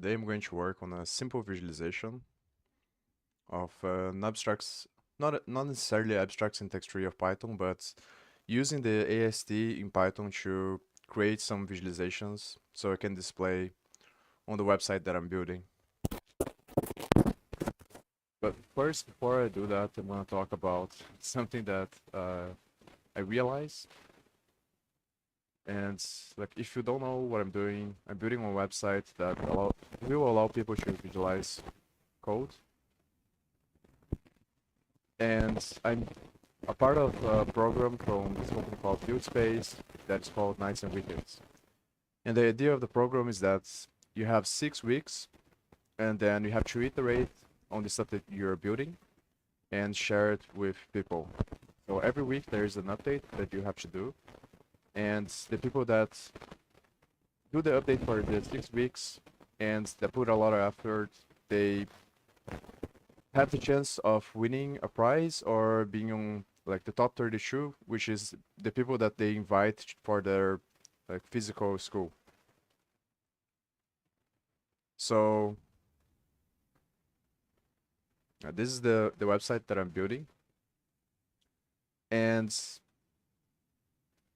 Today I'm going to work on a simple visualization of an abstract, not necessarily abstract syntax tree of Python, but using the AST in Python to create some visualizations so I can display on the website that I'm building. But first, before I do that, I'm going to talk about something that I realized. And like, if you don't know what I'm doing, I'm building a website that will allow people to visualize code. And I'm a part of a program from this company called Buildspace that's called Nights and Weekends. And the idea of the program is that you have 6 weeks, and then you have to iterate on the stuff that you're building and share it with people. So every week there's an update that you have to do, and the people that do the update for the 6 weeks and that put a lot of effort, they have the chance of winning a prize or being on like the top 32, which is the people that they invite for their like physical school. So this is the website that I'm building, and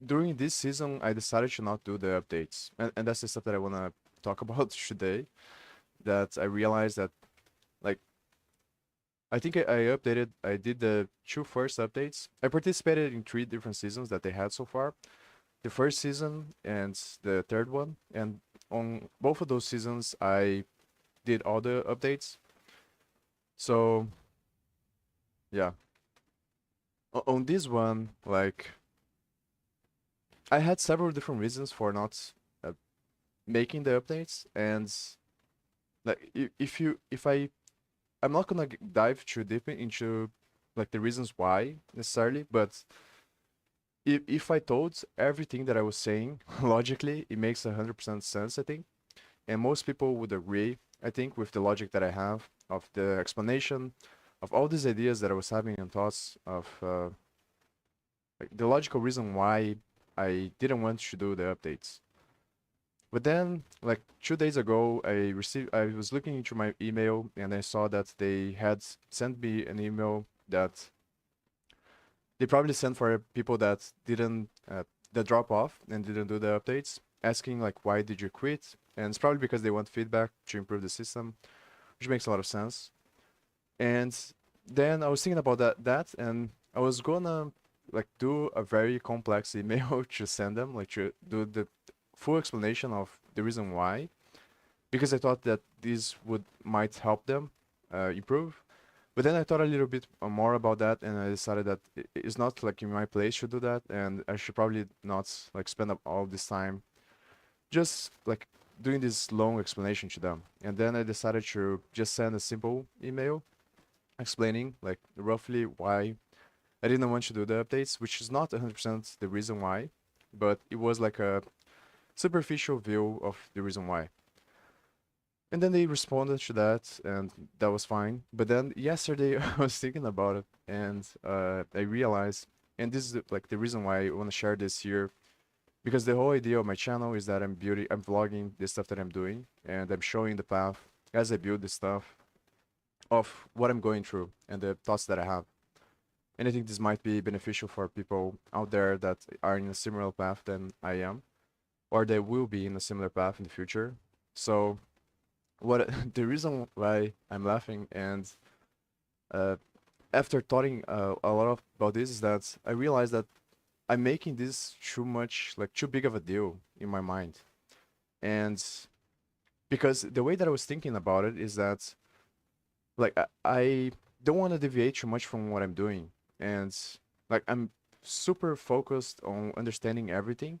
during this season I decided to not do the updates, and that's the stuff that I want to talk about today. That I realized that like I think I did the 2 first updates. I participated in 3 different seasons that they had so far. The first season and the third one. And on both of those seasons, I did all the updates. So, yeah. On this one, like, I had several different reasons for not making the updates. And, like, I'm not gonna dive too deep into like the reasons why necessarily, but if I told everything that I was saying logically, it makes 100% sense, I think, and most people would agree, I think, with the logic that I have of the explanation of all these ideas that I was having and thoughts of like the logical reason why I didn't want to do the updates. But then, like 2 days ago, I was looking into my email and I saw that they had sent me an email that they probably sent for people that didn't, that drop off and didn't do the updates, asking like, why did you quit? And it's probably because they want feedback to improve the system, which makes a lot of sense. And then I was thinking about that, and I was gonna like do a very complex email to send them, like to do the full explanation of the reason why, because I thought that this might help them improve. But then I thought a little bit more about that, and I decided that it's not like in my place to do that, and I should probably not like spend up all this time just like doing this long explanation to them. And then I decided to just send a simple email explaining like roughly why I didn't want to do the updates, which is not 100% the reason why, but it was like a superficial view of the reason why. And then they responded to that, and that was fine. But then yesterday I was thinking about it, and I realized, and this is like the reason why I want to share this here, because the whole idea of my channel is that I'm vlogging the stuff that I'm doing, and I'm showing the path as I build the stuff of what I'm going through and the thoughts that I have. And I think this might be beneficial for people out there that are in a similar path than I am, or they will be in a similar path in the future. So what the reason why I'm laughing and after thoughting a lot about this is that I realized that I'm making this too big of a deal in my mind. And because the way that I was thinking about it is that like I don't want to deviate too much from what I'm doing. And like I'm super focused on understanding everything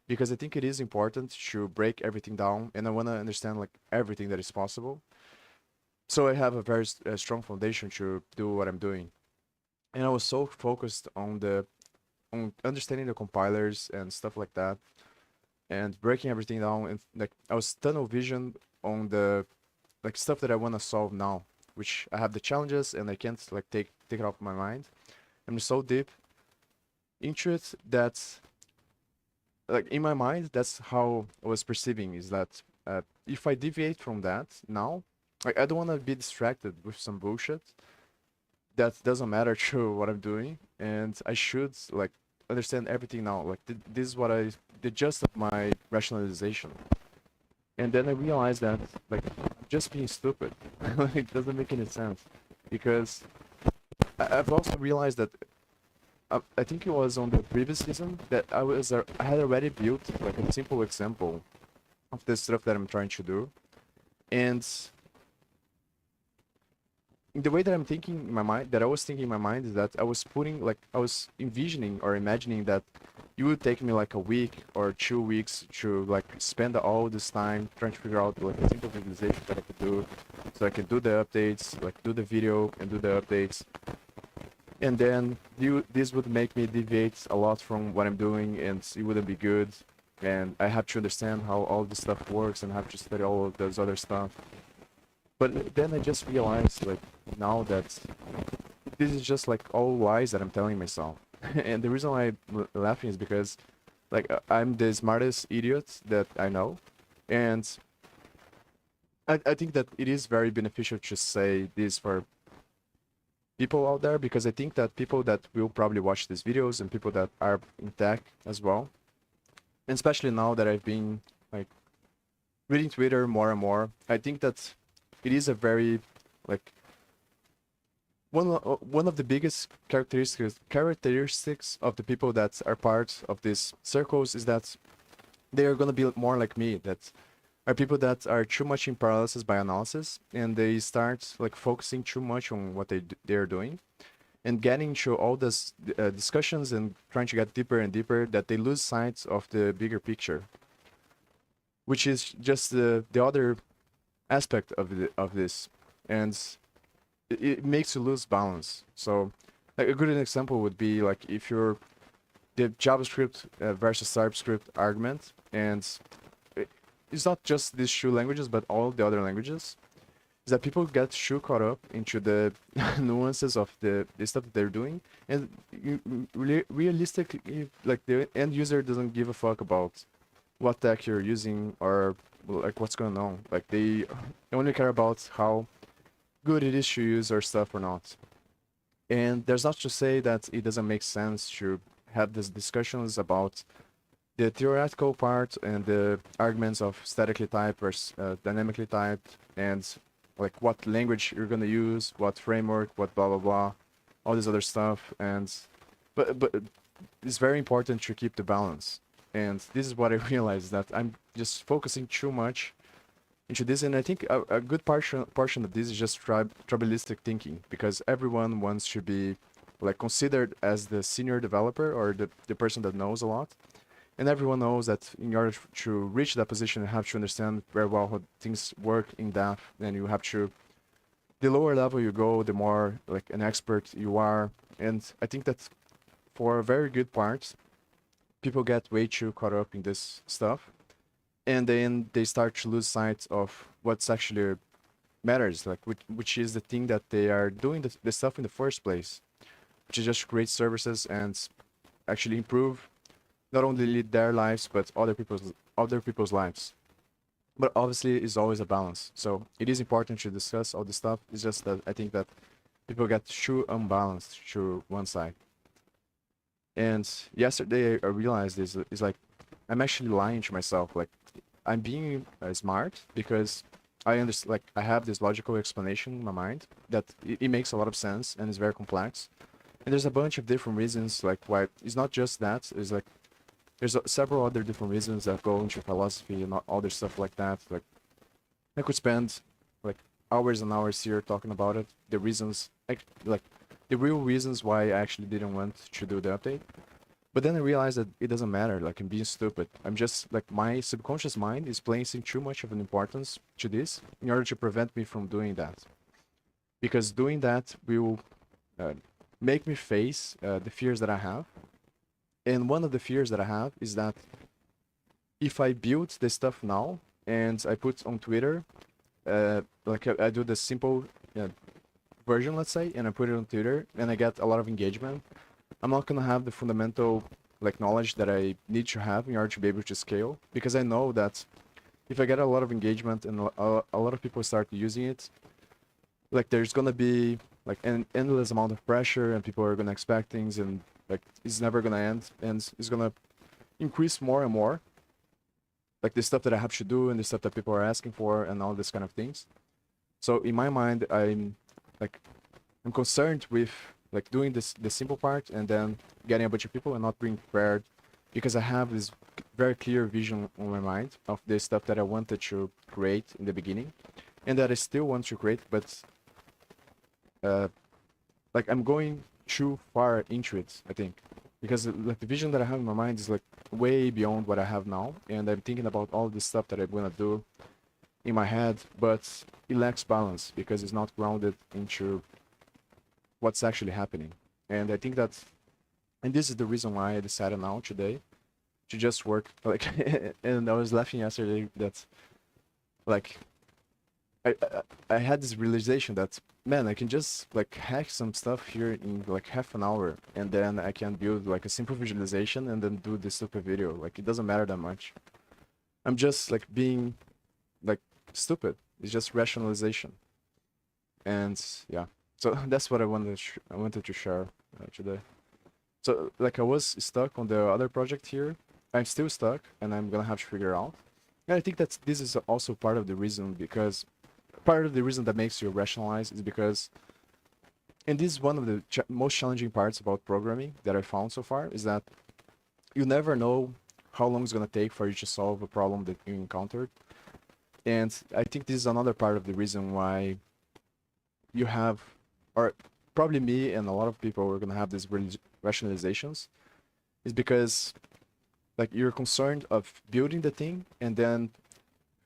because I think it is important to break everything down, and I want to understand like everything that is possible. So I have a very strong foundation to do what I'm doing. And I was so focused on understanding the compilers and stuff like that, and breaking everything down, and like I was tunnel vision on the like stuff that I want to solve now, which I have the challenges and I can't like take it off my mind. I'm so deep into it that like in my mind that's how I was perceiving is that if I deviate from that now, like I don't want to be distracted with some bullshit that doesn't matter to what I'm doing, and I should like understand everything now. Like this is what I the gist of my rationalization, and then I realized that like I'm just being stupid. It doesn't make any sense because I've also realized that I think it was on the previous season that I had already built like a simple example of the stuff that I'm trying to do, and the way that I'm thinking in my mind, that I was thinking in my mind, is that I was putting like I was envisioning or imagining that it would take me like a week or 2 weeks to like spend all this time trying to figure out like a simple visualization that I could do, so I could do the updates, like do the video and do the updates, and then this would make me deviate a lot from what I'm doing, and it wouldn't be good. And I have to understand how all this stuff works and have to study all of those other stuff. But then I just realized, like, now that this is just like all lies that I'm telling myself. And the reason why I'm laughing is because, like, I'm the smartest idiot that I know. And I think that it is very beneficial to say this for people out there, because I think that people that will probably watch these videos and people that are in tech as well, and especially now that I've been, like, reading Twitter more and more, I think that it is a very like one of the biggest characteristics of the people that are part of these circles is that they are gonna be more like me. That are people that are too much in paralysis by analysis, and they start like focusing too much on what they're doing, and getting to all this discussions and trying to get deeper and deeper, that they lose sight of the bigger picture, which is just the other aspect of this, and it makes you lose balance. So like a good example would be like if you're the JavaScript versus TypeScript argument, and it's not just these two languages but all the other languages, is that people get too caught up into the nuances of the stuff that they're doing, and realistically, like the end user doesn't give a fuck about what tech you're using or like what's going on. Like they only care about how good it is to use or stuff or not. And there's not to say that it doesn't make sense to have these discussions about the theoretical part and the arguments of statically typed versus dynamically typed, and like what language you're gonna use, what framework, what blah blah blah, all this other stuff. And but it's very important to keep the balance. And this is what I realized, that I'm just focusing too much into this, and I think a good portion of this is just tribalistic thinking, because everyone wants to be like considered as the senior developer or the person that knows a lot, and everyone knows that in order to reach that position, you have to understand very well how things work in depth, and you have to, the lower level you go, the more like an expert you are. And I think that for a very good part, people get way too caught up in this stuff, and then they start to lose sight of what's actually matters, like which is the thing that they are doing the stuff in the first place, which is just create services and actually improve not only their lives but other people's lives. But obviously, it's always a balance. So it is important to discuss all this stuff. It's just that I think that people get too unbalanced to one side. And yesterday I realized this is like I'm actually lying to myself. Like I'm being smart because I understand, like I have this logical explanation in my mind that it makes a lot of sense and it's very complex. And there's a bunch of different reasons like why it's not just that. It's like there's several other different reasons that go into philosophy and other stuff like that. Like I could spend like hours and hours here talking about it. The reasons, like the real reasons why I actually didn't want to do the update. But then I realized that it doesn't matter. Like I'm being stupid. I'm just like my subconscious mind is placing too much of an importance to this in order to prevent me from doing that. Because doing that will make me face the fears that I have. And one of the fears that I have is that if I build this stuff now and I put on Twitter, like I do the simple version, let's say, and I put it on Twitter and I get a lot of engagement, I'm not gonna have the fundamental like knowledge that I need to have in order to be able to scale, because I know that if I get a lot of engagement and a lot of people start using it, like there's gonna be like an endless amount of pressure, and people are gonna expect things, and like it's never gonna end, and it's gonna increase more and more, like the stuff that I have to do and the stuff that people are asking for and all this kind of things. So in my mind, like I'm concerned with like doing the simple part and then getting a bunch of people and not being prepared, because I have this very clear vision on my mind of the stuff that I wanted to create in the beginning, and that I still want to create, but uh, like I'm going too far into it, I think, because like the vision that I have in my mind is like way beyond what I have now, and I'm thinking about all the stuff that I'm gonna do in my head, but it lacks balance because it's not grounded into what's actually happening. And I think that, and this is the reason why I decided now today to just work like, and I was laughing yesterday that like I had this realization that, man, I can just like hack some stuff here in like half an hour, and then I can build like a simple visualization and then do the stupid video. Like it doesn't matter that much. I'm just like being like stupid. It's just rationalization. And yeah, so that's what I wanted to share today. So like I was stuck on the other project here. I'm still stuck, and I'm gonna have to figure out. And I think that this is also part of the reason, because part of the reason that makes you rationalize is because, and this is one of the most challenging parts about programming that I found so far, is that you never know how long it's gonna take for you to solve a problem that you encountered. And I think this is another part of the reason why you have, or probably me and a lot of people are gonna have these rationalizations, is because like you're concerned of building the thing and then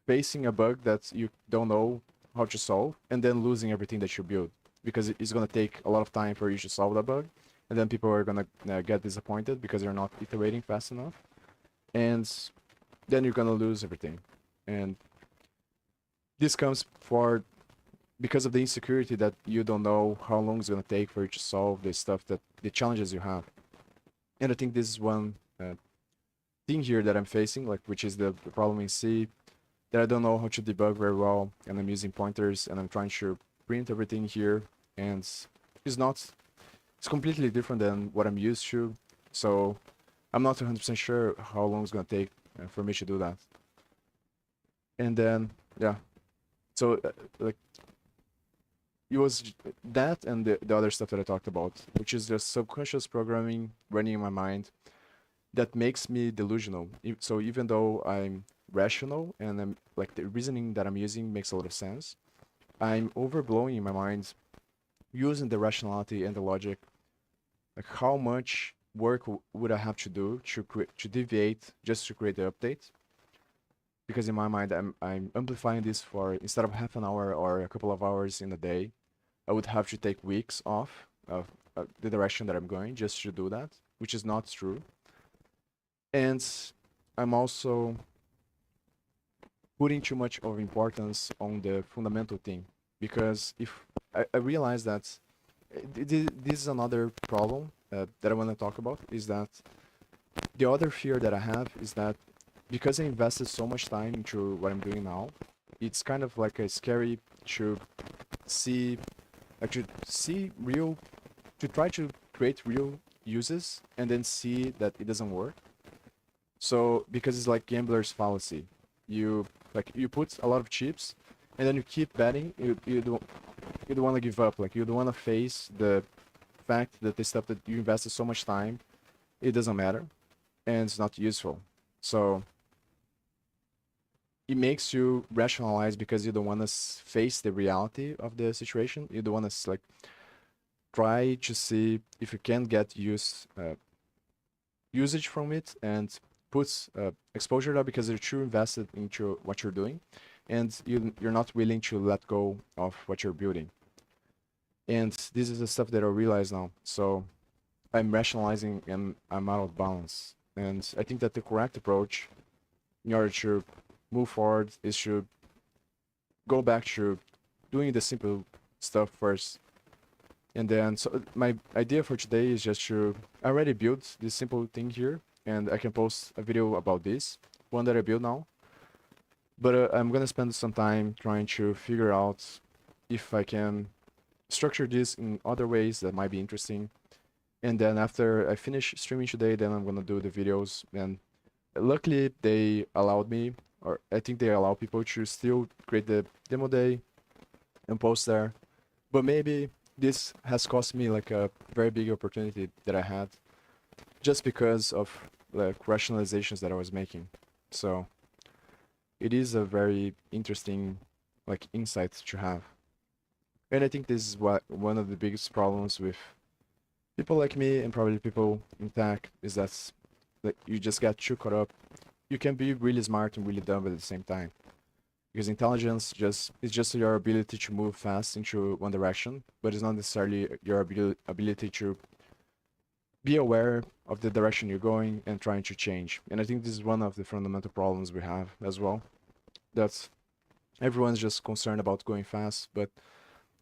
facing a bug that you don't know how to solve, and then losing everything that you build, because it's gonna take a lot of time for you to solve that bug, and then people are gonna get disappointed because they're not iterating fast enough, and then you're gonna lose everything. And this comes for because of the insecurity that you don't know how long it's gonna take for you to solve the stuff that the challenges you have. And I think this is one thing here that I'm facing, like which is the problem in C, that I don't know how to debug very well, and I'm using pointers and I'm trying to print everything here, and it's completely different than what I'm used to. So I'm not 100% sure how long it's gonna take for me to do that. And then yeah, so like it was that and the other stuff that I talked about, which is just subconscious programming running in my mind that makes me delusional. So even though I'm rational and I'm like the reasoning that I'm using makes a lot of sense, I'm overblowing in my mind using the rationality and the logic. Like how much work would I have to do to deviate just to create the update? Because in my mind, I'm amplifying this for, instead of half an hour or a couple of hours in a day, I would have to take weeks off of the direction that I'm going just to do that, which is not true. And I'm also putting too much of importance on the fundamental thing, because if I realize that this is another problem that I want to talk about, is that the other fear that I have is that because I invested so much time into what I'm doing now, it's kind of like a scary to see, like to see real, to try to create real uses and then see that it doesn't work. So because it's like gambler's fallacy, you put a lot of chips and then you keep betting. You don't want to give up. Like you don't want to face the fact that the stuff that you invested so much time, it doesn't matter and it's not useful. So it makes you rationalize because you don't want to face the reality of the situation. You don't want to like try to see if you can get usage from it and put exposure there, because you're too invested into what you're doing, and you're not willing to let go of what you're building. And this is the stuff that I realize now. So I'm rationalizing and I'm out of balance. And I think that the correct approach in order to move forward is to go back to doing the simple stuff first. And then, so my idea for today is just to, I already built this simple thing here, and I can post a video about this, one that I built now. But I'm gonna spend some time trying to figure out if I can structure this in other ways that might be interesting. And then after I finish streaming today, then I'm gonna do the videos. And luckily they allowed me, or I think they allow people to still create the demo day and post there. But maybe this has cost me like a very big opportunity that I had just because of like rationalizations that I was making. So it is a very interesting like insight to have. And I think this is what one of the biggest problems with people like me and probably people in tech is that like you just get too caught up. You can be really smart and really dumb at the same time. Because intelligence just is just your ability to move fast into one direction, but it's not necessarily your ability to be aware of the direction you're going and trying to change. And I think this is one of the fundamental problems we have as well. That everyone's just concerned about going fast, but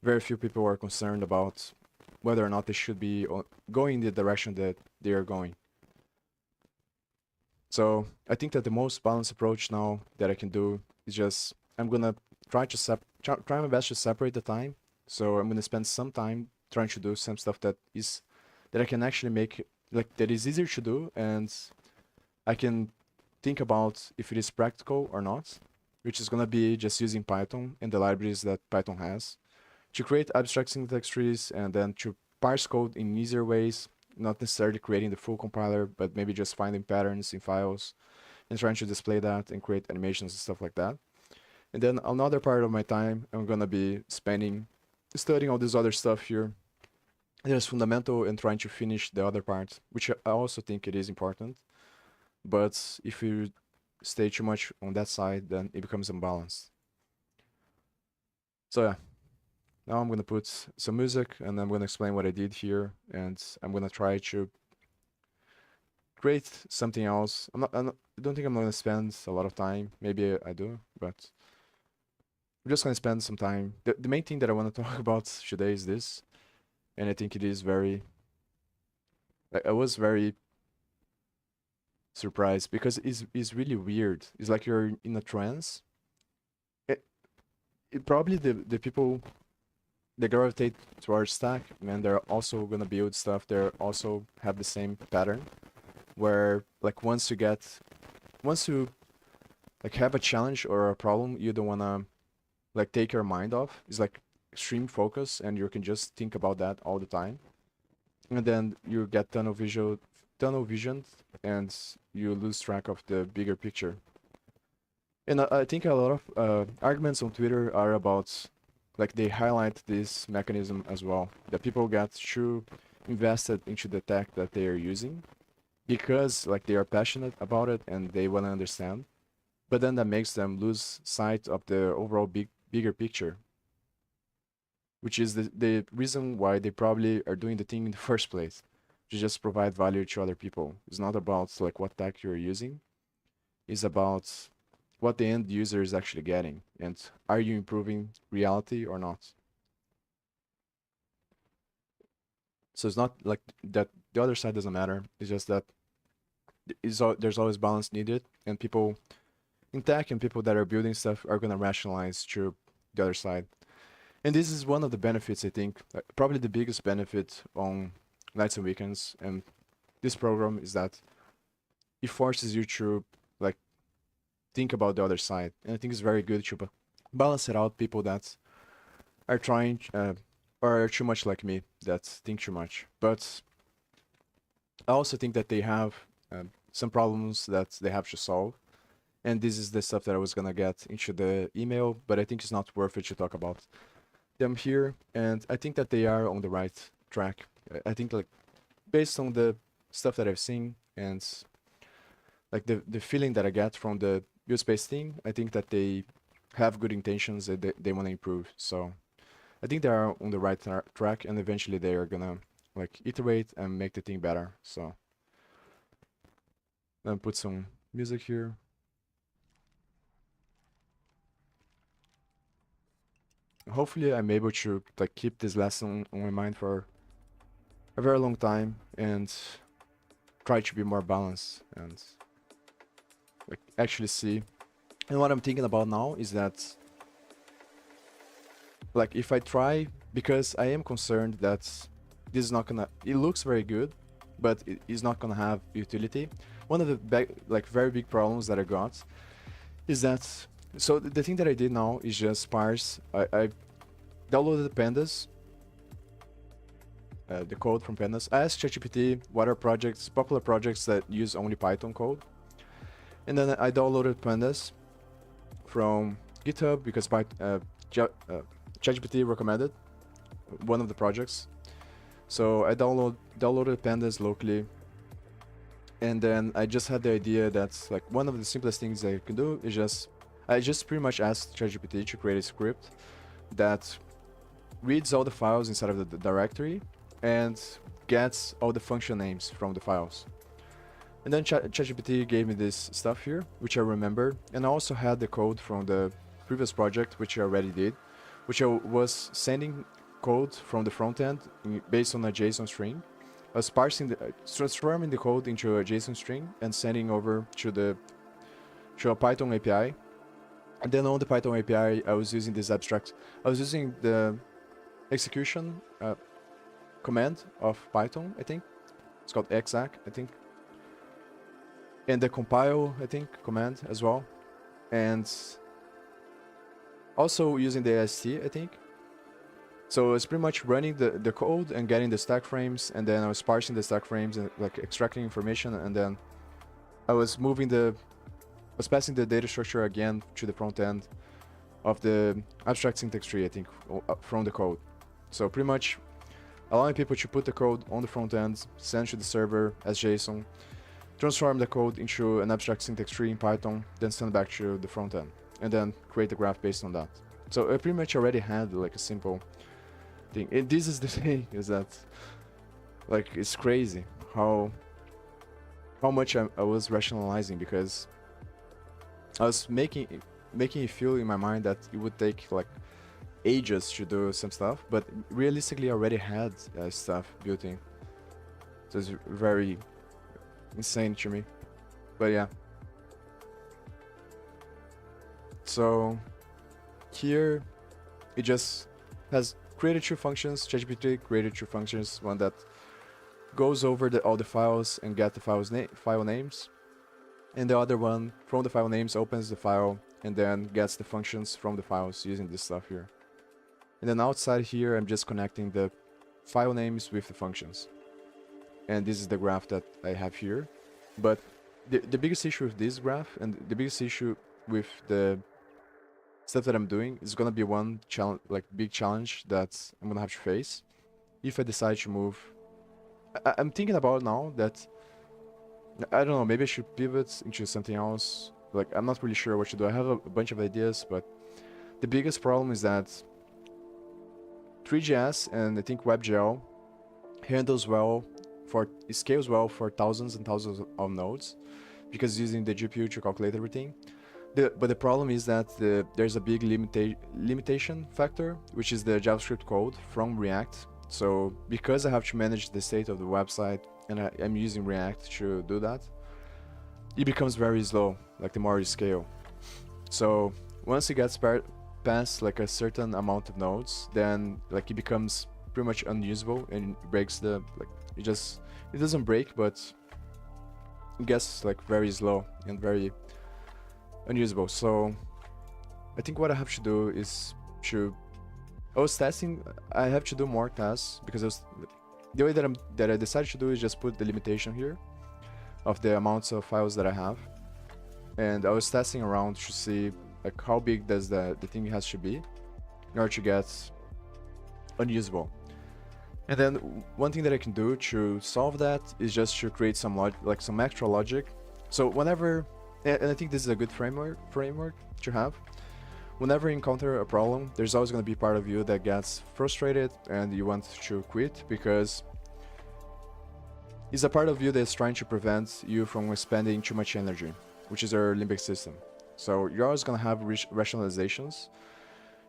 very few people are concerned about whether or not they should be going the direction that they are going. So I think that the most balanced approach now that I can do is just I'm gonna try my best to separate the time. So I'm gonna spend some time trying to do some stuff that I can actually make like that is easier to do and I can think about if it is practical or not, which is gonna be just using Python and the libraries that Python has to create abstract syntax trees and then to parse code in easier ways, not necessarily creating the full compiler, but maybe just finding patterns in files and trying to display that and create animations and stuff like that. And then another part of my time, I'm gonna be spending studying all this other stuff here. There's fundamental and trying to finish the other part, which I also think it is important. But if you stay too much on that side, then it becomes unbalanced. So yeah, now I'm gonna put some music and I'm gonna explain what I did here, and I'm gonna try to create something else. I don't think I'm gonna spend a lot of time. Maybe I do, but I'm just gonna spend some time. The main thing that I want to talk about today is this, and I think it is very. I was very surprised because it's really weird. It's like you're in a trance. It probably the people they gravitate towards stack, and they're also gonna build stuff. They're also have the same pattern where like once you like have a challenge or a problem you don't wanna like take your mind off. It's like extreme focus, and you can just think about that all the time. And then you get tunnel vision, and you lose track of the bigger picture. And I think a lot of arguments on Twitter are about like they highlight this mechanism as well, that people get too invested into the tech that they are using because like they are passionate about it and they want to understand, but then that makes them lose sight of the overall bigger picture, which is the reason why they probably are doing the thing in the first place, to just provide value to other people. It's not about like what tech you're using, it's about what the end user is actually getting and are you improving reality or not. So it's not like that the other side doesn't matter. It's just that there's always balance needed, and people in tech and people that are building stuff are gonna rationalize to the other side. And this is one of the benefits, I think, probably the biggest benefit on nights and weekends and this program is that it forces you to like think about the other side. And I think it's very good to balance it out. People that are trying or are too much like me, that think too much. But I also think that they have some problems that they have to solve. And this is the stuff that I was gonna get into the email, but I think it's not worth it to talk about them here. And I think that they are on the right track. I think like based on the stuff that I've seen and like the feeling that I get from the Buildspace team, I think that they have good intentions and they want to improve. So I think they are on the right track, and eventually they are gonna like iterate and make the thing better. So let me put some music here. Hopefully I'm able to like keep this lesson on my mind for a very long time and try to be more balanced and like actually see And what I'm thinking about now is that, like, if I try, because I am concerned that this is not gonna, it looks very good, but it is not gonna have utility. One of the very big problems that I got is that, so the thing that I did now is just parse. I downloaded the pandas, the code from pandas. I asked ChatGPT what are popular projects that use only Python code, and then I downloaded pandas from GitHub because ChatGPT recommended one of the projects. So I downloaded pandas locally, and then I just had the idea that, like, one of the simplest things I can do is I just pretty much asked ChatGPT to create a script that reads all the files inside of the directory and gets all the function names from the files. And then ChatGPT gave me this stuff here, which I remember, and I also had the code from the previous project, which I already did, which I was sending code from the front end based on a JSON string. I was transforming the code into a JSON string and sending over to a Python API. And then on the Python API, I was using this abstract. I was using the execution command of Python, I think. It's called exec, I think. And the compile, I think, command as well. And also using the AST, I think. So it's pretty much running the code and getting the stack frames, and then I was parsing the stack frames and like extracting information, and then I was passing the data structure again to the front end of the abstract syntax tree, I think, from the code. So pretty much allowing people to put the code on the front end, send to the server as JSON, transform the code into an abstract syntax tree in Python, then send back to the front end, and then create the graph based on that. So I pretty much already had like a simple thing. And this is the thing, is that, like, it's crazy how much I was rationalizing, because I was making it feel in my mind that it would take like ages to do some stuff, but realistically I already had stuff built in. So it's very insane to me. But yeah. So here it just has created two functions. ChatGPT created two functions, one that goes over all the files and get the file names, and the other one from the file names opens the file and then gets the functions from the files using this stuff here. And then outside here I'm just connecting the file names with the functions. And this is the graph that I have here. But the biggest issue with this graph, and the biggest issue with the stuff that I'm doing, is gonna be one big challenge that I'm gonna have to face if I decide to move. I'm thinking about now that, I don't know, maybe I should pivot into something else. Like, I'm not really sure what to do. I have a bunch of ideas, but the biggest problem is that 3GS and I think WebGL scales well for thousands and thousands of nodes, because using the GPU to calculate everything. But the problem is that there's a big limitation factor, which is the JavaScript code from React. So because I have to manage the state of the website and I'm using React to do that, it becomes very slow, like the more you scale. So once it gets past like a certain amount of nodes, then like it becomes pretty much unusable and breaks it doesn't break, but it gets like very slow and very unusable. So I think what I have to do is I have to do more tests, because the way that I decided to do is just put the limitation here of the amounts of files that I have, and I was testing around to see like how big does the thing has to be in order to get unusable. And then one thing that I can do to solve that is just to create some extra logic. So whenever, and I think this is a good framework to have, whenever you encounter a problem, there's always going to be part of you that gets frustrated and you want to quit, because it's a part of you that's trying to prevent you from spending too much energy, which is your limbic system. So you're always going to have rationalizations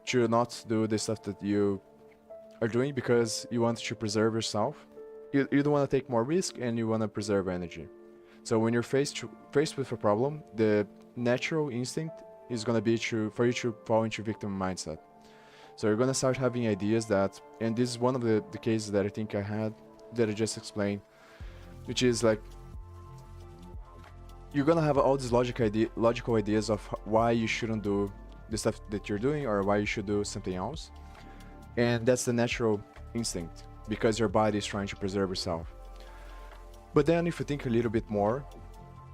to not do the stuff that you are doing, because you want to preserve yourself. You don't want to take more risk, and you want to preserve energy. So when you're faced with a problem, the natural instinct is gonna be for you to fall into victim mindset. So you're gonna start having ideas that, and this is one of the cases that I think I had that I just explained, which is like you're gonna have all these logical ideas of why you shouldn't do the stuff that you're doing or why you should do something else, and that's the natural instinct because your body is trying to preserve yourself. But then if you think a little bit more,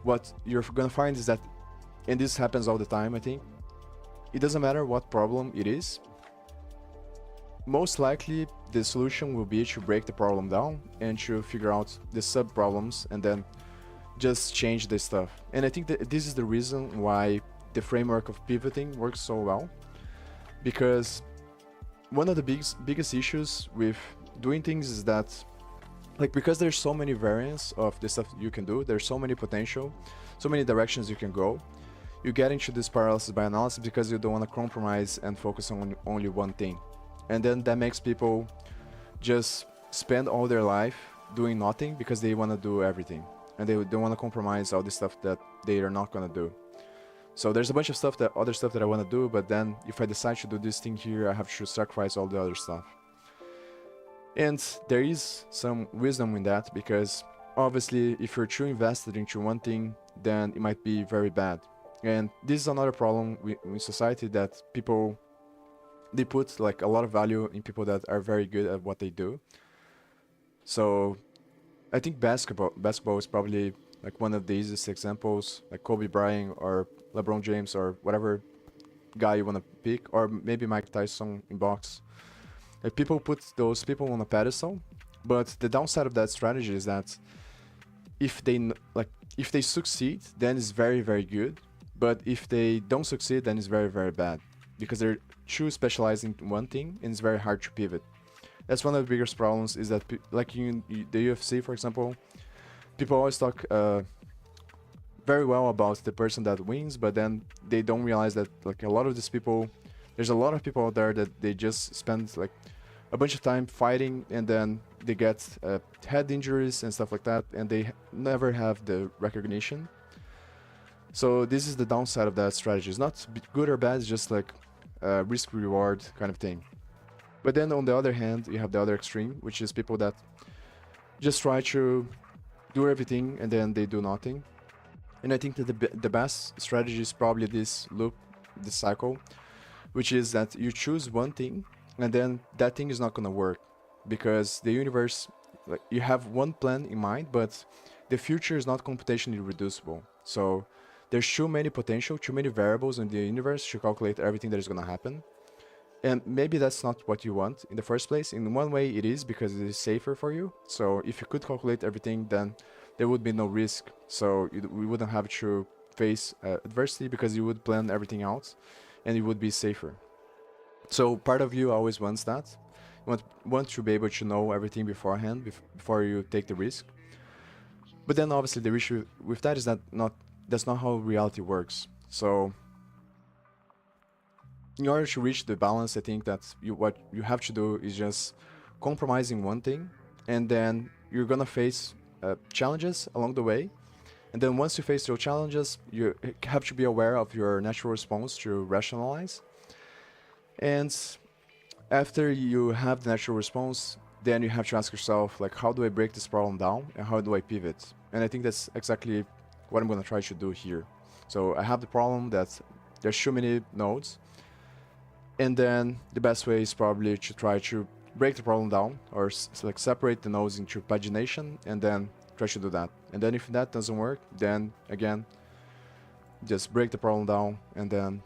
what you're gonna find is that, and this happens all the time, I think, it doesn't matter what problem it is, most likely the solution will be to break the problem down and to figure out the sub problems and then just change the stuff. And I think that this is the reason why the framework of pivoting works so well, because one of the biggest issues with doing things is that, like, because there's so many variants of the stuff you can do, there's so many potential, so many directions you can go, you get into this paralysis by analysis because you don't want to compromise and focus on only one thing. And then that makes people just spend all their life doing nothing because they want to do everything. And they don't want to compromise all the stuff that they are not going to do. So there's a bunch of other stuff that I want to do, but then if I decide to do this thing here, I have to sacrifice all the other stuff. And there is some wisdom in that, because obviously if you're too invested into one thing, then it might be very bad. And this is another problem in society, that people, they put like a lot of value in people that are very good at what they do. So I think basketball is probably like one of the easiest examples, like Kobe Bryant or LeBron James or whatever guy you want to pick, or maybe Mike Tyson in box. Like, people put those people on a pedestal, but the downside of that strategy is that if they succeed, then it's very, very good. But if they don't succeed, then it's very, very bad, because they're too specialized in one thing and it's very hard to pivot. That's one of the biggest problems, is that like the UFC, for example, people always talk very well about the person that wins, but then they don't realize that like a lot of these people, there's a lot of people out there that they just spend like a bunch of time fighting, and then they get head injuries and stuff like that, and they never have the recognition. So this is the downside of that strategy. It's not good or bad, it's just like a risk-reward kind of thing. But then on the other hand, you have the other extreme, which is people that just try to do everything and then they do nothing. And I think that the best strategy is probably this loop, this cycle, which is that you choose one thing and then that thing is not going to work, because the universe, like, you have one plan in mind, but the future is not computationally reducible. So there's too many variables in the universe to calculate everything that is going to happen. And maybe that's not what you want in the first place. In one way it is, because it is safer for you. So if you could calculate everything, then there would be no risk. So we wouldn't have to face adversity, because you would plan everything out and it would be safer. So part of you always wants that. You want to be able to know everything beforehand, before you take the risk. But then obviously the issue with that is that that's not how reality works. So in order to reach the balance, I think that what you have to do is just compromising one thing, and then you're gonna face challenges along the way. And then once you face those challenges, you have to be aware of your natural response to rationalize. And after you have the natural response, then you have to ask yourself, like, how do I break this problem down and how do I pivot? And I think that's exactly what I'm going to try to do here. So I have the problem that there's too many nodes, and then the best way is probably to try to break the problem down, or like separate the nodes into pagination, and then try to do that. And then if that doesn't work, then again, just break the problem down and then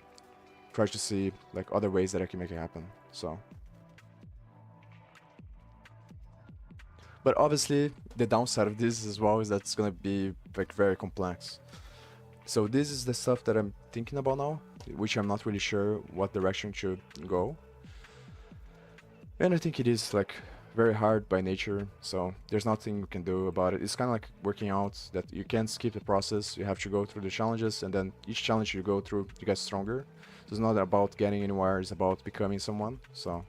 try to see like other ways that I can make it happen. So, but obviously the downside of this as well is that it's gonna be like very complex. So this is the stuff that I'm thinking about now, which I'm not really sure what direction to go. And I think it is like very hard by nature, so there's nothing you can do about it. It's kind of like working out, that you can't skip the process. You have to go through the challenges, and then each challenge you go through, you get stronger. So it's not about getting anywhere, it's about becoming someone. So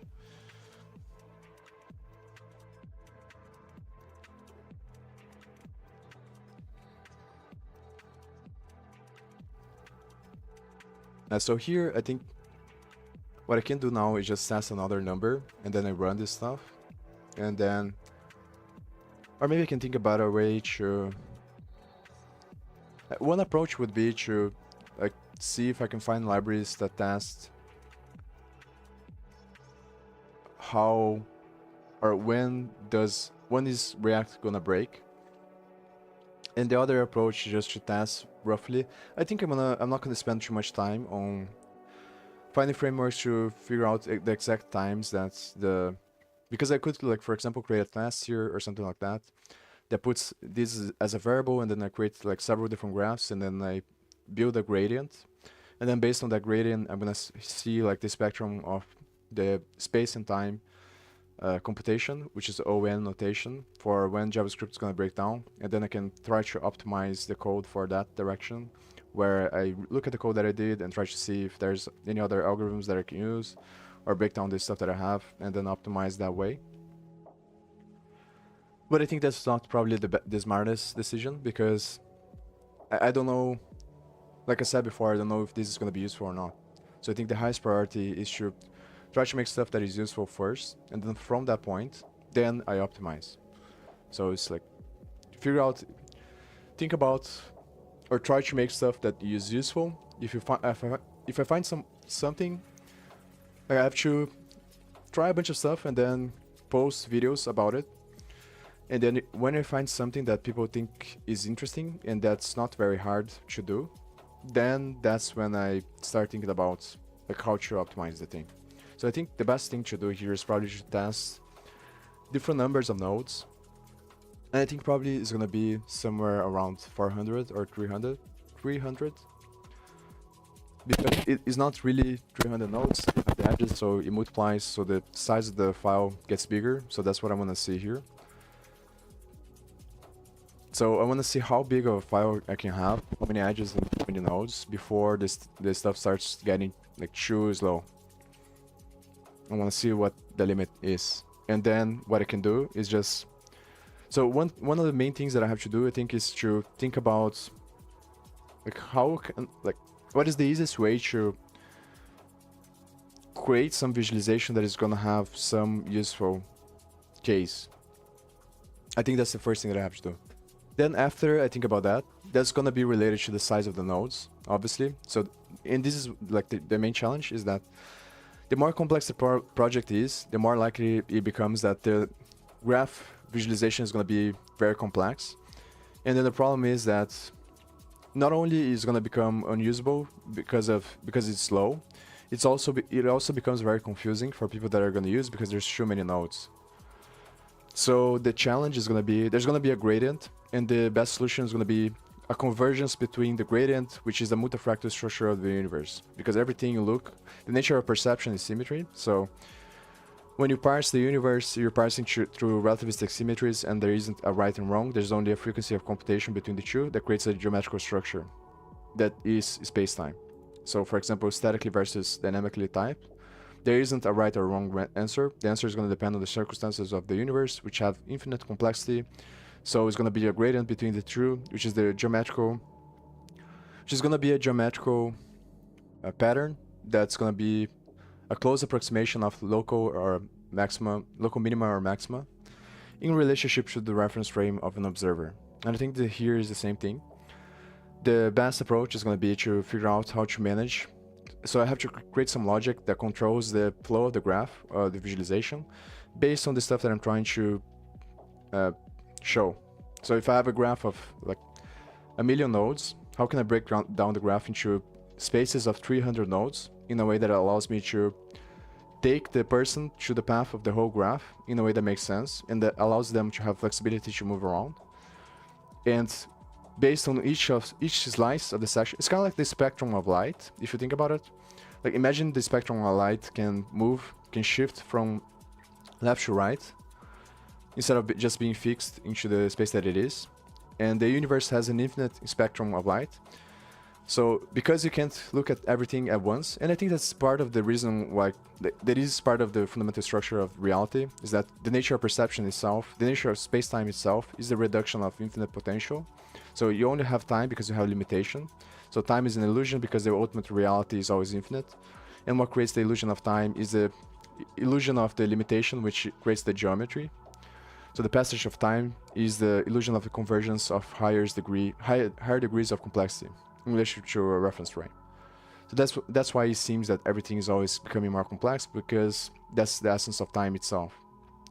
So here, I think what I can do now is just test another number, and then I run this stuff, and then, or maybe I can think about a way to. One approach would be to like see if I can find libraries that test how or when is React gonna break. And the other approach is just to test roughly. I think I'm not gonna spend too much time on finding frameworks to figure out the exact times that because I could, like, for example, create a class here or something like that puts this as a variable, and then I create like several different graphs, and then I build a gradient, and then based on that gradient I'm gonna see like the spectrum of the space and time computation, which is ON notation, for when JavaScript is going to break down, and then I can try to optimize the code for that direction, where I look at the code that I did and try to see if there's any other algorithms that I can use or break down the stuff that I have and then optimize that way. But I think that's not probably the smartest decision, because I don't know, like I said before, I don't know if this is going to be useful or not. So I think the highest priority is to try to make stuff that is useful first, and then from that point, then I optimize. So it's like, think about, or try to make stuff that is useful. If I find something, I have to try a bunch of stuff and then post videos about it. And then when I find something that people think is interesting and that's not very hard to do, then that's when I start thinking about like how to optimize the thing. So I think the best thing to do here is probably to test different numbers of nodes. And I think probably it's going to be somewhere around 400 or 300. 300. Because it is not really 300 nodes at the edges, so it multiplies, so the size of the file gets bigger. So that's what I want to see here. So I want to see how big of a file I can have, how many edges and how many nodes, before this stuff starts getting like too slow. I want to see what the limit is, and then what I can do is just. So one of the main things that I have to do, I think, is to think about like what is the easiest way to create some visualization that is gonna have some useful case. I think that's the first thing that I have to do. Then after I think about that, that's gonna be related to the size of the nodes, obviously. So, and this is like the main challenge is that the more complex the project is, the more likely it becomes that the graph visualization is going to be very complex. And then the problem is that not only is going to become unusable because it's slow, it also becomes very confusing for people that are going to use, because there's too many nodes. So the challenge is going to be, there's going to be a gradient, and the best solution is going to be a convergence between the gradient, which is the multifractal structure of the universe, because everything you look, the nature of perception is symmetry. So when you parse the universe, you're parsing through relativistic symmetries, and there isn't a right and wrong. There's only a frequency of computation between the two that creates a geometrical structure that is space-time. So for example, statically versus dynamically typed, there isn't a right or wrong answer. The answer is going to depend on the circumstances of the universe, which have infinite complexity. So it's going to be a gradient between the two, which is going to be a geometrical pattern that's going to be a close approximation of local minima or maxima in relationship to the reference frame of an observer. And I think that here is the same thing. The best approach is going to be to figure out how to manage. So I have to create some logic that controls the flow of the graph, the visualization, based on the stuff that I'm trying to show. So if I have a graph of like 1,000,000 nodes, how can I break down the graph into spaces of 300 nodes in a way that allows me to take the person through the path of the whole graph in a way that makes sense, and that allows them to have flexibility to move around. And based on each slice of the section, it's kind of like the spectrum of light, if you think about it. Like imagine the spectrum of light can shift from left to right, instead of just being fixed into the space that it is. And the universe has an infinite spectrum of light. So because you can't look at everything at once, and I think that's part of the reason why, that is part of the fundamental structure of reality, is that the nature of perception itself, the nature of space-time itself, is the reduction of infinite potential. So you only have time because you have limitation. So time is an illusion because the ultimate reality is always infinite. And what creates the illusion of time is the illusion of the limitation, which creates the geometry. So the passage of time is the illusion of the convergence of higher degrees of complexity in relation to a reference frame. So that's why it seems that everything is always becoming more complex, because that's the essence of time itself.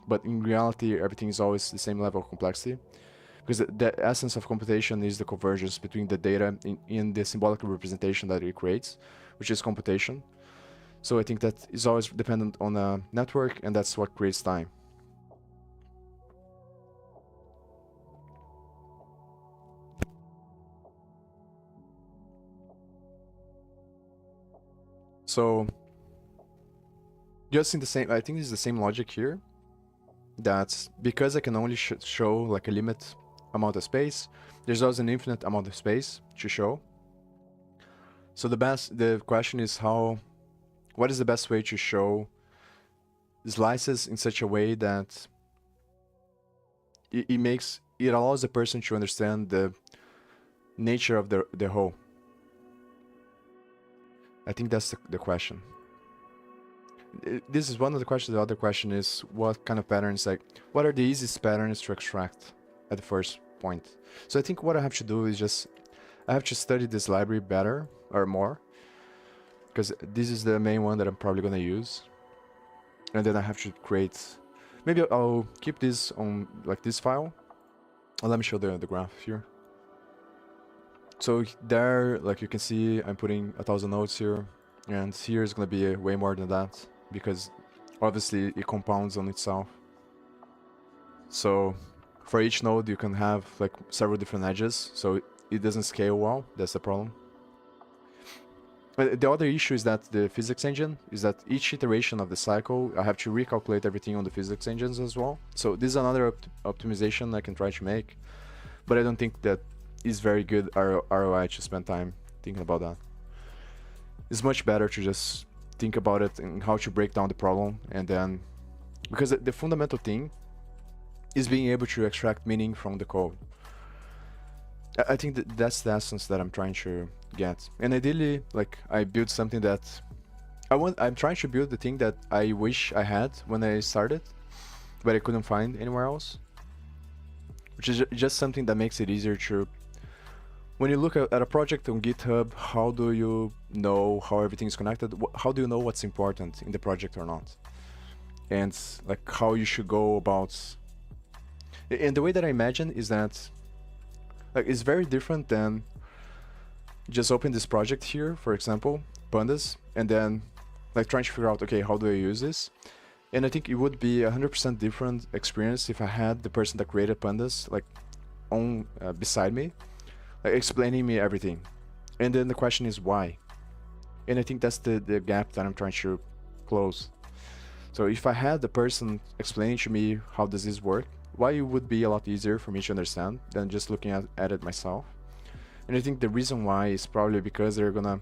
But in reality, everything is always the same level of complexity, because the essence of computation is the convergence between the data in the symbolic representation that it creates, which is computation. So I think that is always dependent on a network, and that's what creates time. So just in the same, I think it's the same logic here, that because I can only show like a limit amount of space, there's also an infinite amount of space to show. So the question is what is the best way to show slices in such a way that it allows the person to understand the nature of the whole. I think that's the question. This is one of the questions. The other question is what kind of patterns, like what are the easiest patterns to extract at the first point. So I think what I have to do is just I have to study this library better or more, because this is the main one that I'm probably gonna use, and then I have to create. Maybe I'll keep this on like this file. Let me show the graph here. So there, like you can see, I'm putting 1,000 nodes here, and here is gonna be way more than that, because obviously it compounds on itself. So for each node you can have like several different edges, so it doesn't scale well. That's the problem. But the other issue is that the physics engine is that each iteration of the cycle I have to recalculate everything on the physics engines as well. So this is another optimization I can try to make, but I don't think that is very good ROI to spend time thinking about that. It's much better to just think about it and how to break down the problem, and then because the fundamental thing is being able to extract meaning from the code. I think that's the essence that I'm trying to get. And ideally, like I build something that I'm trying to build the thing that I wish I had when I started, but I couldn't find anywhere else. Which is just something that makes it easier to, when you look at a project on GitHub, how do you know how everything is connected? How do you know what's important in the project or not? And like how you should go about. And the way that I imagine is that like it's very different than just open this project here, for example, pandas, and then like trying to figure out, okay, how do I use this? And I think it would be 100% different experience if I had the person that created pandas like on beside me, like explaining me everything. And then the question is why? And I think that's the gap that I'm trying to close. So if I had the person explaining to me how does this work, why it would be a lot easier for me to understand than just looking at it myself. And I think the reason why is probably because they're gonna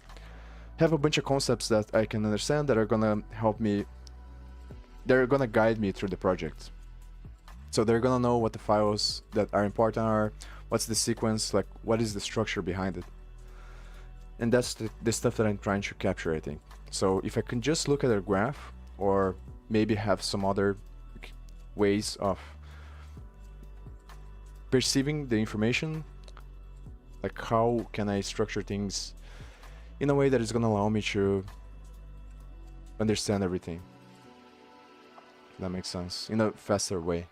have a bunch of concepts that I can understand that are gonna help me, they're gonna guide me through the project. So they're gonna know what the files that are important are, what's the sequence, like what is the structure behind it. And that's the stuff that I'm trying to capture, I think. So if I can just look at a graph, or maybe have some other ways of perceiving the information, like how can I structure things in a way that is going to allow me to understand everything. That makes sense, in a faster way.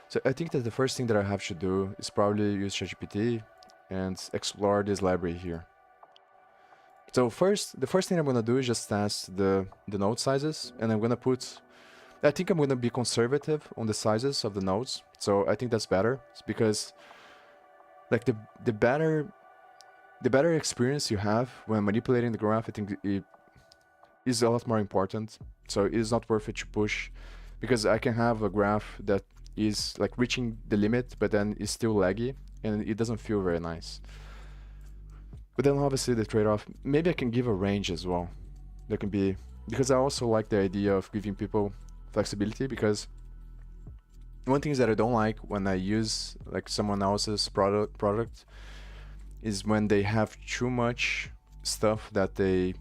So I think that the first thing that I have to do is probably use ChatGPT and explore this library here. So the first thing I'm going to do is just test the node sizes, and I'm going to put, I think I'm going to be conservative on the sizes of the nodes. So I think that's better. It's because like the better experience you have when manipulating the graph, I think it is a lot more important. So it is not worth it to push, because I can have a graph that is like reaching the limit, but then is still laggy, and it doesn't feel very nice. But then obviously the trade-off, maybe I can give a range as well. There can be, because I also like the idea of giving people flexibility, because one thing that I don't like when I use like someone else's product is when they have too much stuff that they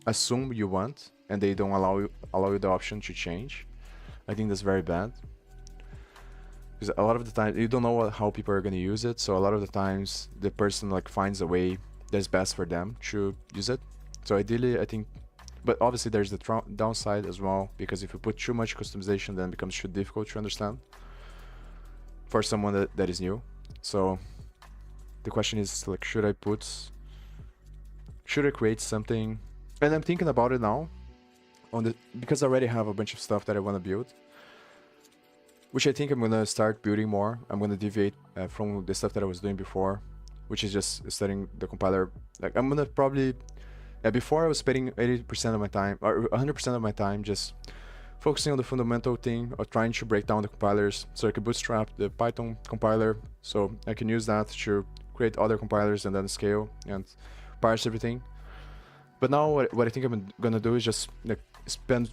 assume you want and they don't allow you the option to change. I think that's very bad. Because a lot of the time you don't know how people are going to use it, so a lot of the times the person like finds a way that's best for them to use it. So ideally, I think, but obviously there's the downside as well, because if you put too much customization, then it becomes too difficult to understand for someone that is new. So the question is like, should I create something? And I'm thinking about it now because I already have a bunch of stuff that I want to build, which I think I'm gonna start building more. I'm gonna deviate from the stuff that I was doing before, which is just studying the compiler. Like I'm gonna probably, before I was spending 80% of my time or 100% of my time just focusing on the fundamental thing or trying to break down the compilers so I can bootstrap the Python compiler, so I can use that to create other compilers and then scale and parse everything. But now what I think I'm gonna do is just like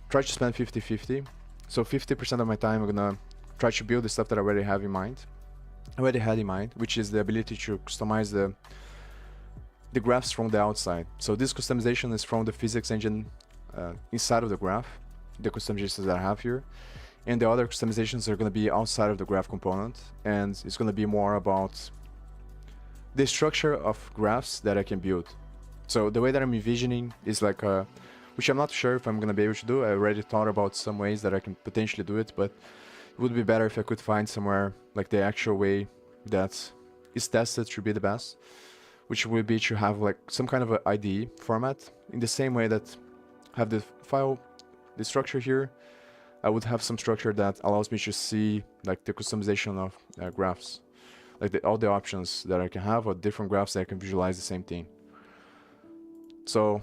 try to spend 50-50. So 50% of my time I'm gonna try to build the stuff that I already had in mind, which is the ability to customize the graphs from the outside. So this customization is from the physics engine inside of the graph, the customizations that I have here. And the other customizations are going to be outside of the graph component, and it's going to be more about the structure of graphs that I can build. So the way that I'm envisioning is like which I'm not sure if I'm going to be able to do. I already thought about some ways that I can potentially do it, but it would be better if I could find somewhere like the actual way that is tested to be the best, which would be to have like some kind of an IDE format in the same way that have the file, the structure here. I would have some structure that allows me to see like the customization of graphs, like all the options that I can have or different graphs that I can visualize the same thing. So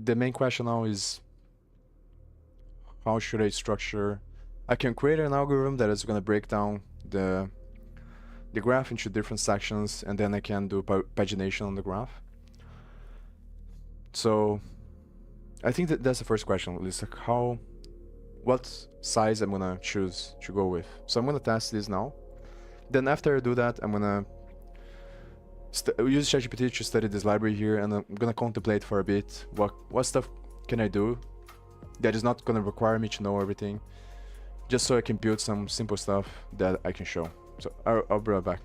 the main question now is, how should I structure? I can create an algorithm that is going to break down the graph into different sections, and then I can do pagination on the graph. So I think that's the first question, at least, like what size I'm gonna choose to go with. So I'm gonna test this now. Then after I do that, I'm gonna use ChatGPT to study this library here, and I'm gonna contemplate for a bit what stuff can I do that is not gonna require me to know everything, just so I can build some simple stuff that I can show. So I'll be right back.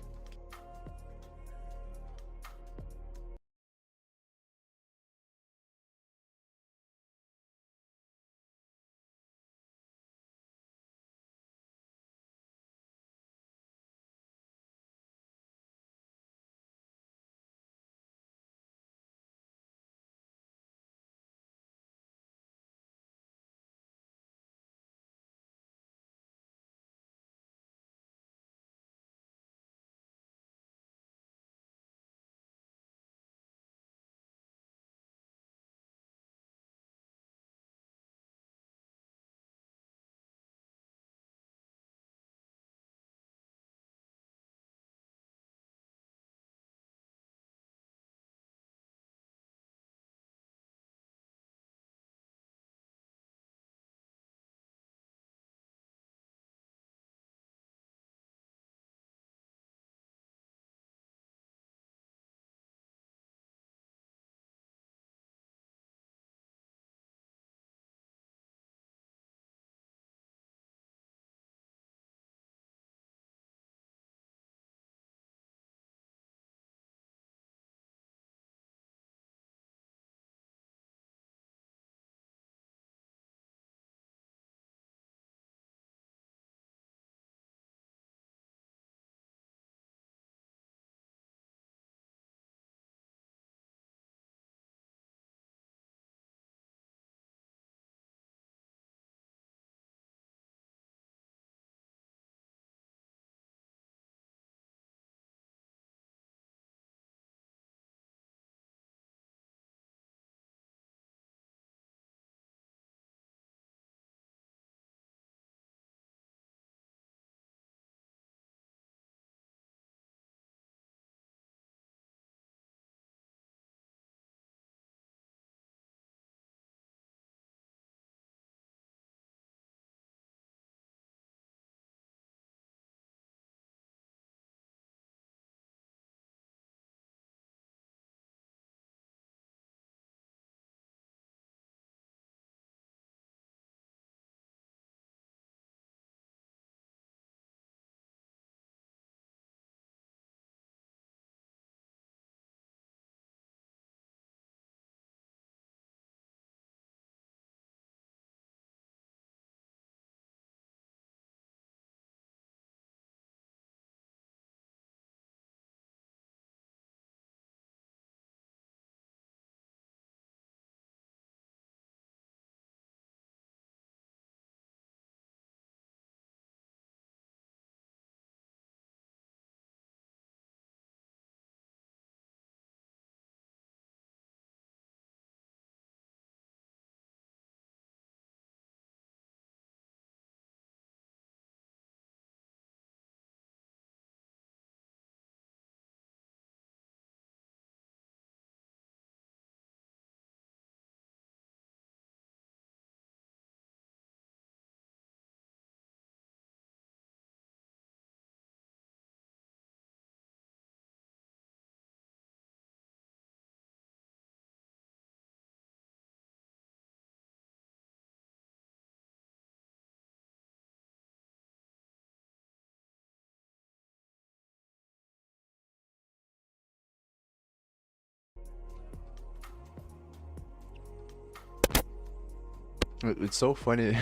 It's so funny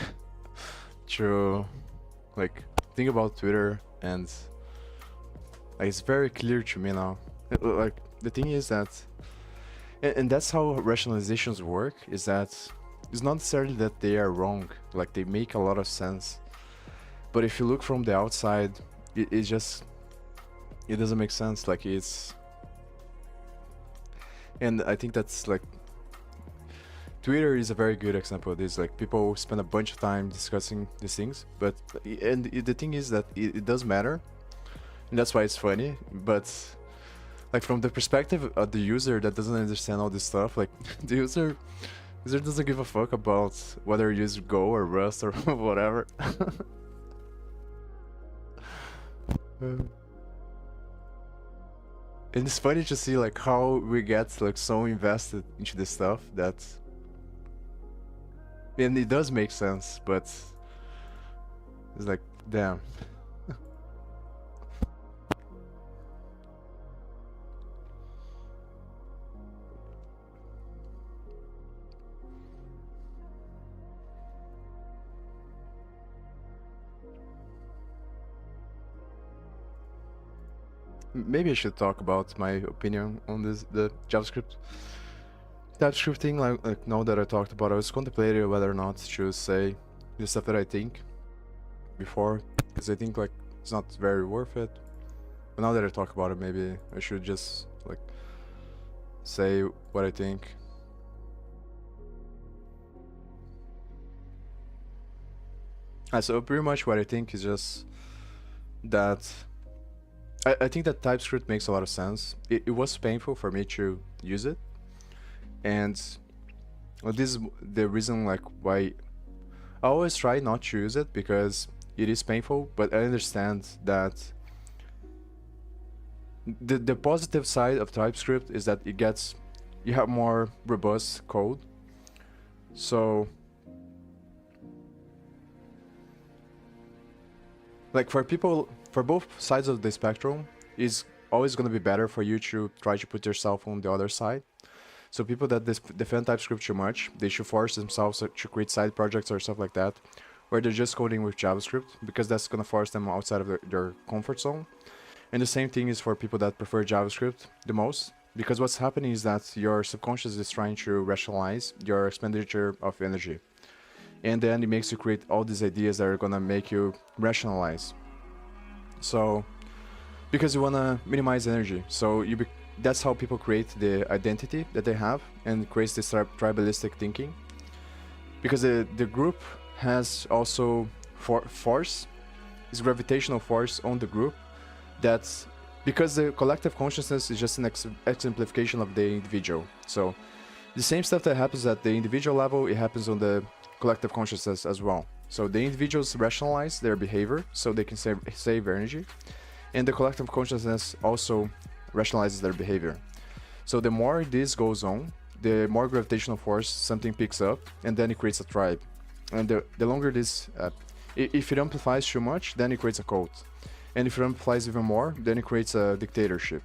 to like think about Twitter, and like, it's very clear to me now. Like the thing is that, and that's how rationalizations work. Is that it's not necessarily that they are wrong. Like they make a lot of sense, but if you look from the outside, it just it doesn't make sense. Like it's, and I think that's like Twitter is a very good example of this. Like people spend a bunch of time discussing these things, but the thing is that it does matter, and that's why it's funny. But like from the perspective of the user that doesn't understand all this stuff, like the user doesn't give a fuck about whether you use Go or Rust or whatever. And it's funny to see like how we get like so invested into this stuff that, and it does make sense, but it's like, damn. Maybe I should talk about my opinion on the JavaScript. TypeScript thing, like now that I talked about, I was contemplating whether or not to say the stuff that I think before, because I think like it's not very worth it. But now that I talk about it, maybe I should just like say what I think. So pretty much what I think is just that I think that TypeScript makes a lot of sense. It was painful for me to use it, and this is the reason like why I always try not to use it, because it is painful. But I understand that the positive side of TypeScript is that you have more robust code. So like for people, for both sides of the spectrum, is always going to be better for you to try to put yourself on the other side. So people that defend TypeScript too much, they should force themselves to create side projects or stuff like that, where they're just coding with JavaScript, because that's going to force them outside of their comfort zone. And the same thing is for people that prefer JavaScript the most, because what's happening is that your subconscious is trying to rationalize your expenditure of energy. And then it makes you create all these ideas that are going to make you rationalize. So, because you want to minimize energy. So that's how people create the identity that they have, and creates this tribalistic thinking. Because the group has also force, is gravitational force on the group. That's because the collective consciousness is just an exemplification of the individual. So the same stuff that happens at the individual level, it happens on the collective consciousness as well. So the individuals rationalize their behavior so they can save energy, and the collective consciousness also rationalizes their behavior. So the more this goes on, the more gravitational force something picks up, and then it creates a tribe. And the longer this, if it amplifies too much, then it creates a cult. And if it amplifies even more, then it creates a dictatorship.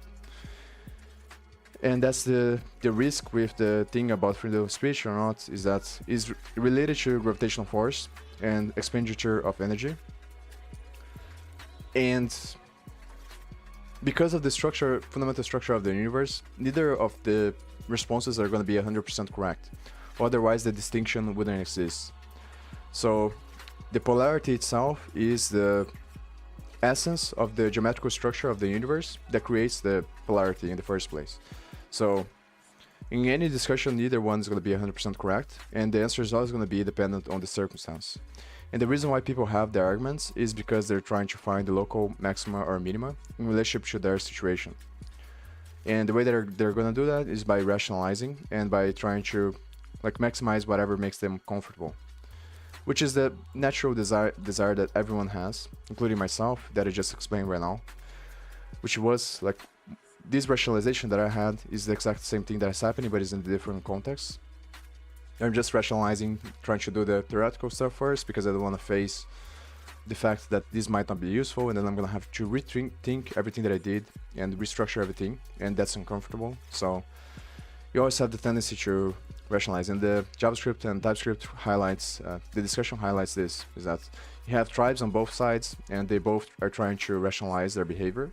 And that's the risk with the thing about freedom of speech or not, is that is related to gravitational force and expenditure of energy. And because of the fundamental structure of the universe, neither of the responses are going to be 100% correct. Otherwise, the distinction wouldn't exist. So the polarity itself is the essence of the geometrical structure of the universe that creates the polarity in the first place. So in any discussion, neither one is going to be 100% correct, and the answer is always going to be dependent on the circumstance. And the reason why people have their arguments is because they're trying to find the local maxima or minima in relationship to their situation. And the way that they're going to do that is by rationalizing and by trying to like maximize whatever makes them comfortable, which is the natural desire that everyone has, including myself, that I just explained right now, which was like this rationalization that I had is the exact same thing that is happening, but it's in a different context. I'm just rationalizing, trying to do the theoretical stuff first, because I don't want to face the fact that this might not be useful, and then I'm going to have to rethink everything that I did and restructure everything, and that's uncomfortable. So you always have the tendency to rationalize. And the JavaScript and TypeScript highlights, the discussion highlights this, is that you have tribes on both sides, and they both are trying to rationalize their behavior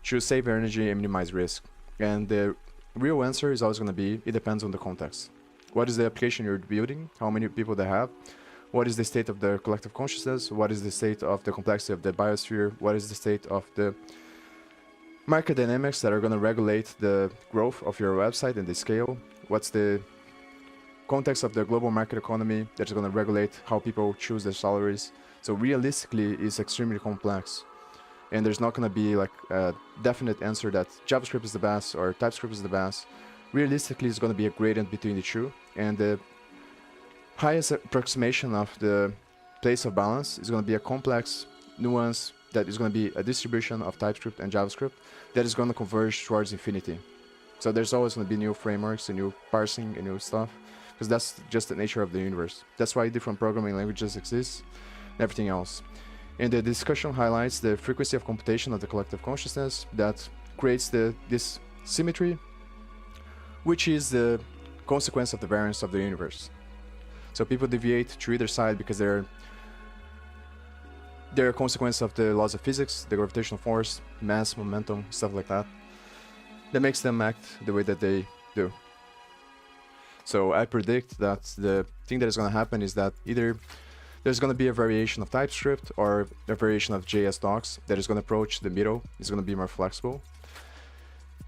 to save energy and minimize risk. And the real answer is always going to be, it depends on the context. What is the application you're building? How many people they have? What is the state of the collective consciousness? What is the state of the complexity of the biosphere? What is the state of the market dynamics that are going to regulate the growth of your website and the scale? What's the context of the global market economy that's going to regulate how people choose their salaries? So realistically, it's extremely complex. And there's not going to be like a definite answer that JavaScript is the best or TypeScript is the best. Realistically, it's going to be a gradient between the two. And the highest approximation of the place of balance is going to be a complex nuance that is going to be a distribution of TypeScript and JavaScript that is going to converge towards infinity. So there's always going to be new frameworks and new parsing and new stuff, because that's just the nature of the universe. That's why different programming languages exist and everything else. And the discussion highlights the frequency of computation of the collective consciousness that creates this symmetry, which is the consequence of the variance of the universe. So people deviate to either side because they're a consequence of the laws of physics, the gravitational force, mass, momentum, stuff like that. That makes them act the way that they do. So I predict that the thing that is going to happen is that either there's going to be a variation of TypeScript or a variation of JS docs that is going to approach the middle. It's going to be more flexible.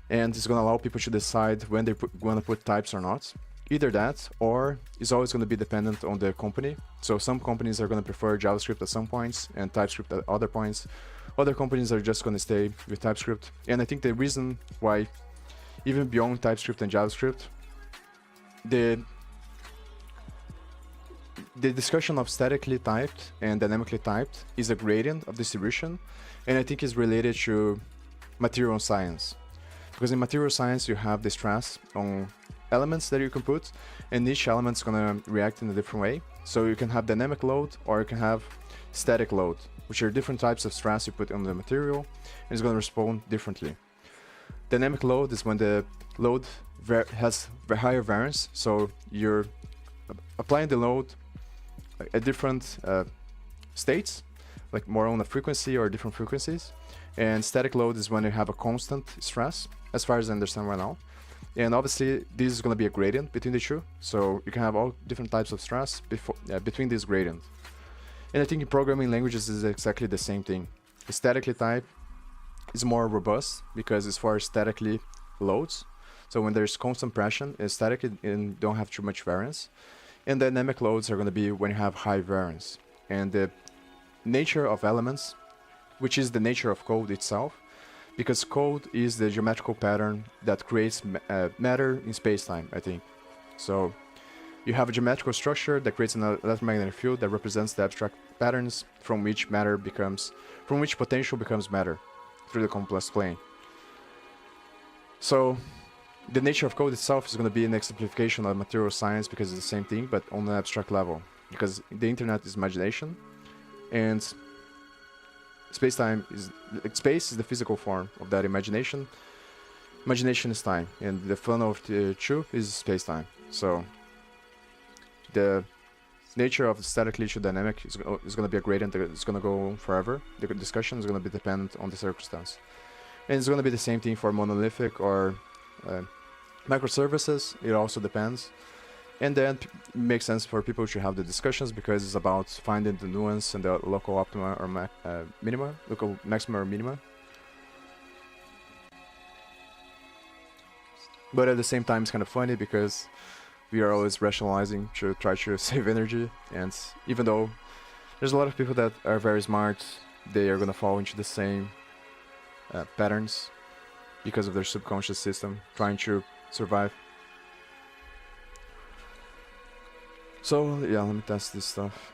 And it's going to allow people to decide when they want to put types or not. Either that, or it's always going to be dependent on the company. So some companies are going to prefer JavaScript at some points and TypeScript at other points. Other companies are just going to stay with TypeScript. And I think the reason why, even beyond TypeScript and JavaScript, the discussion of statically typed and dynamically typed is a gradient of distribution, and I think is related to material science. Because in material science, you have the stress on elements that you can put, and each element is going to react in a different way. So you can have dynamic load, or you can have static load, which are different types of stress you put on the material, and it's going to respond differently. Dynamic load is when the load has higher variance, so you're applying the load at different states, like more on a frequency or different frequencies. And static load is when you have a constant stress, as far as I understand right now. And obviously, this is going to be a gradient between the two, so you can have all different types of stress between this gradient. And I think in programming languages is exactly the same thing. Statically typed is more robust because it's for statically loads. So when there's constant pressure, it's static and don't have too much variance. And dynamic loads are going to be when you have high variance. And the nature of elements, which is the nature of code itself, because code is the geometrical pattern that creates matter in space-time, I think. So you have a geometrical structure that creates an electromagnetic field that represents the abstract patterns from which potential becomes matter through the complex plane. So the nature of code itself is going to be an exemplification of material science because it's the same thing, but on an abstract level. Because the internet is imagination, and space is the physical form of that imagination. Imagination is time, and the fun of the two is space-time. So the nature of statically to dynamic is going to be a gradient that is going to go on forever. The discussion is going to be dependent on the circumstance. And it's going to be the same thing for monolithic or microservices. It also depends. And then it makes sense for people to have the discussions because it's about finding the nuance and the local optima or minima, local maxima or minima. But at the same time, it's kind of funny because we are always rationalizing to try to save energy. And even though there's a lot of people that are very smart, they are going to fall into the same patterns because of their subconscious system trying to survive. So yeah, let me test this stuff.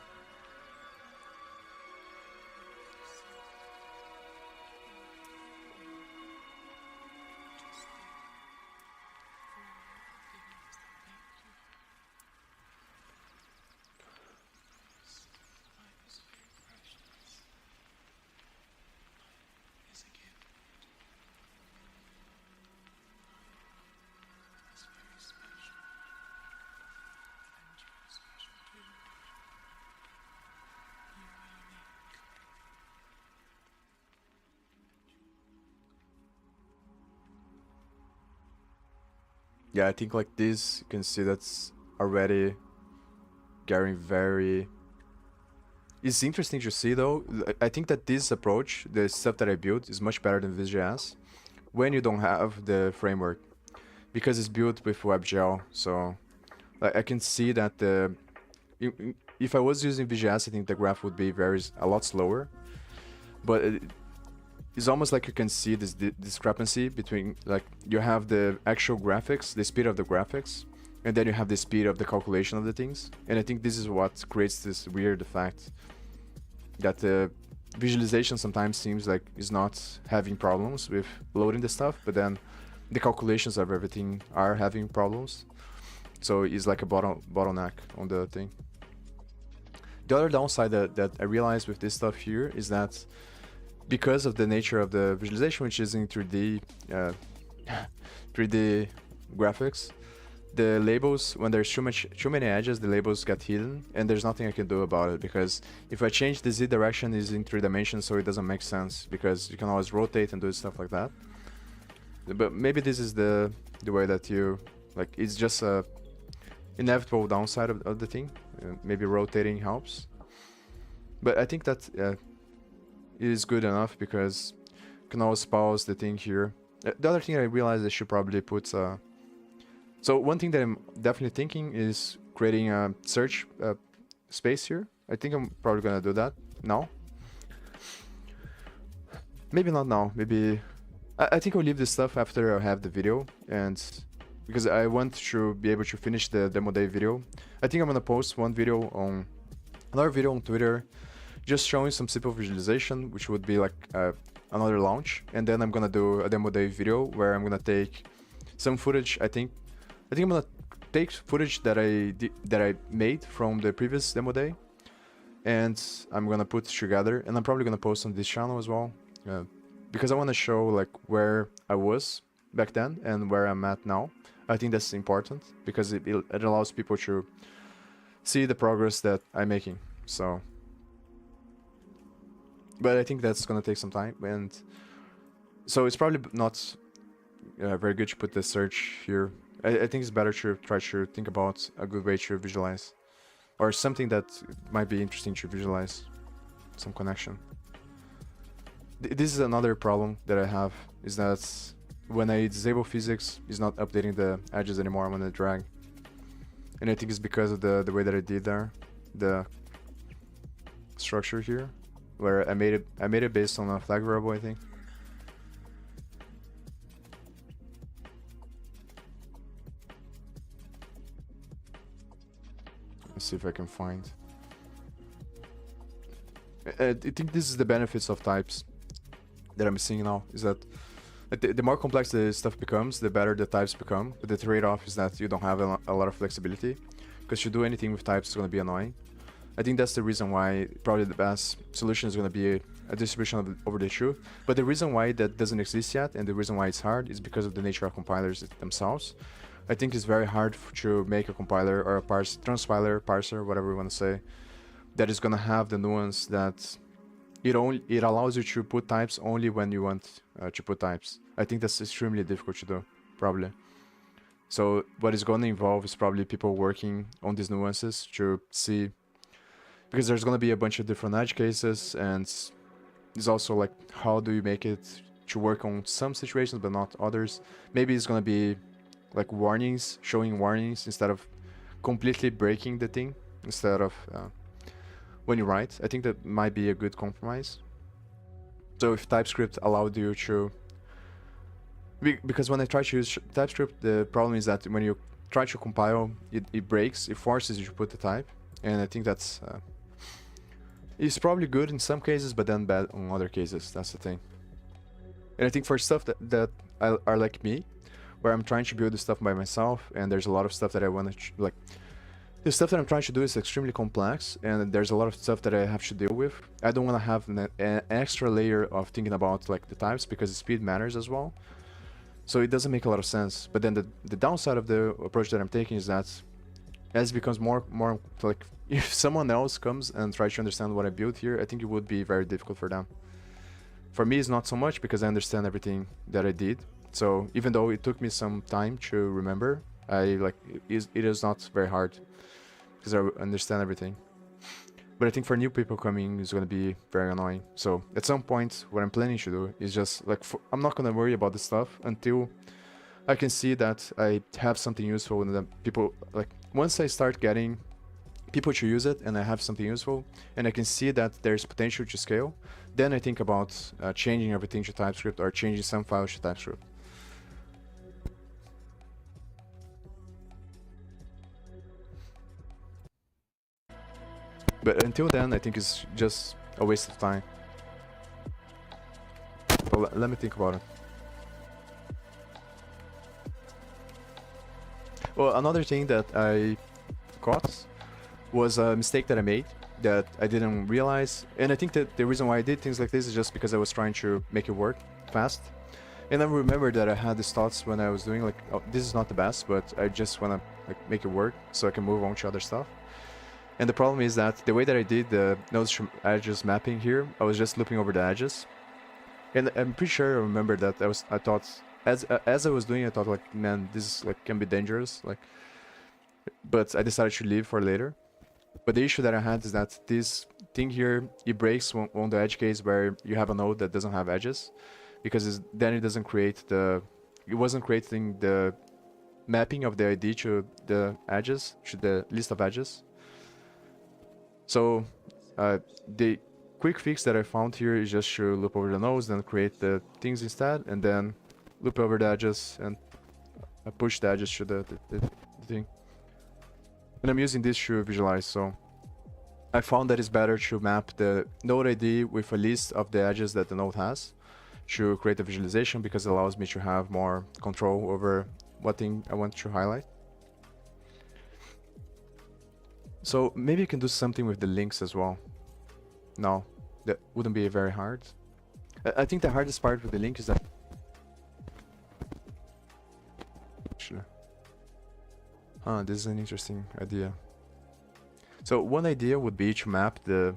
Yeah, I think like this, you can see that's already getting very... It's interesting to see though. I think that this approach, the stuff that I built, is much better than Vue.js when you don't have the framework, because it's built with WebGL. So like, I can see that if I was using Vue.js, I think the graph would be a lot slower. But it's almost like you can see this discrepancy between, like, you have the actual graphics, the speed of the graphics, and then you have the speed of the calculation of the things. And I think this is what creates this weird effect that the visualization sometimes seems like is not having problems with loading the stuff, but then the calculations of everything are having problems. So it's like a bottleneck on the thing. The other downside that I realized with this stuff here is that because of the nature of the visualization, which is in 3D, 3D graphics, the labels, when there's too many edges, the labels get hidden, and there's nothing I can do about it, because if I change the Z direction, is in 3 dimensions, so it doesn't make sense, because you can always rotate and do stuff like that. But maybe this is the way that you, like, it's just a inevitable downside of the thing. Maybe rotating helps. But I think that it is good enough, because you can always pause the thing here. The other thing I realized I should probably put... So one thing that I'm definitely thinking is creating a search space here. I think I'm probably gonna do that now. Maybe not now, maybe... I think I'll leave this stuff after I have the video, and because I want to be able to finish the demo day video. I think I'm gonna post another video on Twitter, just showing some simple visualization, which would be like another launch, and then I'm gonna do a demo day video where I'm gonna take some footage. I think I'm gonna take footage that I made from the previous demo day, and I'm gonna put together, and I'm probably gonna post on this channel as well, because I want to show like where I was back then and where I'm at now. I think that's important, because it allows people to see the progress that I'm making. So, but I think that's gonna take some time, and so it's probably not very good to put the search here. I think it's better to try to think about a good way to visualize, or something that might be interesting to visualize, some connection. This is another problem that I have, is that when I disable physics, it's not updating the edges anymore when I drag. And I think it's because of the way that I did there, the structure here, where I made it based on a flag variable, I think. Let's see if I can find. I think this is the benefits of types that I'm seeing now, is that the more complex the stuff becomes, the better the types become. But the trade-off is that you don't have a lot of flexibility, because to do anything with types is going to be annoying. I think that's the reason why probably the best solution is going to be a distribution over the two. But the reason why that doesn't exist yet, and the reason why it's hard, is because of the nature of compilers themselves. I think it's very hard to make a compiler or a transpiler, parser, whatever you want to say, that is going to have the nuance that it allows you to put types only when you want to put types. I think that's extremely difficult to do, probably. So what is going to involve is probably people working on these nuances to see, because there's going to be a bunch of different edge cases, and it's also like, how do you make it to work on some situations but not others? Maybe it's going to be like warnings, showing warnings instead of completely breaking the thing, instead of when you write. I think that might be a good compromise. So if TypeScript allowed you to... Because when I try to use TypeScript, the problem is that when you try to compile, it breaks, it forces you to put the type. And I think that's... it's probably good in some cases, but then bad in other cases. That's the thing. And I think for stuff that are like me, where I'm trying to build the stuff by myself, and there's a lot of stuff that I want to... like, the stuff that I'm trying to do is extremely complex, and there's a lot of stuff that I have to deal with. I don't want to have an extra layer of thinking about like the types, because the speed matters as well. So it doesn't make a lot of sense. But then the downside of the approach that I'm taking is that as it becomes more like, if someone else comes and tries to understand what I built here, I think it would be very difficult for them. For me, it's not so much, because I understand everything that I did. So even though it took me some time to remember, it is not very hard because I understand everything. But I think for new people coming, it's going to be very annoying. So at some point, what I'm planning to do is just like, I'm not going to worry about this stuff until I can see that I have something useful, and then people, like, once I start getting people to use it and I have something useful and I can see that there's potential to scale, then I think about changing everything to TypeScript or changing some files to TypeScript. But until then, I think it's just a waste of time. Well, let me think about it. Well, another thing that I caught was a mistake that I made that I didn't realize. And I think that the reason why I did things like this is just because I was trying to make it work fast. And I remember that I had these thoughts when I was doing like, oh, this is not the best, but I just want to like make it work so I can move on to other stuff. And the problem is that the way that I did the nodes from edges mapping here, I was just looping over the edges. And I'm pretty sure I remember that I thought, as I was doing, I thought like, man, this like can be dangerous, like. But I decided to leave for later. But the issue that I had is that this thing here, it breaks on the edge case where you have a node that doesn't have edges, because then it doesn't create it wasn't creating the mapping of the ID to the edges, to the list of edges. So the quick fix that I found here is just to loop over the nodes, then create the things instead, and then loop over the edges and push the edges to the thing. And I'm using this to visualize, so I found that it's better to map the node ID with a list of the edges that the node has to create a visualization, because it allows me to have more control over what thing I want to highlight. So maybe you can do something with the links as well. No, that wouldn't be very hard. I think the hardest part with the link is that... Actually. This is an interesting idea. So one idea would be to map the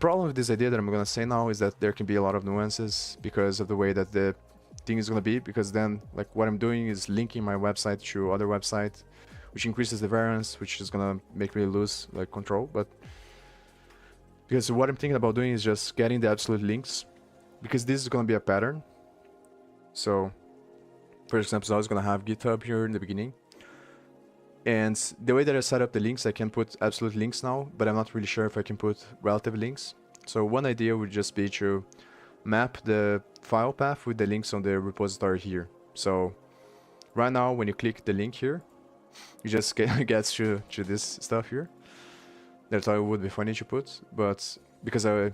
problem with this idea that I'm gonna say now is that there can be a lot of nuances because of the way that the thing is gonna be, because then like what I'm doing is linking my website to other website, which increases the variance, which is gonna make me lose like control. But because what I'm thinking about doing is just getting the absolute links, because this is gonna be a pattern. So for example, I was gonna have GitHub here in the beginning. And the way that I set up the links, I can put absolute links now, but I'm not really sure if I can put relative links. So one idea would just be to map the file path with the links on the repository here. So right now, when you click the link here, you just gets to this stuff here. That I would be funny to put, but because I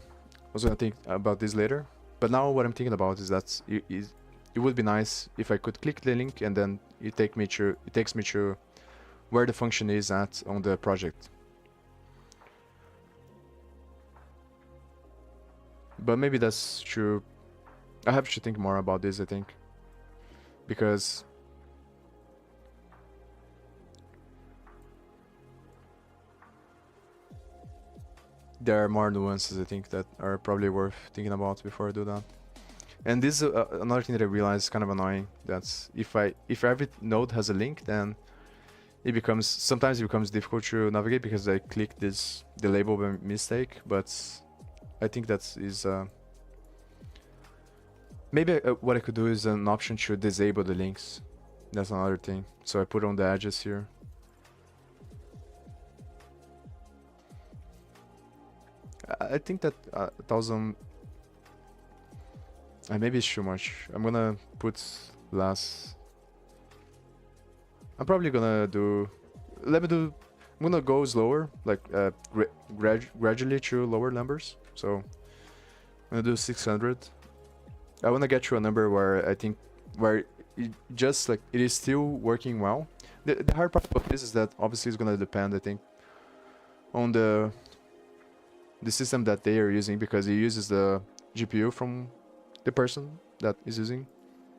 was gonna think about this later. But now what I'm thinking about is that it would be nice if I could click the link and then it takes me to where the function is at on the project. But maybe that's true. I have to think more about this, I think, because there are more nuances, I think, that are probably worth thinking about before I do that. And this is another thing that I realized is kind of annoying. That's if every node has a link, then sometimes it becomes difficult to navigate because I clicked the label by mistake. But I think that is maybe what I could do is an option to disable the links. That's another thing. So I put on the edges here. I think that 1,000 maybe it's too much. I'm gonna put less. I'm probably gonna do. I'm gonna go slower, like gradually to lower numbers. So I'm gonna do 600. I wanna get to a number where I think it just like it is still working well. The hard part of this is that obviously it's gonna depend, I think, on the system that they are using, because it uses the GPU from the person that is using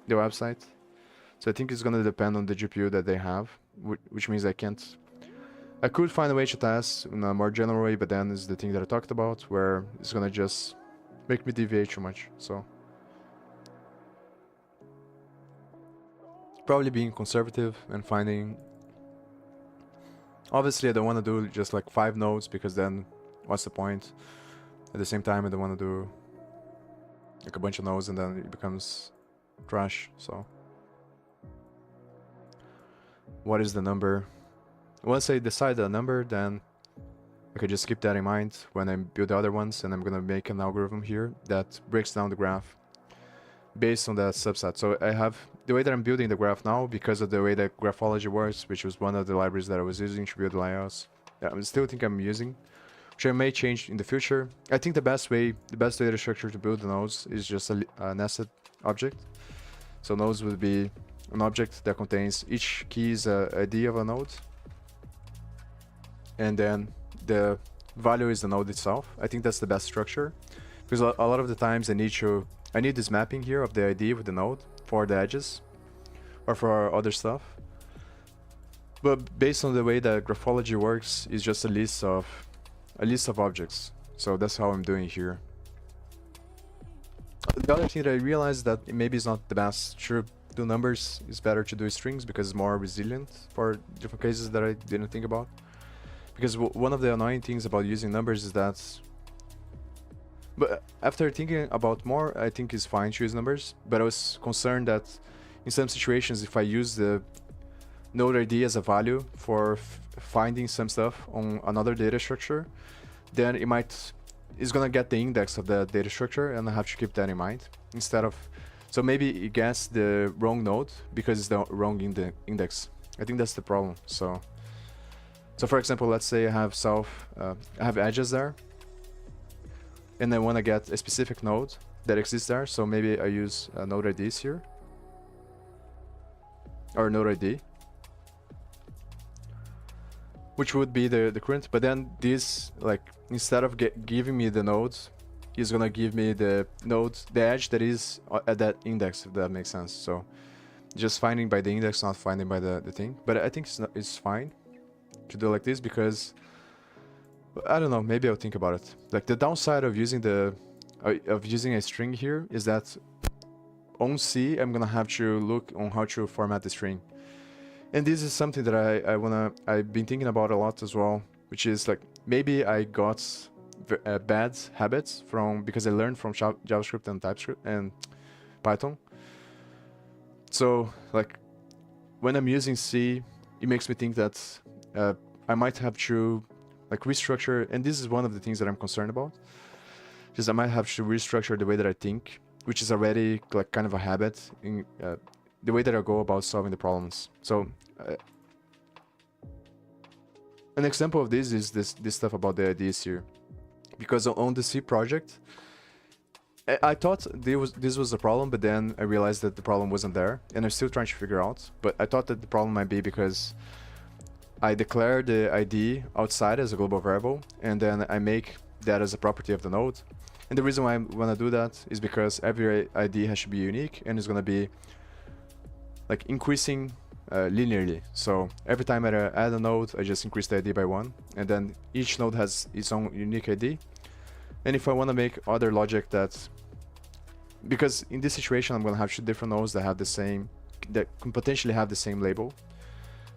the website. So I think it's gonna depend on the GPU that they have, which means I could find a way to test in a more general way, but then is the thing that I talked about, where it's gonna just make me deviate too much. So Probably being conservative and finding. Obviously, I don't want to do just like 5 nodes because then what's the point? At the same time, I don't want to do like a bunch of nodes and then it becomes trash. So, what is the number? Once I decide the number, then I could just keep that in mind when I build the other ones, and I'm gonna make an algorithm here that breaks down the graph based on that subset. So I have the way that I'm building the graph now, because of the way that graphology works, which was one of the libraries that I was using to build layouts. I still think I'm using, which I may change in the future. I think the best data structure to build the nodes is just a nested object. So nodes would be an object that contains each key's ID of a node, and then the value is the node itself. I think that's the best structure, because a lot of the times I need this mapping here of the ID with the node for the edges or for other stuff. But based on the way that graphology works, it's just a list of objects. So that's how I'm doing here. The other thing that I realized that maybe is not the best to do numbers, is better to do strings because it's more resilient for different cases that I didn't think about. Because one of the annoying things about using numbers is that, but after thinking about more, I think it's fine to use numbers, but I was concerned that in some situations, if I use the node ID as a value for finding some stuff on another data structure, then it's gonna get the index of the data structure, and I have to keep that in mind instead of, so maybe it gets the wrong node because it's the wrong index. I think that's the problem. So for example, let's say I have edges there, and I want to get a specific node that exists there. So maybe I use node IDs here, or node ID, which would be the current. But then this, like, instead of giving me the nodes, is gonna give me the node, the edge that is at that index, if that makes sense. So just finding by the index, not finding by the thing. But I think it's fine to do like this, because I don't know, maybe I'll think about it. Like, the downside of using a string here is that on C I'm gonna have to look on how to format the string, and this is something that I've been thinking about a lot as well, which is like, maybe I got bad habits because I learned from JavaScript and TypeScript and Python. So like, when I'm using C, it makes me think that I might have to like restructure, and this is one of the things that I'm concerned about, is I might have to restructure the way that I think, which is already like kind of a habit in the way that I go about solving the problems. So an example of this is this stuff about the IDs here, because on the C project, I thought this was a problem, but then I realized that the problem wasn't there, and I'm still trying to figure out. But I thought that the problem might be because I declare the ID outside as a global variable, and then I make that as a property of the node. And the reason why I want to do that is because every ID has to be unique, and it's going to be like increasing linearly. So every time I add a node, I just increase the ID by 1, and then each node has its own unique ID. And if I want to make other logic because in this situation I'm going to have 2 different nodes that can potentially have the same label,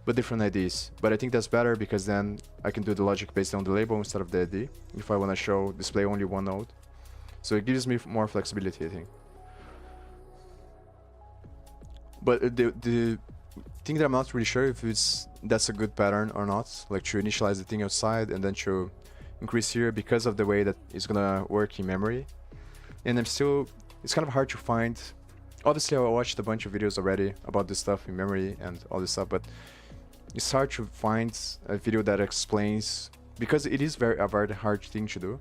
but different IDs. But I think that's better, because then I can do the logic based on the label instead of the ID, if I want to display only one node. So it gives me more flexibility, I think. But the thing that I'm not really sure if that's a good pattern or not, like to initialize the thing outside and then to increase here, because of the way that it's gonna work in memory. And it's kind of hard to find. Obviously I watched a bunch of videos already about this stuff in memory and all this stuff, but it's hard to find a video that explains, because it is a very hard thing to do.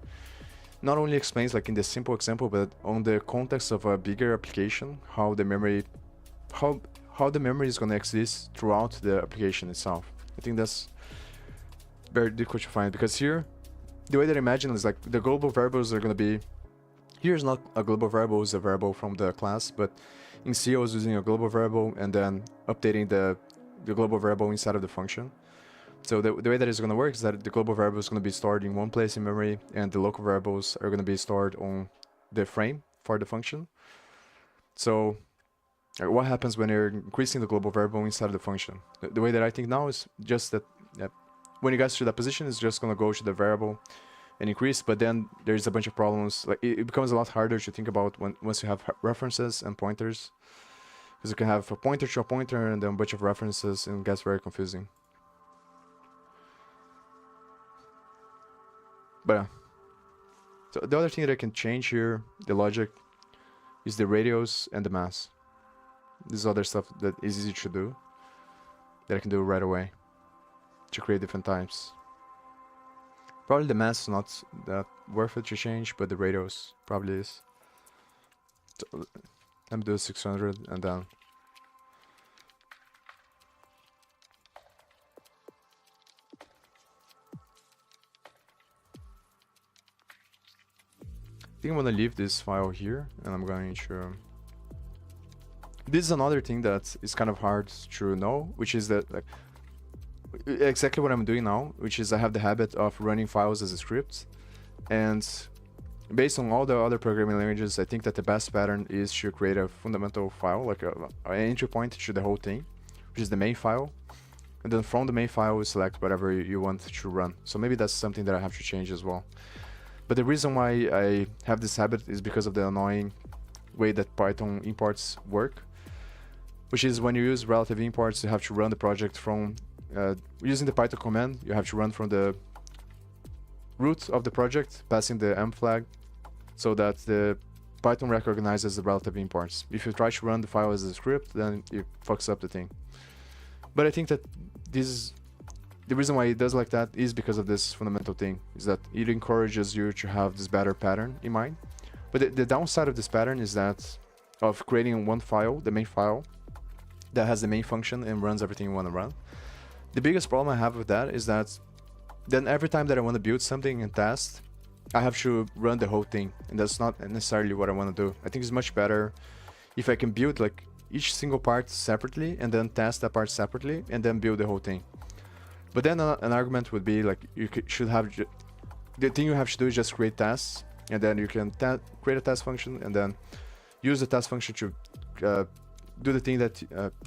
Not only explains like in the simple example, but on the context of a bigger application, how the memory is going to exist throughout the application itself. I think that's very difficult to find, because here, the way that I imagine is like the global variables are going to be, here's not a global variable, it's a variable from the class, but in C I was using a global variable and then updating the global variable inside of the function. So the way that it's going to work is that the global variable is going to be stored in one place in memory, and the local variables are going to be stored on the frame for the function. So what happens when you're increasing the global variable inside of the function. The way that I think now is just that when you get to that position, it's just gonna go to the variable and increase, but then there's a bunch of problems. Like it becomes a lot harder to think about once you have references and pointers, because you can have a pointer to a pointer and then a bunch of references, and it gets very confusing. But yeah. So the other thing that I can change here, the logic, is the radius and the mass. This is other stuff that is easy to do, that I can do right away to create different types. Probably the mass is not that worth it to change, but the radius probably is. So let me do 600 and then. I think I'm gonna leave this file here, and I'm going to. This is another thing that is kind of hard to know, which is that like exactly what I'm doing now, which is I have the habit of running files as a script, and based on all the other programming languages, I think that the best pattern is to create a fundamental file, like an entry point to the whole thing, which is the main file, and then from the main file we select whatever you want to run. So maybe that's something that I have to change as well. But the reason why I have this habit is because of the annoying way that Python imports work, which is when you use relative imports, you have to run the project from using the Python command. You have to run from the root of the project, passing the m flag, so that the Python recognizes the relative imports. If you try to run the file as a script, then it fucks up the thing. But I think that this is the reason why it does like that is because of this fundamental thing, is that it encourages you to have this better pattern in mind. But the downside of this pattern is that of creating one file, the main file, that has the main function and runs everything you want to run. The biggest problem I have with that is that then every time that I want to build something and test, I have to run the whole thing, and that's not necessarily what I want to do. I think it's much better if I can build like each single part separately and then test that part separately and then build the whole thing. But then an argument would be like you should have the thing you have to do is just create tests, and then you can create a test function and then use the test function to do the thing that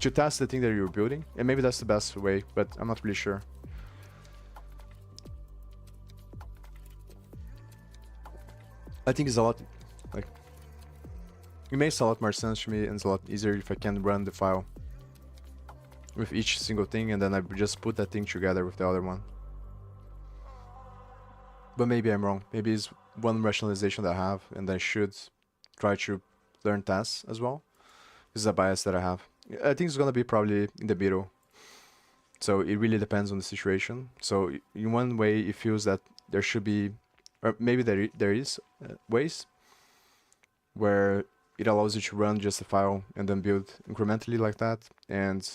to test the thing that you're building, and maybe that's the best way, but I'm not really sure. I think it's a lot like it makes a lot more sense to me, and it's a lot easier if I can run the file with each single thing, and then I just put that thing together with the other one. But maybe I'm wrong. Maybe it's one rationalization that I have, and I should try to learn tests as well. This is a bias that I have. I think it's gonna be probably in the middle. So it really depends on the situation. So in one way, it feels that there should be, or maybe there is ways where it allows you to run just a file and then build incrementally like that. And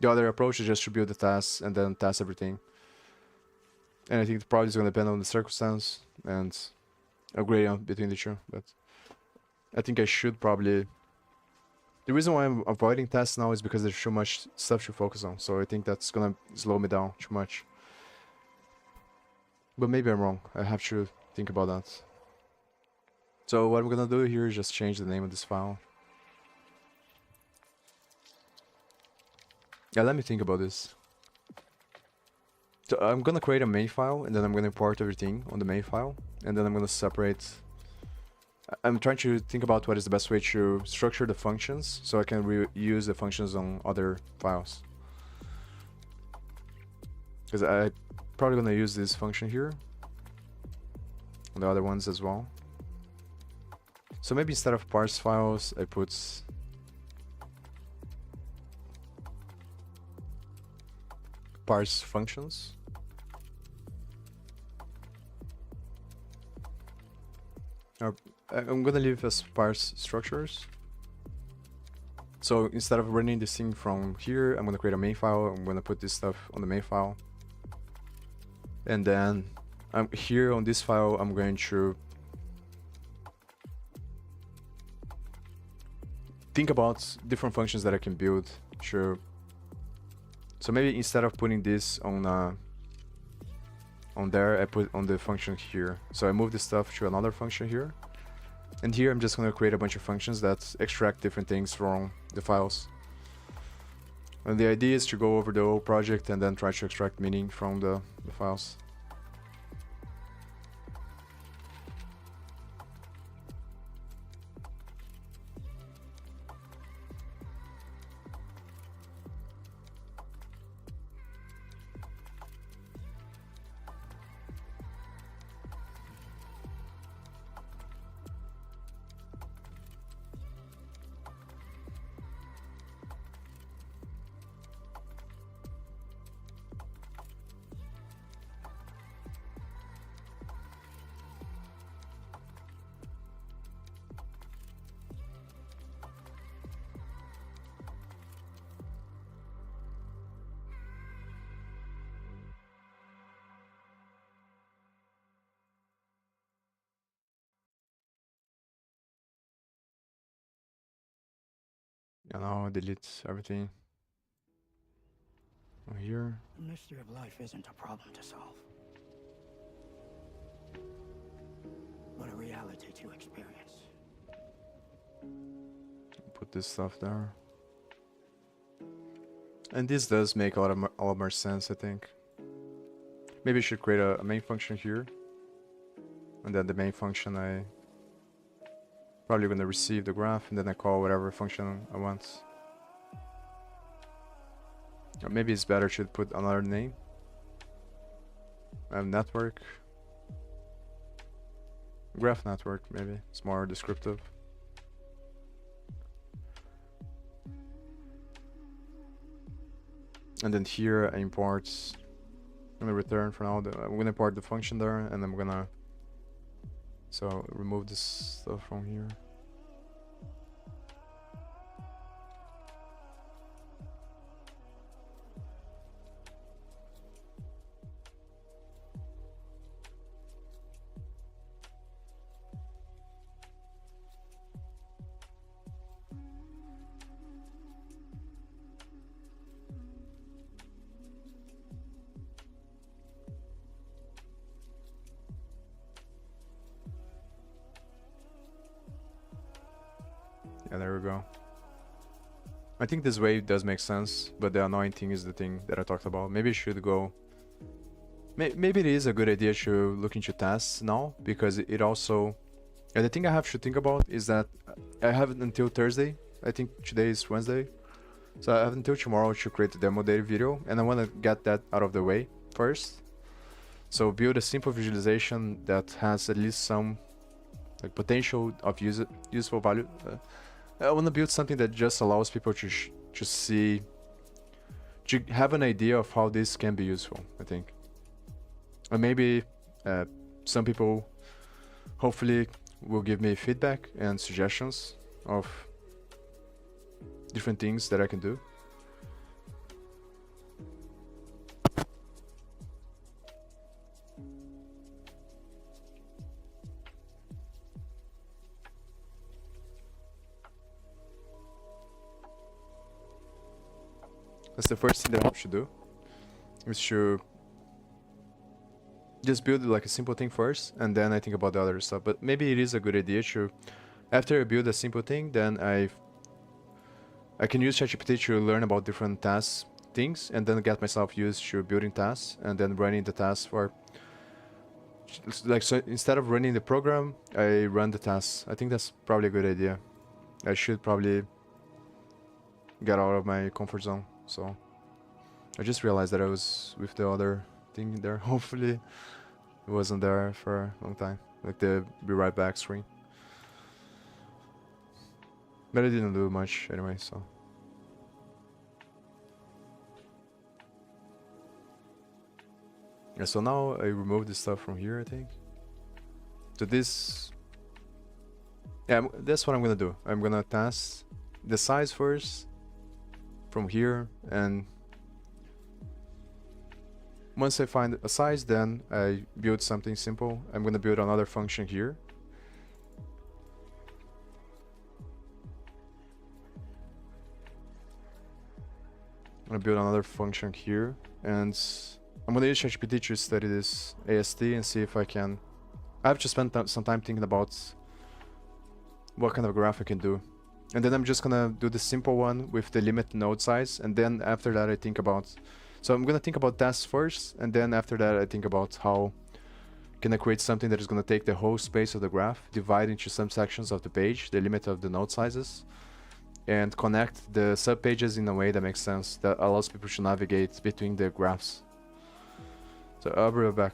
the other approach is just to build the tasks and then test everything. And I think it probably is going to depend on the circumstance and a gradient between the two. But I think I should probably. The reason why I'm avoiding tests now is because there's too much stuff to focus on. So I think that's going to slow me down too much. But maybe I'm wrong. I have to think about that. So what I'm going to do here is just change the name of this file. Yeah, let me think about this. So I'm gonna create a main file, and then I'm gonna import everything on the main file, and then I'm gonna separate. I'm trying to think about what is the best way to structure the functions, so I can reuse the functions on other files. Because I'm probably gonna use this function here, on the other ones as well. So maybe instead of parse files, I put parse functions. Or I'm gonna leave as parse structures. So instead of running this thing from here, I'm gonna create a main file. I'm gonna put this stuff on the main file. And then here on this file, I'm going to think about different functions that I can build. So maybe instead of putting this on there, I put on the function here. So I move this stuff to another function here, And here I'm just gonna create a bunch of functions that extract different things from the files. And the idea is to go over the whole project and then try to extract meaning from the files. And now I'll delete everything here. The mystery of life isn't a problem to solve, but a reality to experience. Put this stuff there. And this does make a lot more sense, I think. Maybe I should create a main function here. And then the main function I probably gonna receive the graph and then I call whatever function I want. Or maybe it's better to put another name. Network. Graph network, maybe. It's more descriptive. And then here I import, I'm gonna return for now, I'm gonna import the function there and I'm gonna, so remove this stuff from here. Yeah, there we go. I think this way does make sense, but the annoying thing is the thing that I talked about. Maybe I should go... Maybe it is a good idea to look into tasks now, because it also... And the thing I have to think about is that I have until Thursday. I think today is Wednesday. So I have until tomorrow to create the demo day video, and I want to get that out of the way first. So build a simple visualization that has at least some like potential of useful value. I want to build something that just allows people to see, to have an idea of how this can be useful, I think. And maybe some people hopefully will give me feedback and suggestions of different things that I can do. That's the first thing that I should do, is to just build like a simple thing first, and then I think about the other stuff. But maybe it is a good idea to, after I build a simple thing, then I can use ChatGPT to learn about different tasks, things, and then get myself used to building tasks, and then running the tasks for, like, so instead of running the program, I run the tasks. I think that's probably a good idea. I should probably get out of my comfort zone. So I just realized that I was with the other thing there. Hopefully it wasn't there for a long time, like the be right back screen. But I didn't do much anyway, so. Yeah, so now I remove this stuff from here, I think. So this, yeah, that's what I'm gonna do. I'm gonna task the size first from here, and once I find a size, then I build something simple. I'm gonna build another function here. I'm gonna build another function here, and I'm gonna use ChatGPT to study this AST and see if I can. I have to spend some time thinking about what kind of graph I can do. And then I'm just gonna do the simple one with the limit node size, and then after that I think about... So I'm gonna think about tests first, and then after that I think about how can I create something that is gonna take the whole space of the graph, divide into some sections of the page, the limit of the node sizes, and connect the subpages in a way that makes sense, that allows people to navigate between the graphs. So I'll be right back.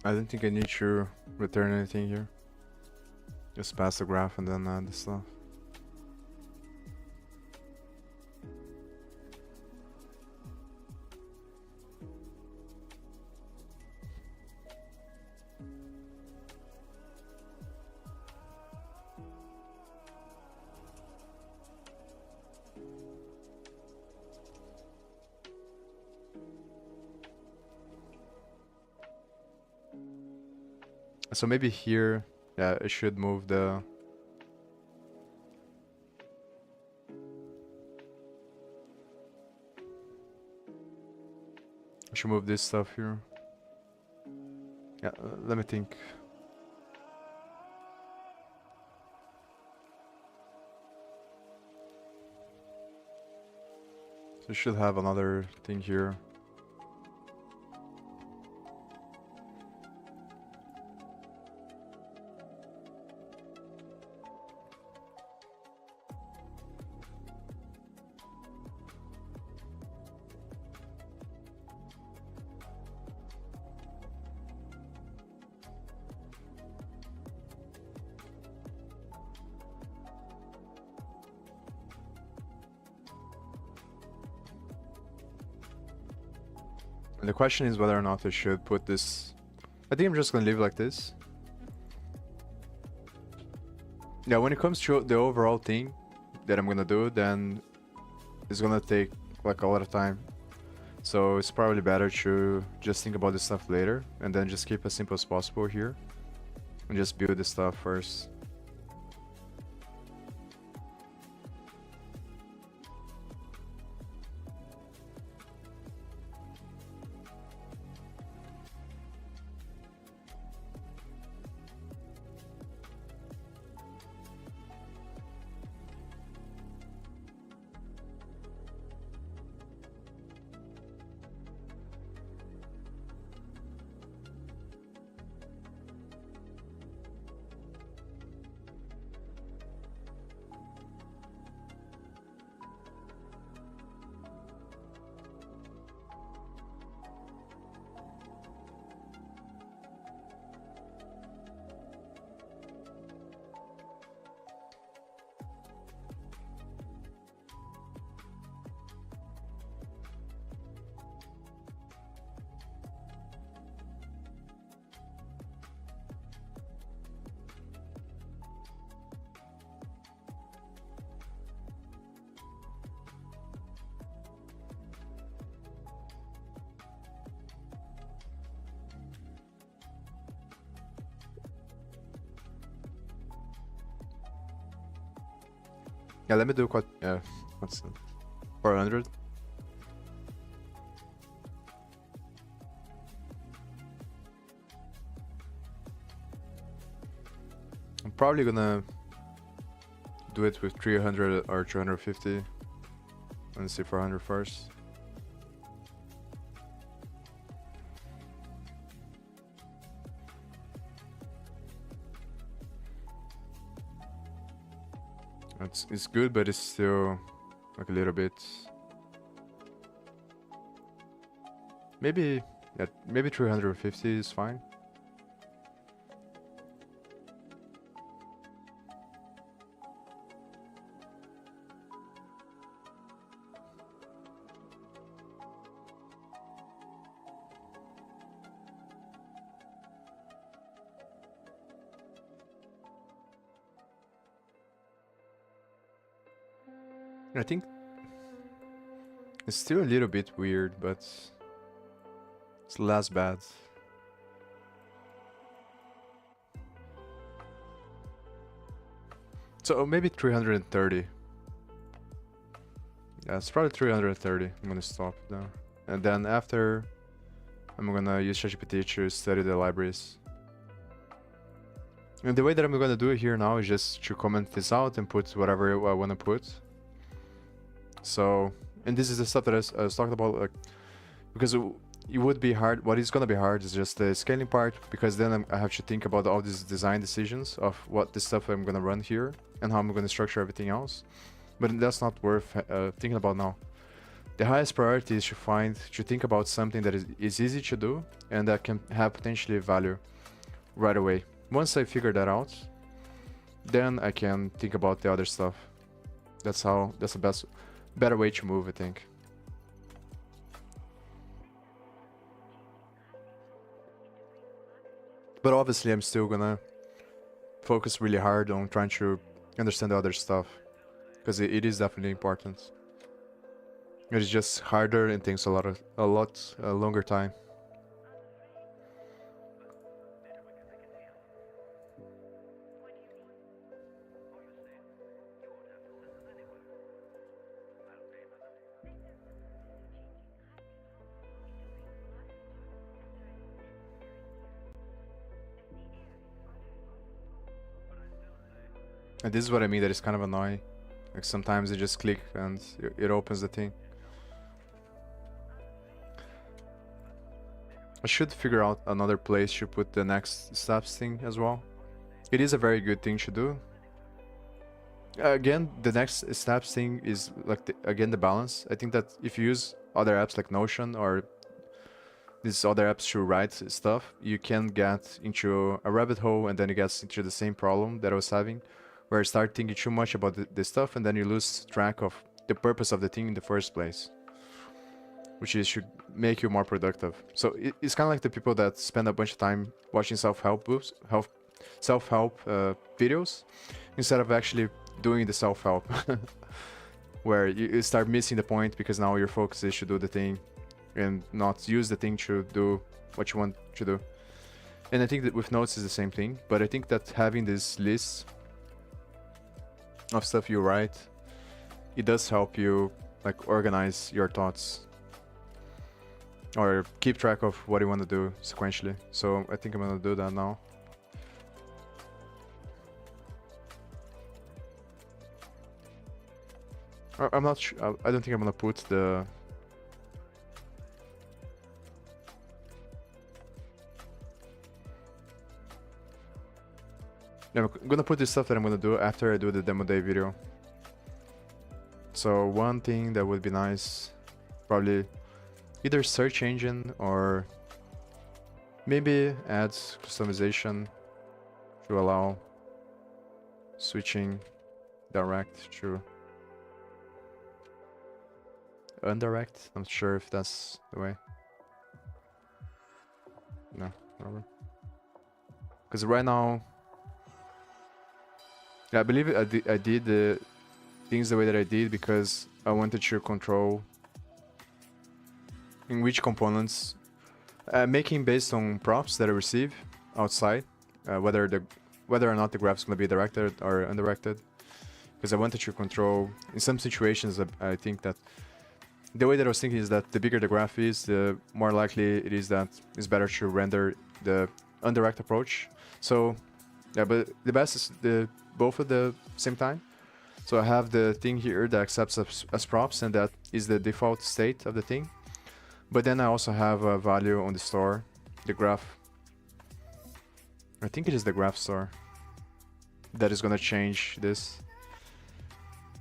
I don't think I need to return anything here. Just pass the graph and then add the stuff. So maybe here, yeah, I should move the... I should move this stuff here. Yeah, let me think. So I should have another thing here. And the question is whether or not I should put this. I think I'm just gonna leave it like this. Yeah, when it comes to the overall thing that I'm gonna do, then it's gonna take like a lot of time. So it's probably better to just think about this stuff later and then just keep as simple as possible here and just build this stuff first. Yeah, let me do quite. What's that? 400. I'm probably gonna do it with 300 or 250. Let's see 400 first. It's good, but it's still like a little bit. Maybe maybe 350 is fine. I think it's still a little bit weird, but it's less bad. So maybe 330. Yeah, it's probably 330. I'm gonna stop now. And then after, I'm gonna use ChatGPT to study the libraries. And the way that I'm gonna do it here now is just to comment this out and put whatever I wanna put. So, and this is the stuff that I was talking about, like, because it would be hard. What is gonna be hard is just the scaling part, because then I have to think about all these design decisions of what the stuff I'm gonna run here and how I'm gonna structure everything else. But that's not worth thinking about now. The highest priority is to think about something that is easy to do and that can have potentially value right away. Once I figure that out, then I can think about the other stuff. That's the better way to move, I think. But obviously I'm still gonna focus really hard on trying to understand the other stuff, because it is definitely important. It's just harder and takes a lot longer time. And this is what I mean, that is kind of annoying. Like sometimes you just click and it opens the thing. I should figure out another place to put the next steps thing as well. It is a very good thing to do. Again, the next steps thing is like the balance. I think that if you use other apps like Notion or these other apps to write stuff, you can get into a rabbit hole and then you get into the same problem that I was having, where I start thinking too much about the stuff and then you lose track of the purpose of the thing in the first place. which is should make you more productive. So it's kind of like the people that spend a bunch of time watching self-help books, self-help videos, instead of actually doing the self-help, where you start missing the point because now your focus is to do the thing and not use the thing to do what you want to do. And I think that with notes is the same thing, but I think that having this list of stuff you write, it does help you like organize your thoughts or keep track of what you want to do sequentially. So I think I'm gonna do that now. I'm not sure. I don't think I'm gonna put the I'm gonna put this stuff that I'm gonna do after I do the demo day video. So one thing that would be nice, probably either search engine or maybe add customization to allow switching direct to undirect. I'm not sure if that's the way. No, whatever. Because right now, yeah, I believe I did the things the way that I did because I wanted to control in which components, making based on props that I receive outside, whether or not the graph is going to be directed or undirected. Because I wanted to control, in some situations, I think that the way that I was thinking is that the bigger the graph is, the more likely it is that it's better to render the undirect approach. So, yeah, but the best is both at the same time. So I have the thing here that accepts as props, and that is the default state of the thing. But then I also have a value on the store, the graph. I think it is the graph store that is gonna change this.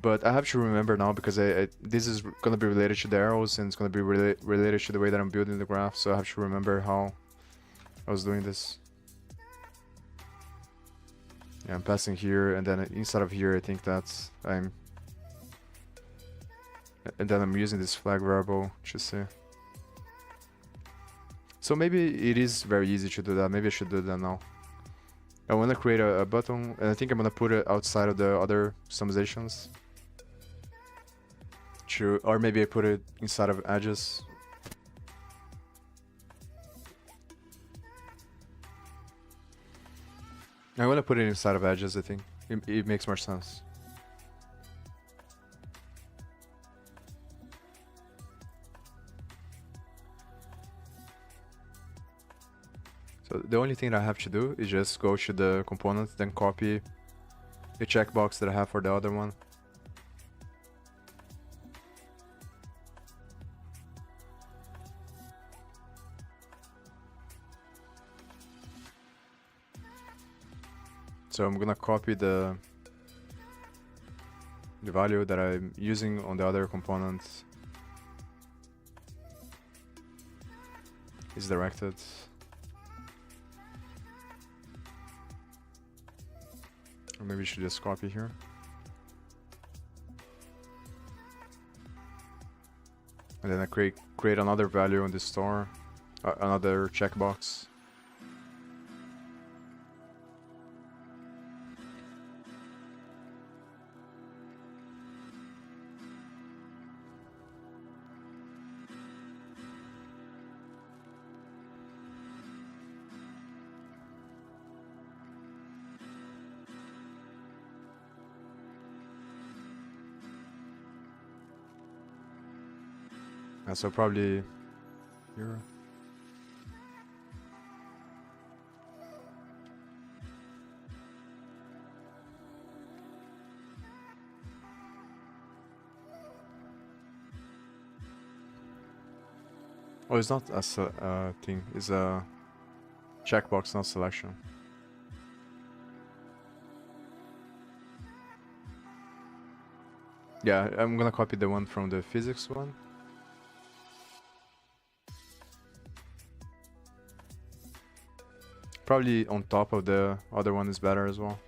But I have to remember now because this is gonna be related to the arrows and it's gonna be related to the way that I'm building the graph. So I have to remember how I was doing this. Yeah, I'm passing here, and then inside of here, I think that's and then I'm using this flag variable to see. So maybe it is very easy to do that. Maybe I should do that now. I want to create a button, and I think I'm gonna put it outside of the other customizations. Or maybe I put it inside of edges. I want to put it inside of edges, I think. It makes more sense. So the only thing that I have to do is just go to the component, then copy the checkbox that I have for the other one. So I'm gonna copy the value that I'm using on the other component is directed. Or maybe we should just copy here. And then I create another value in the store, another checkbox. So probably here. Oh, it's not a thing. It's a checkbox, not selection. Yeah, I'm gonna copy the one from the physics one. Probably on top of the other one is better as well.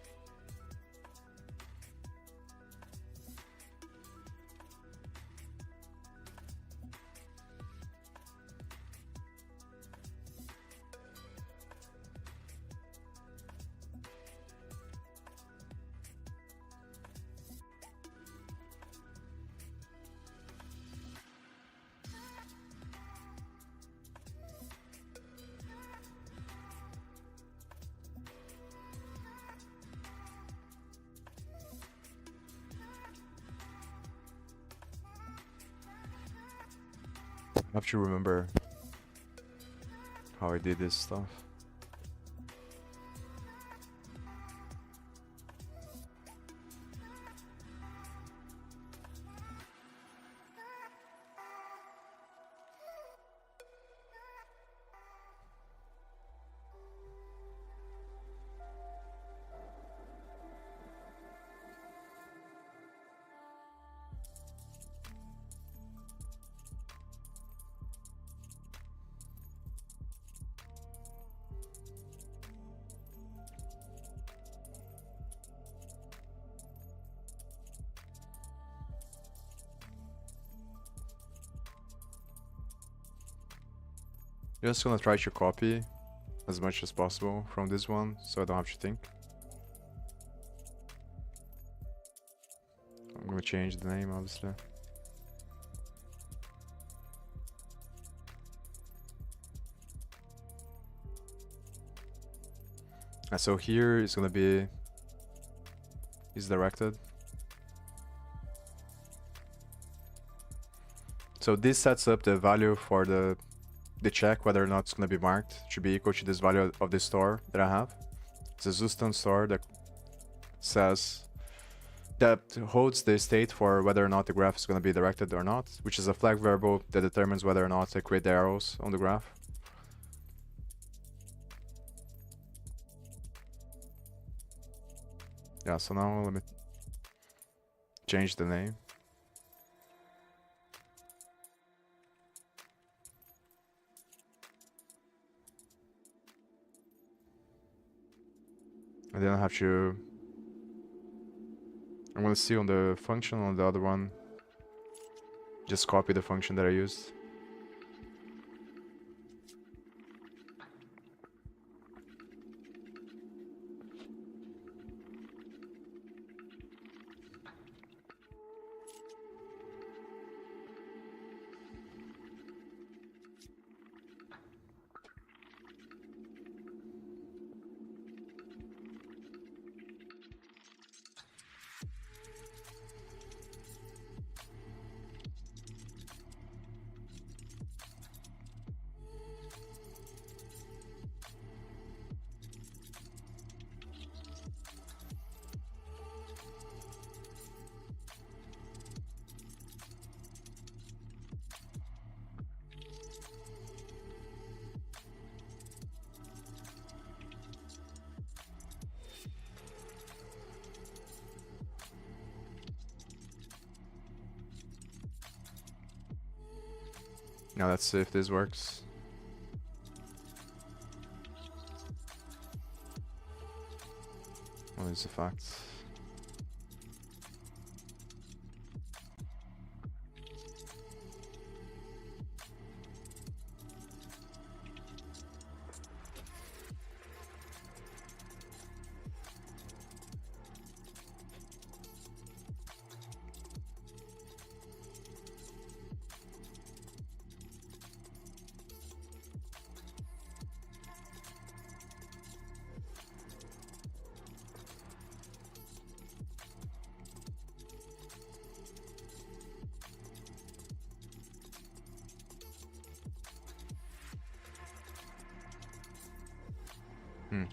I have to remember how I did this stuff. Just gonna try to copy as much as possible from this one, so I don't have to think. I'm gonna change the name, obviously. And so here is gonna be is directed. So this sets up the value for the check whether or not it's gonna be marked to be equal to this value of the store that I have. It's a Zustan store that says that holds the state for whether or not the graph is gonna be directed or not, which is a flag variable that determines whether or not I create the arrows on the graph. Yeah, so now let me change the name. And then I have to... I'm gonna see on the function on the other one. Just copy the function that I used. Now let's see if this works. What is the fact? Hmm.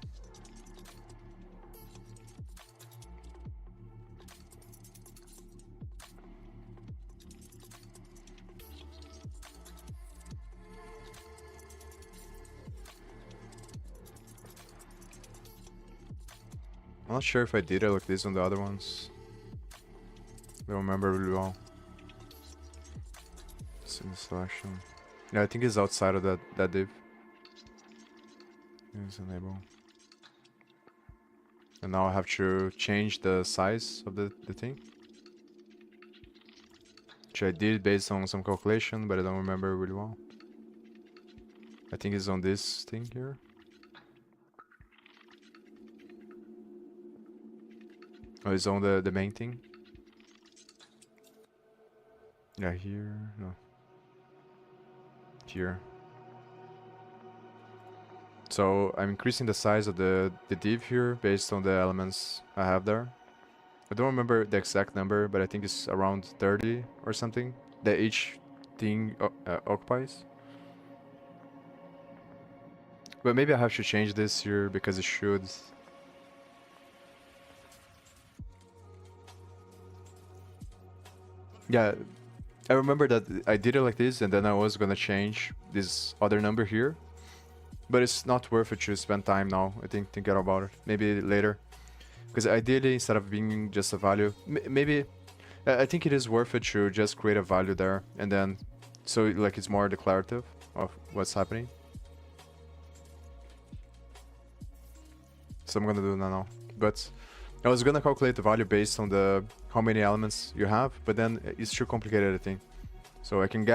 I'm not sure if I did it like this on the other ones. I don't remember really well. It's in the selection. Yeah, I think it's outside of that div. It's enable. And now I have to change the size of the thing. Which I did based on some calculation, but I don't remember really well. I think it's on this thing here. Oh, it's on the main thing. Yeah, here. No. Here. So I'm increasing the size of the div here based on the elements I have there. I don't remember the exact number, but I think it's around 30 or something. That each thing occupies. But maybe I have to change this here because it should. Yeah, I remember that I did it like this and then I was gonna change this other number here. But it's not worth it to spend time now, I think, thinking about it. Maybe later. Because ideally, instead of being just a value, maybe I think it is worth it to just create a value there and then so like it's more declarative of what's happening. So I'm gonna do that now. But I was gonna calculate the value based on the how many elements you have, but then it's too complicated, I think. So I can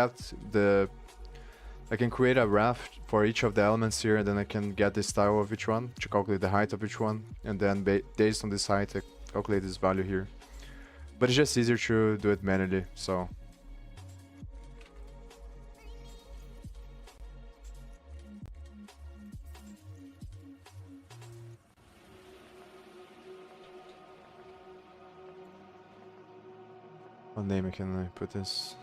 create a graph for each of the elements here, and then I can get the style of each one to calculate the height of each one, and then based on this height, I calculate this value here. But it's just easier to do it manually, so. What name can I put this?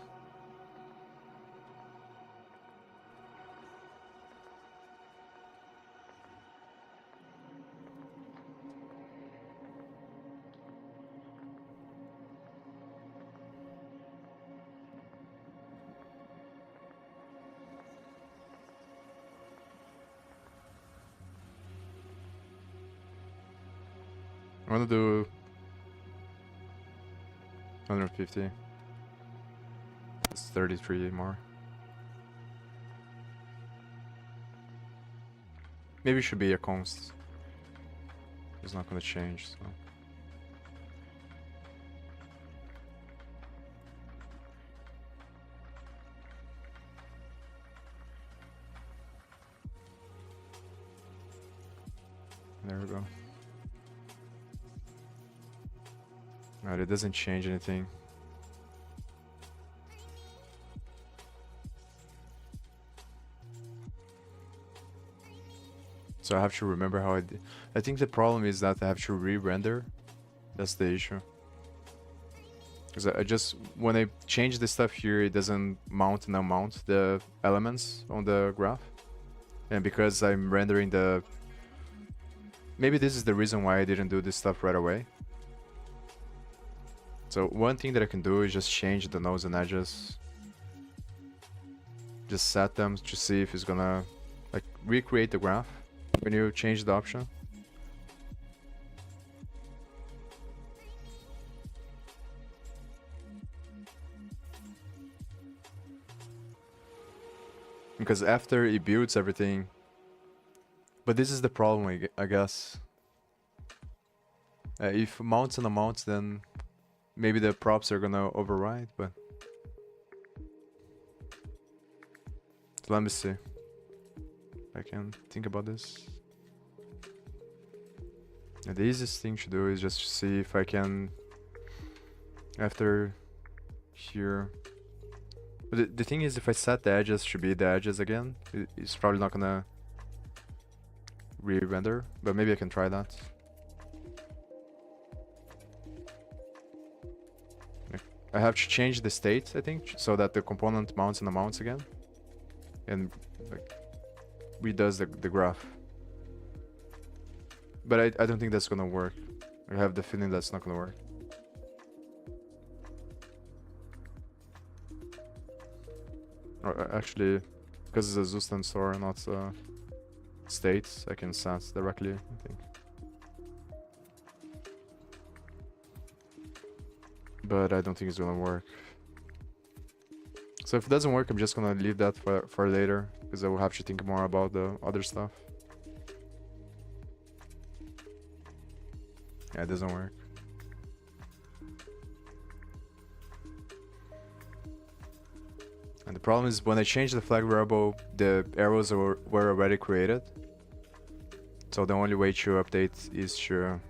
I'm gonna do 150. It's 33 more. Maybe it should be a const. It's not gonna change, so. There we go. Alright, it doesn't change anything. So I have to remember how I did. I think the problem is that I have to re-render. That's the issue. Because I just, when I change the stuff here, it doesn't mount and unmount the elements on the graph. And because I'm rendering the... Maybe this is the reason why I didn't do this stuff right away. So one thing that I can do is just change the nodes and edges. Just set them to see if it's gonna like recreate the graph when you change the option. Because after it builds everything, but this is the problem, I guess. If mounts and unmounts, then maybe the props are gonna override, but so let me see. I can think about this. And the easiest thing to do is just see if I can, after here. But the thing is, if I set the edges to be the edges again, it's probably not gonna re-render, but maybe I can try that. I have to change the state, I think, so that the component mounts and unmounts again. And like, redoes the graph. But I don't think that's gonna work. I have the feeling that's not gonna work. Or actually, because it's a Zustan store, not states, I can set directly, I think. But I don't think it's gonna work. So if it doesn't work, I'm just gonna leave that for later, because I will have to think more about the other stuff. Yeah, it doesn't work. And the problem is when I change the flag variable, the arrows were already created. So the only way to update is to...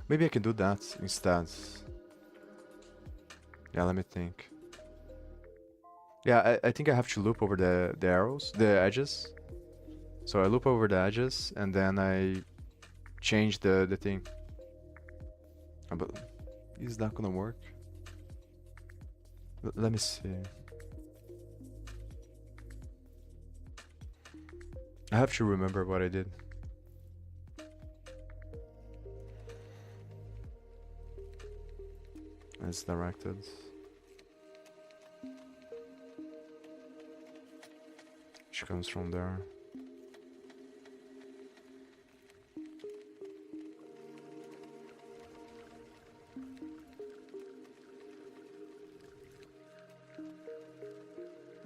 Maybe I can do that instead. Yeah, let me think. Yeah, I think I have to loop over the arrows, the edges. So I loop over the edges and then I change the thing. But is that gonna work? Let me see. I have to remember what I did. It's directed. Which comes from there.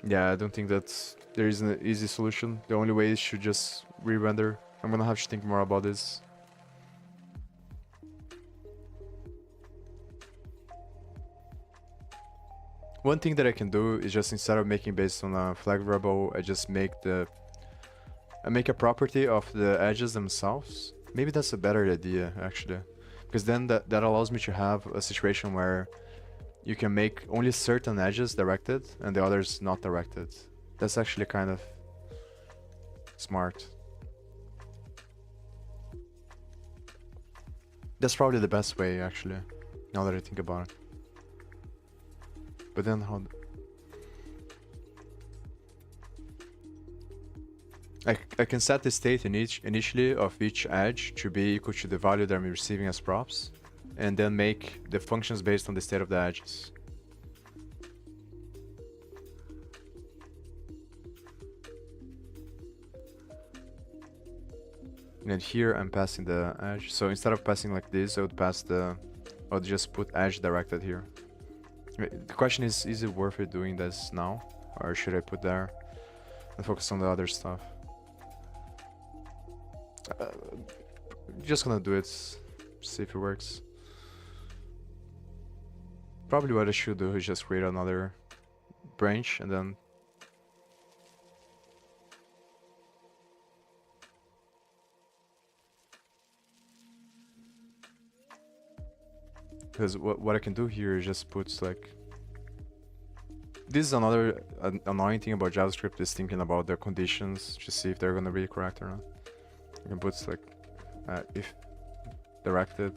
Yeah, I don't think that there is an easy solution. The only way is to just re-render. I'm gonna have to think more about this. One thing that I can do is just instead of making based on a flag variable, I just make a property of the edges themselves. Maybe that's a better idea actually, because then that allows me to have a situation where you can make only certain edges directed and the others not directed. That's actually kind of smart. That's probably the best way actually, now that I think about it. But then how... I can set the state initially of each edge to be equal to the value that I'm receiving as props, and then make the functions based on the state of the edges. And here I'm passing the edge. So instead of passing like this, I would just put edge directed here. The question is it worth it doing this now? Or should I put there and focus on the other stuff? Just gonna do it, see if it works. Probably what I should do is just create another branch and then... Because what I can do here is just put like... This is another annoying thing about JavaScript, is thinking about the conditions to see if they're gonna be correct or not. You can put like if directed.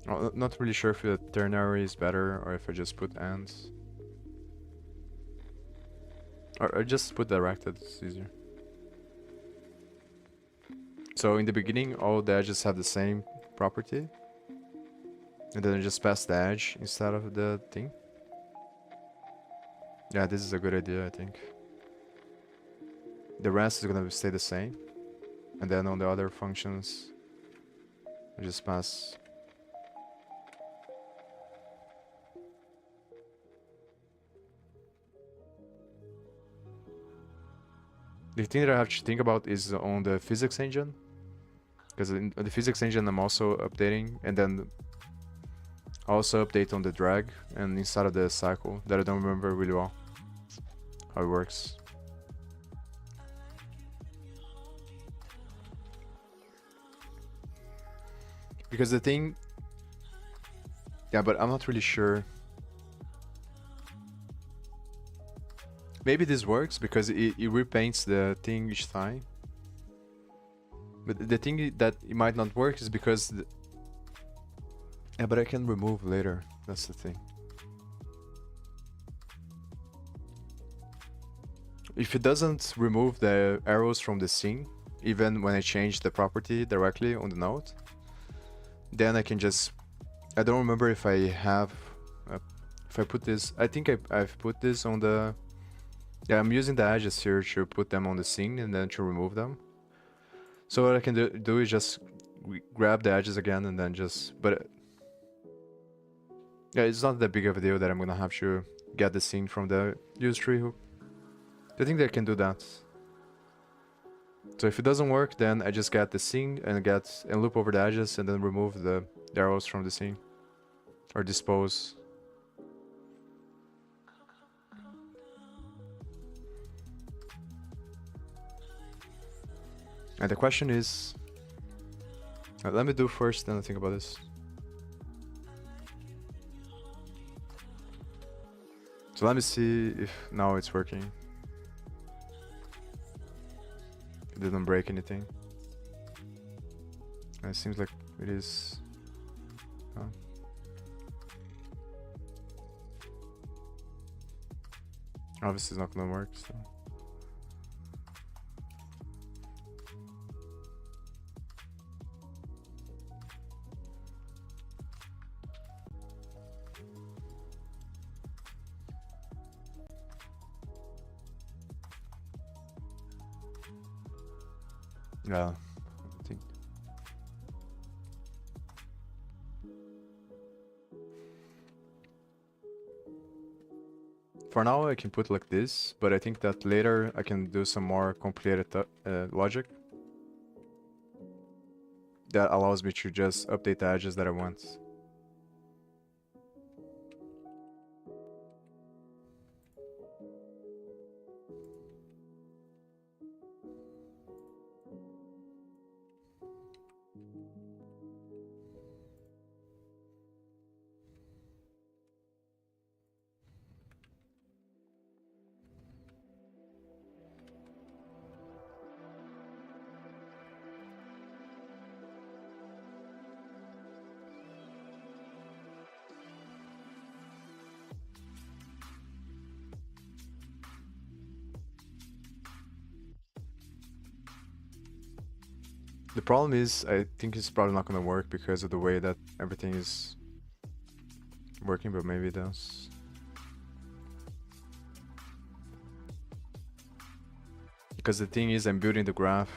Well, not really sure if the ternary is better or if I just put ends. Or just put directed, it's easier. So in the beginning, all the edges have the same property. And then I just pass the edge instead of the thing. Yeah, this is a good idea, I think. The rest is gonna stay the same. And then on the other functions, I just pass. The thing that I have to think about is on the physics engine. Because in the physics engine I'm also updating, and then also update on the drag and inside of the cycle that I don't remember really well how it works. Because the thing... Yeah, but I'm not really sure. Maybe this works because it repaints the thing each time. But the thing that it might not work is because... Yeah, but I can remove later. That's the thing. If it doesn't remove the arrows from the scene, even when I change the property directly on the node, then I can just... I don't remember if I have... if I put this... I think I've put this on the... Yeah, I'm using the edges here to put them on the scene and then to remove them. So what I can do is just grab the edges again and then just... But yeah, it's not that big of a deal that I'm gonna have to get the scene from the use tree hook. I think that I can do that. So if it doesn't work, then I just get the scene and loop over the edges and then remove the arrows from the scene. Or dispose. And the question is... let me do first, then I think about this. So let me see if now it's working. It didn't break anything. It seems like it is. Oh. Obviously, it's not gonna work. So. Yeah, I think. For now, I can put like this, but I think that later I can do some more complicated logic that allows me to just update the edges that I want. The problem is, I think it's probably not gonna work because of the way that everything is working, but maybe it does. Because the thing is, I'm building the graph,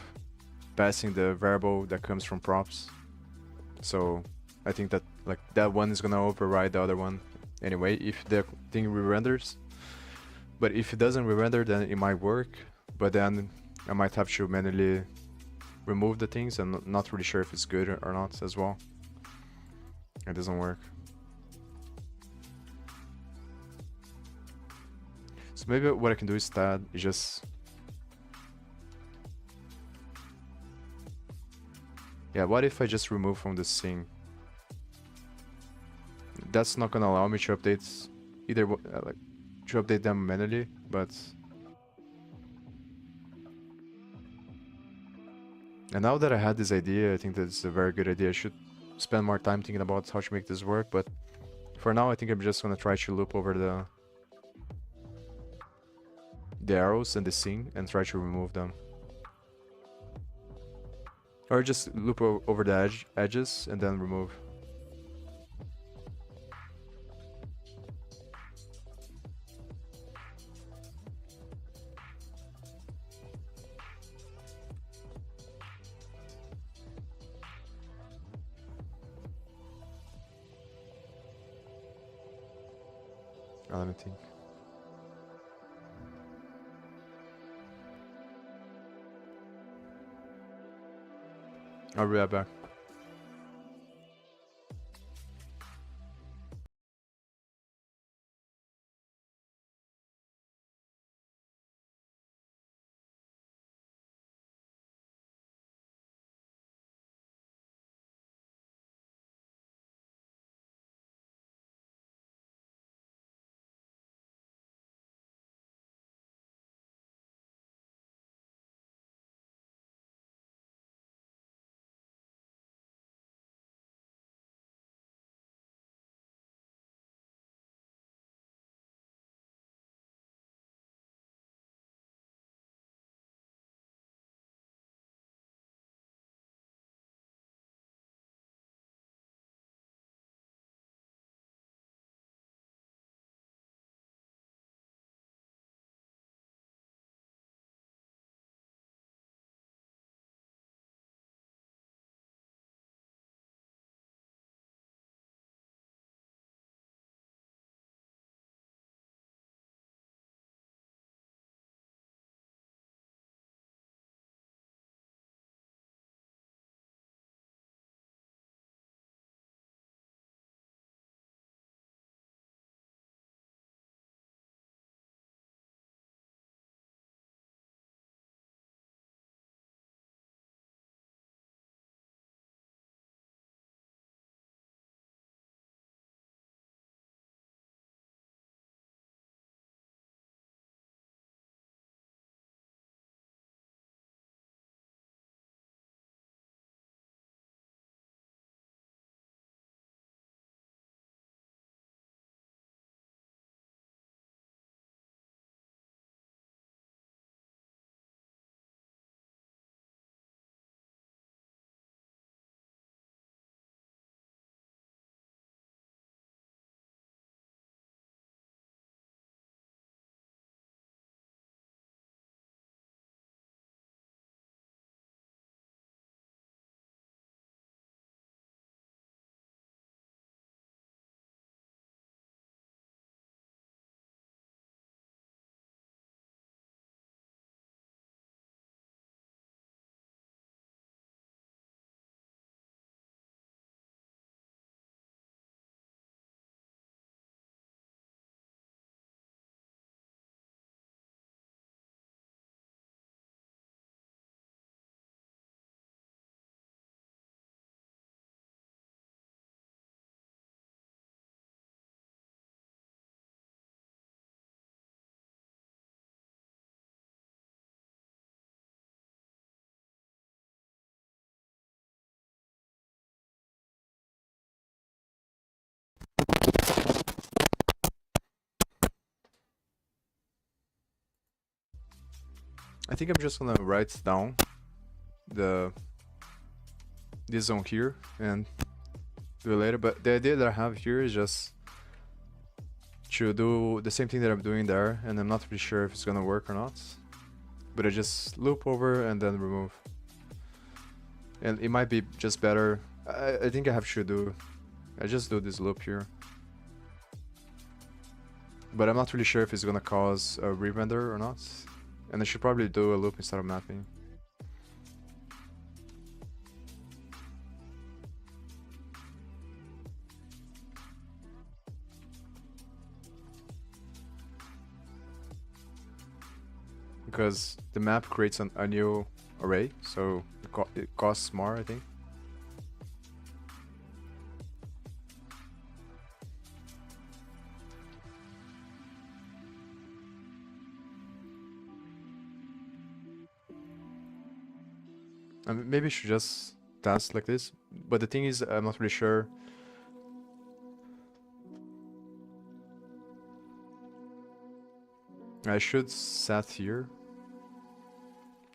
passing the variable that comes from props. So I think that like that one is gonna override the other one anyway if the thing re-renders. But if it doesn't re-render, then it might work. But then I might have to manually remove the things. I'm not really sure if it's good or not as well. It doesn't work. So maybe what I can do instead is just... Yeah, what if I just remove from the scene? That's not gonna allow me to update either, like, to update them manually, but... And now that I had this idea, I think that's a very good idea. I should spend more time thinking about how to make this work, but for now I think I'm just gonna try to loop over the arrows and the scene and try to remove them. Or just loop over the edges and then remove. Let me think. I'll be right back. I think I'm just gonna write down this zone here and do it later. But the idea that I have here is just to do the same thing that I'm doing there, and I'm not really sure if it's gonna work or not. But I just loop over and then remove. And it might be just better. I think I just do this loop here. But I'm not really sure if it's gonna cause a re-render or not. And I should probably do a loop instead of mapping. Because the map creates a new array, so it costs more, I think. I mean, maybe I should just test like this, but the thing is, I'm not really sure. I should set here.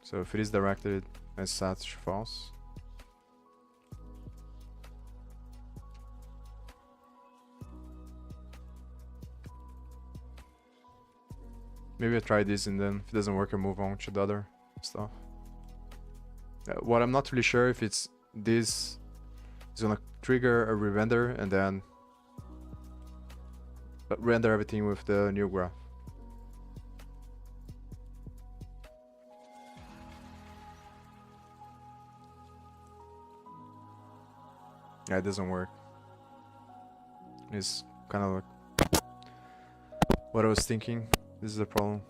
So if it is directed, I set false. Maybe I try this and then if it doesn't work, I move on to the other stuff. What I'm not really sure if it's this is gonna trigger a re-render and then render everything with the new graph. Yeah, it doesn't work. It's kind of like what I was thinking. This is the problem.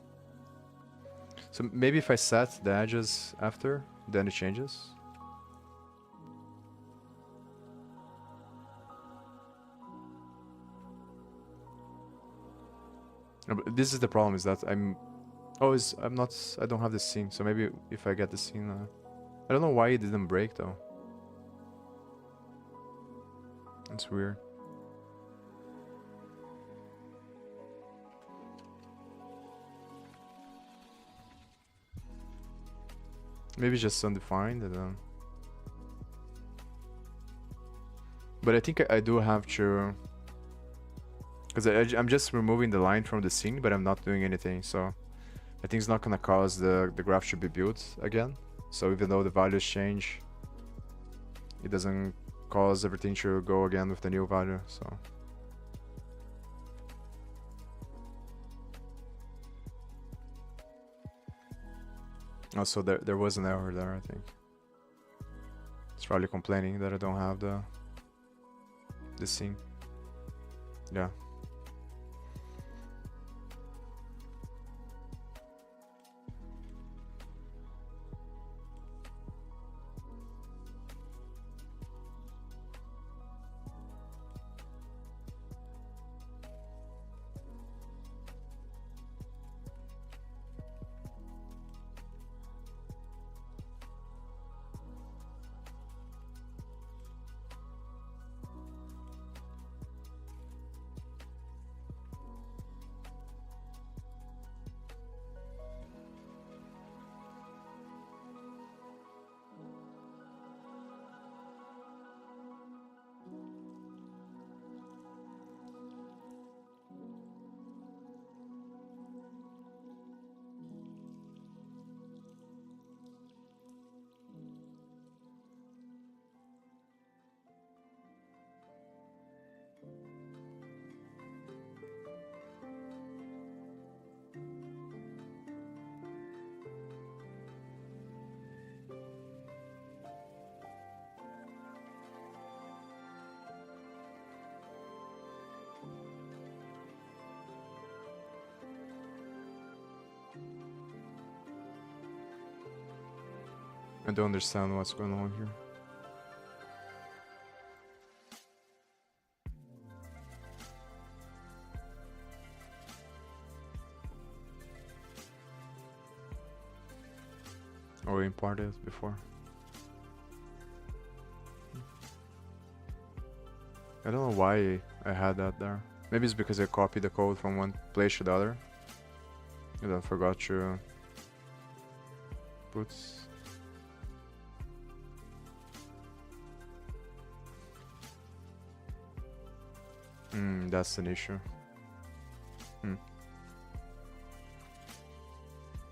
So maybe if I set the edges after, then it changes. No, but this is the problem, is that I don't have the scene. So maybe if I get the scene, I don't know why it didn't break though. It's weird. Maybe just undefined and then. But I think I do have to, because I'm just removing the line from the scene, but I'm not doing anything. So I think it's not gonna cause the graph to be built again. So even though the values change, it doesn't cause everything to go again with the new value. So. Also, there was an error there, I think. It's probably complaining that I don't have the scene. Yeah. I don't understand what's going on here. Or imported before. I don't know why I had that there. Maybe it's because I copied the code from one place to the other. And then forgot to outputs. That's an issue.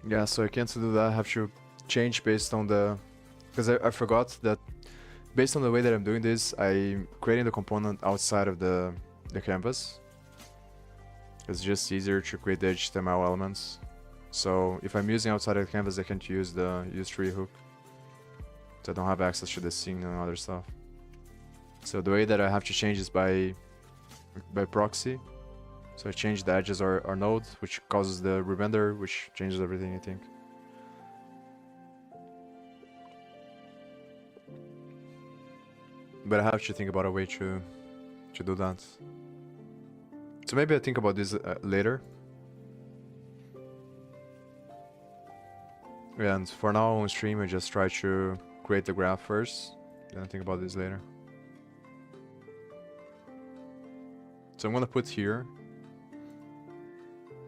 Yeah, so I can't do that. I have to change based on the... Because I forgot that based on the way that I'm doing this, I'm creating the component outside of the canvas. It's just easier to create the HTML elements. So if I'm using outside of the canvas, I can't use the use3 hook. So I don't have access to the scene and other stuff. So the way that I have to change is by proxy. So I change the edges or node, which causes the render, which changes everything, I think. But I have to think about a way to do that. So maybe I think about this later. And for now on stream, I just try to create the graph first, then I think about this later. So I'm gonna put here.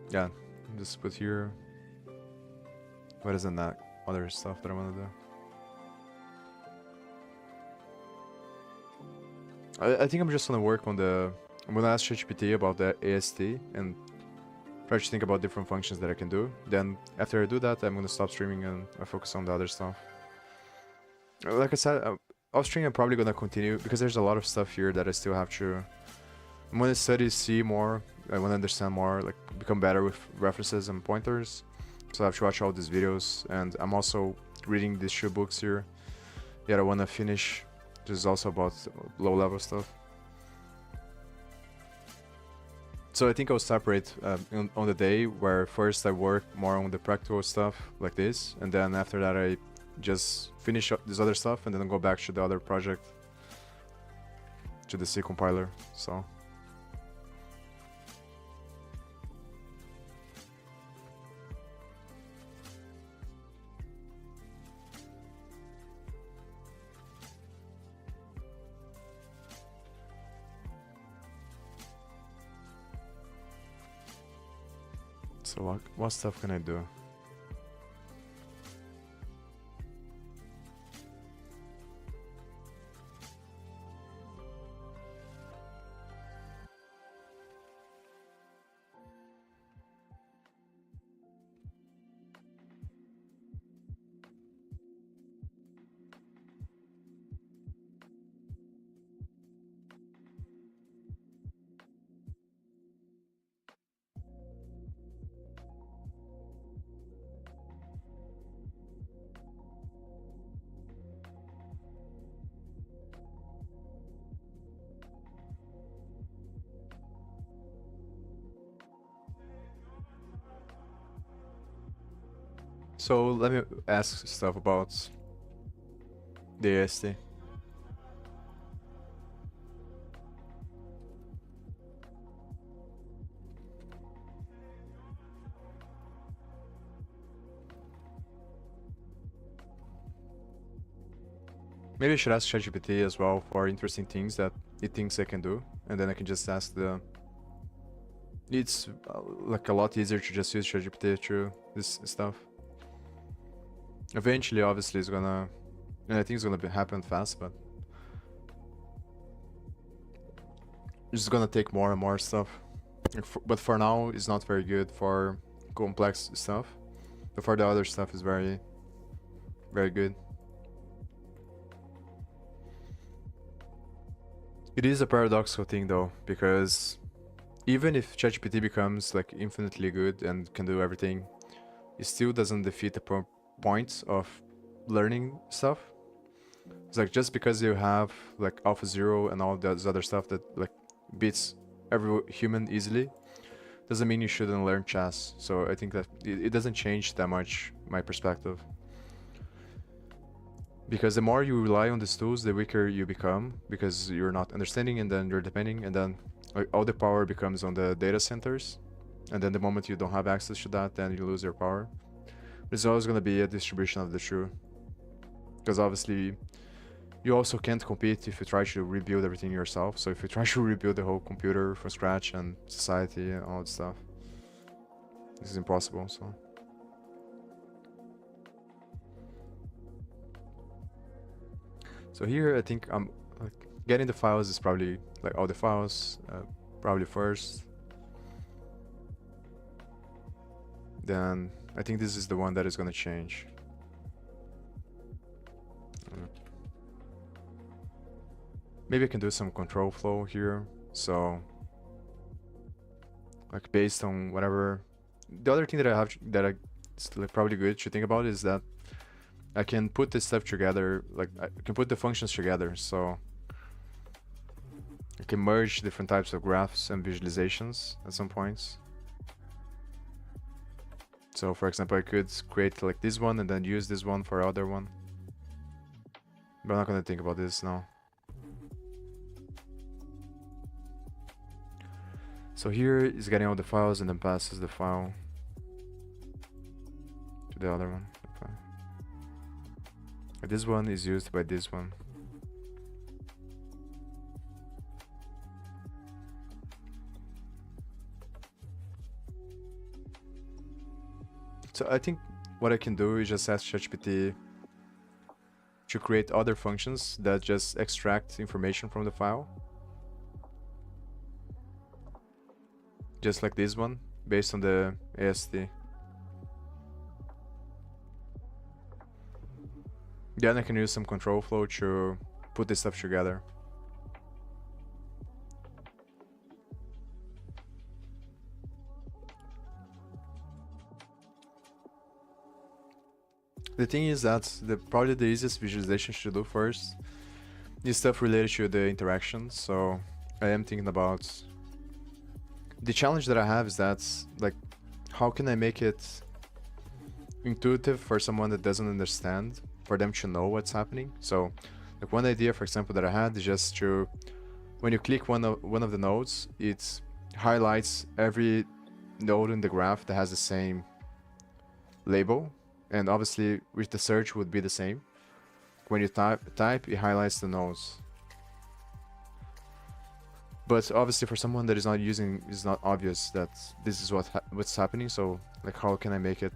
Yeah, just put here. What is in that other stuff that I want to do? I think I'm just gonna work on the... I'm gonna ask ChatGPT about the AST and try to think about different functions that I can do. Then after I do that, I'm gonna stop streaming and I focus on the other stuff. Like I said, off stream I'm probably gonna continue because there's a lot of stuff here that I still have to... I'm gonna study, see more. I want to understand more, like become better with references and pointers. So I have to watch all these videos, and I'm also reading these 2 books here. Yeah, I want to finish. This is also about low-level stuff. So I think I'll separate on the day where first I work more on the practical stuff like this, and then after that I just finish up this other stuff and then go back to the other project, to the C compiler. So. So what stuff can I do? So let me ask stuff about the AST. Maybe I should ask ChatGPT as well for interesting things that it thinks I can do, and then I can just ask the... It's like a lot easier to just use ChatGPT to this stuff. Eventually, obviously, it's gonna... And I think it's gonna happen fast, but... It's just gonna take more and more stuff. But for now, it's not very good for complex stuff. But for the other stuff, it's very, very good. It is a paradoxical thing though, because even if ChatGPT becomes like infinitely good and can do everything, it still doesn't defeat the point of learning stuff. It's like just because you have like AlphaZero and all this other stuff that like beats every human easily, doesn't mean you shouldn't learn chess. So I think that it doesn't change that much my perspective. Because the more you rely on these tools, the weaker you become, because you're not understanding and then you're depending, and then like, all the power becomes on the data centers. And then the moment you don't have access to that, then you lose your power. There's always going to be a distribution of the two. Because obviously, you also can't compete if you try to rebuild everything yourself. So if you try to rebuild the whole computer from scratch and society and all that stuff, this is impossible, so... So here I think I'm like, getting the files is probably like all the files, probably first. Then I think this is the one that is gonna change. Maybe I can do some control flow here. So like based on whatever. The other thing that I have that it's like probably good to think about is that I can put this stuff together, like I can put the functions together, so I can merge different types of graphs and visualizations at some points. So for example, I could create like this one and then use this one for other one. But I'm not gonna think about this now. So here is getting all the files and then passes the file to the other one. Okay. And this one is used by this one. So I think what I can do is just ask ChatGPT to create other functions that just extract information from the file. Just like this one, based on the AST. Then I can use some control flow to put this stuff together. The thing is that probably the easiest visualization to do first is stuff related to the interaction. So I am thinking about the challenge that I have is that like how can I make it intuitive for someone that doesn't understand, for them to know what's happening. So like one idea, for example, that I had is just to, when you click one of the nodes, it highlights every node in the graph that has the same label, and obviously with the search would be the same. When you type, it highlights the nodes. But obviously for someone that is not using, it's not obvious that this is what's happening. So like how can I make it?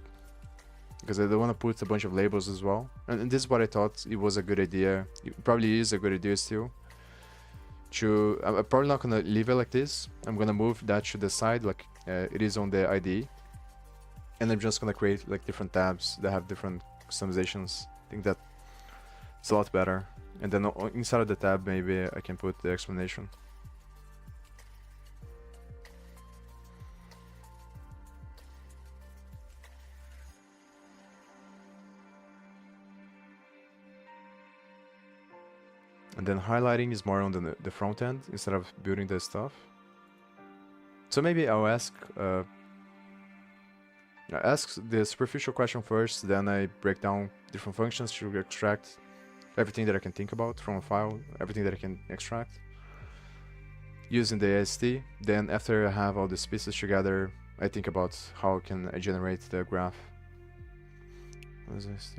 Because I don't want to put a bunch of labels as well. And this is what I thought it was a good idea. It probably is a good idea still. I'm probably not going to leave it like this. I'm going to move that to the side like it is on the ID. And I'm just going to create like different tabs that have different customizations. I think that it's a lot better. And then inside of the tab, maybe I can put the explanation. And then highlighting is more on the front end instead of building the stuff. So maybe I'll ask the superficial question first, then I break down different functions to extract everything that I can think about from a file, everything that I can extract using the AST. Then after I have all these pieces together, I think about how can I generate the graph. What is this?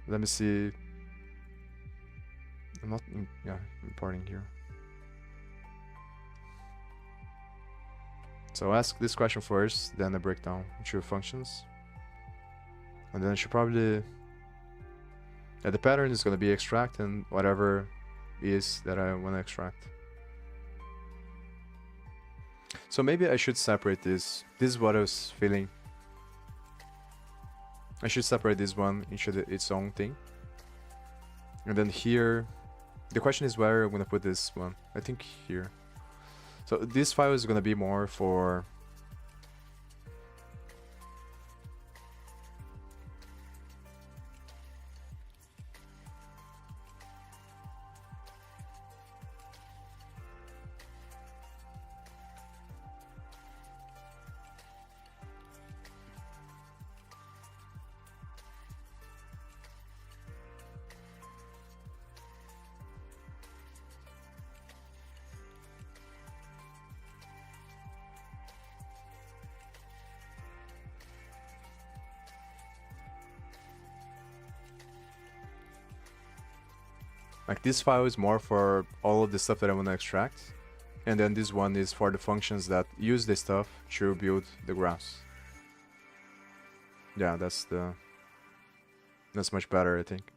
Let me see. I'm not importing here. So ask this question first, then I break down into functions. And then I should probably... the pattern is going to be extract and whatever is that I want to extract. So maybe I should separate this. This is what I was feeling. I should separate this one into its own thing. And then here, the question is where I'm going to put this one. I think here. So this file is going to be more for... like this file is more for all of the stuff that I want to extract. And then this one is for the functions that use this stuff to build the graphs. Yeah, that's the... That's much better, I think.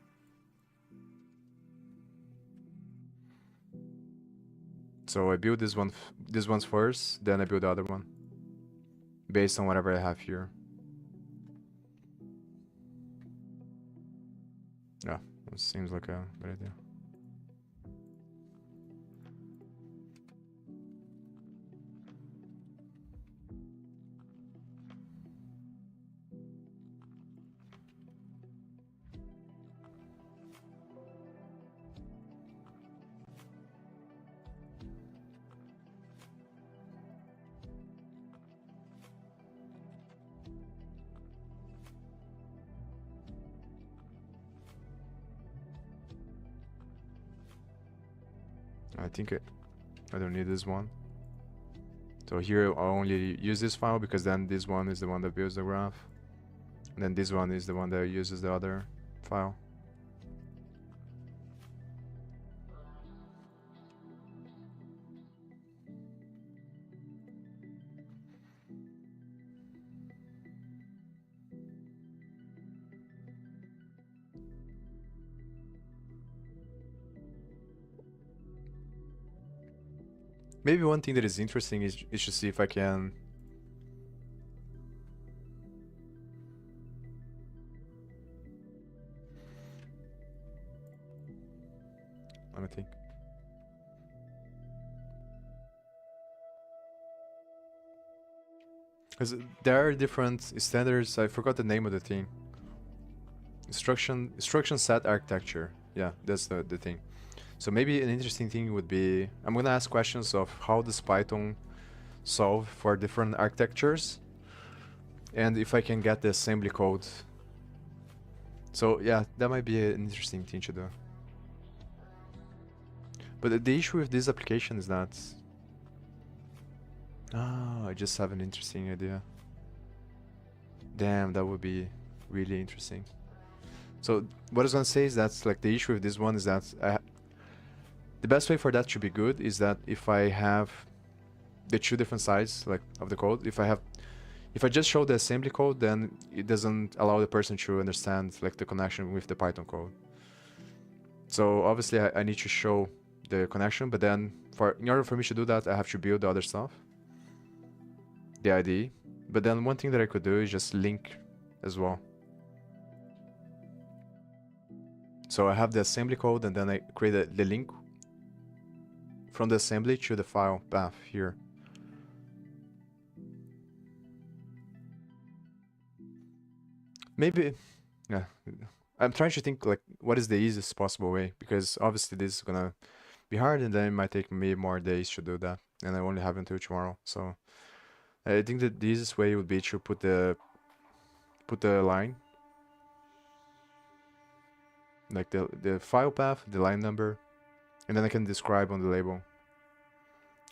So I build this one's first, then I build the other one based on whatever I have here. Yeah, it seems like a good idea. I think I don't need this one. So here I'll only use this file because then this one is the one that builds the graph. And then this one is the one that uses the other file. Maybe one thing that is interesting is to see if I can... Let me think. Because there are different standards. I forgot the name of the thing. Instruction set architecture. Yeah, that's the thing. So maybe an interesting thing would be, I'm gonna ask questions of how does Python solve for different architectures, and if I can get the assembly code. So yeah, that might be an interesting thing to do. But the issue with this application is that... Ah, I just have an interesting idea. Damn, that would be really interesting. So what I was gonna say is that like the issue with this one is that the best way for that to be good is that if I have the two different sides like of the code, if I just show the assembly code, then it doesn't allow the person to understand like the connection with the Python code. So obviously I need to show the connection, but then in order for me to do that, I have to build the other stuff, the IDE. But then one thing that I could do is just link as well. So I have the assembly code, and then I create the link from the assembly to the file path here. Maybe, yeah. I'm trying to think like what is the easiest possible way, because obviously this is gonna be hard, and then it might take me more days to do that, and I only have until tomorrow. So I think that the easiest way would be to put the line, like the file path, the line number, and then I can describe on the label,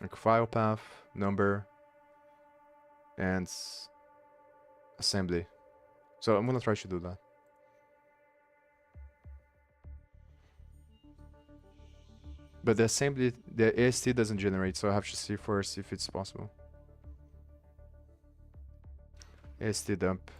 like file path, number, and assembly. So I'm gonna try to do that. But the assembly, the AST doesn't generate, so I have to see first if it's possible. AST dump.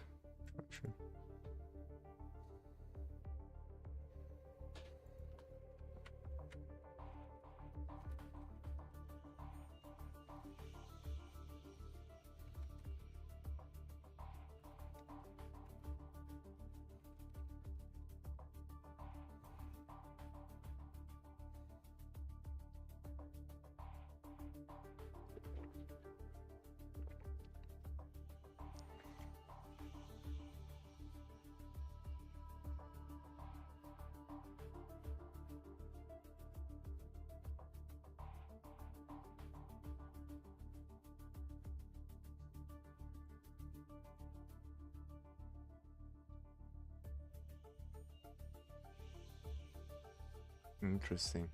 Interesting.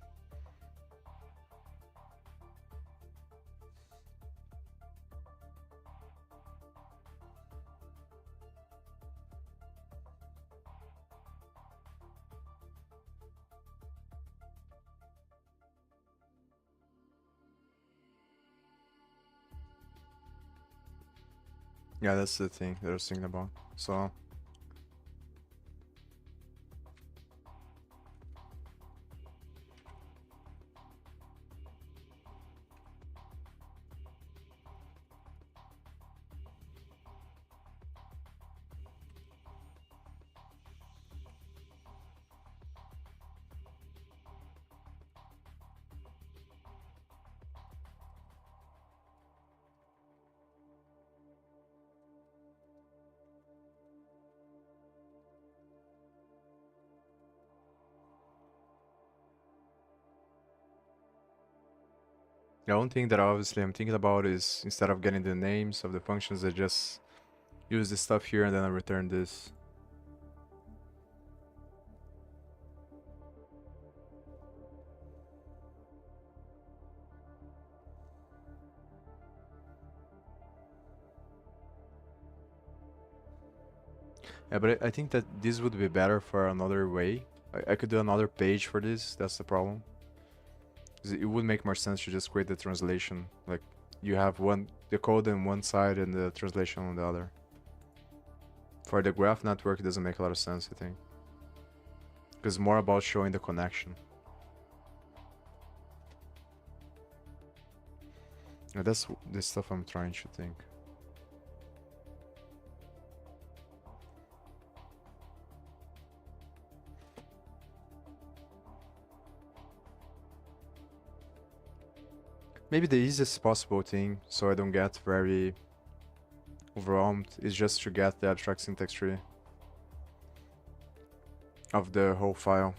Yeah, that's the thing that I was thinking about. So The only thing that obviously I'm thinking about is instead of getting the names of the functions, I just use this stuff here and then I return this. Yeah, but I think that this would be better for another way. I could do another page for this, that's the problem. 'Cause it would make more sense to just create the translation. Like, you have the code on one side and the translation on the other. For the graph network, it doesn't make a lot of sense, I think. Because it's more about showing the connection. Yeah, that's the stuff I'm trying to think. Maybe the easiest possible thing, so I don't get very overwhelmed, is just to get the abstract syntax tree of the whole file.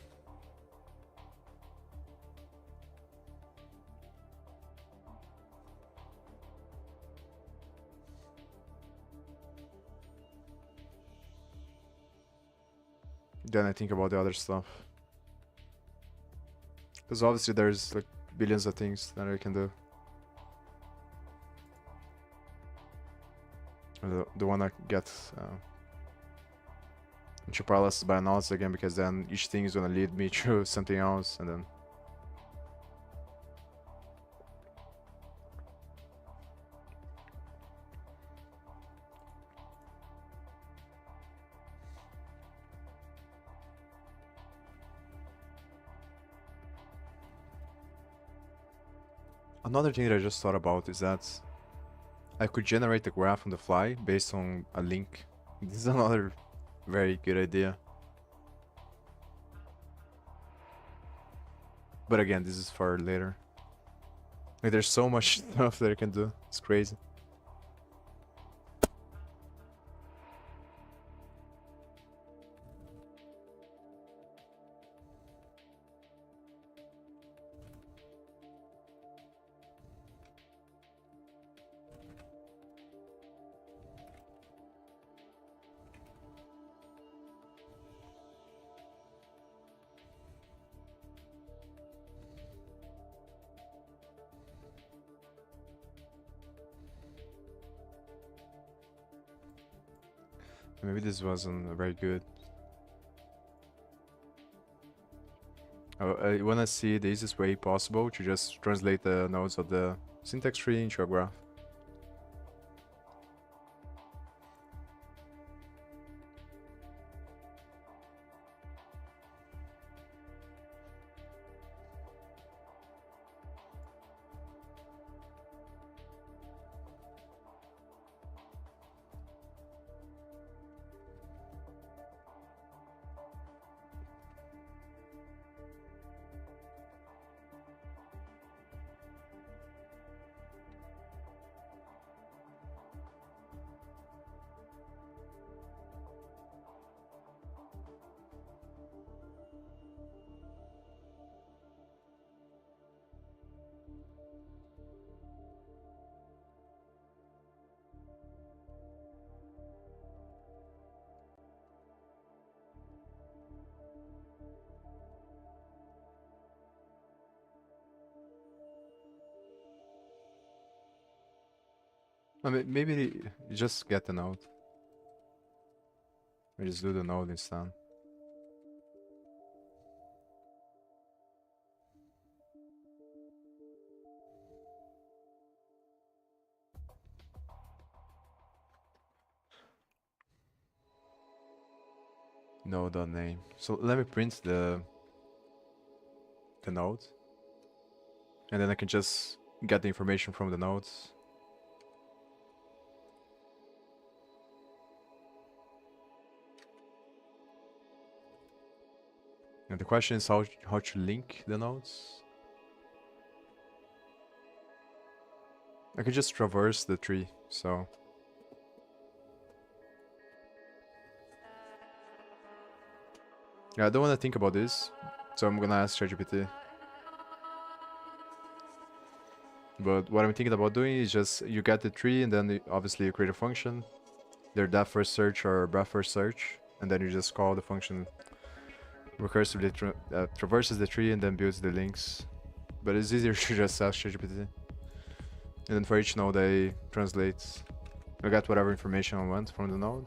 Then I think about the other stuff. Because obviously there's like billions of things that I can do. The one I get into paralysis by analysis again, because then each thing is gonna lead me to something else, and then another thing that I just thought about is that I could generate the graph on the fly based on a link. This is another very good idea. But again, this is for later. Like, there's so much stuff that I can do. It's crazy. Maybe this wasn't very good. I want to see the easiest way possible to just translate the nodes of the syntax tree into a graph. I mean, maybe you just get the node. We just do the node instead. Node.name. So let me print the node, and then I can just get the information from the nodes. And the question is how to link the nodes. I can just traverse the tree, so yeah, I don't want to think about this, so I'm gonna ask ChatGPT. But what I'm thinking about doing is just you get the tree and then obviously you create a function, either depth first search or breadth first search, and then you just call the function recursively traverses the tree and then builds the links. But it's easier to just ask ChatGPT. And then for each node I translate, I get whatever information I want from the node.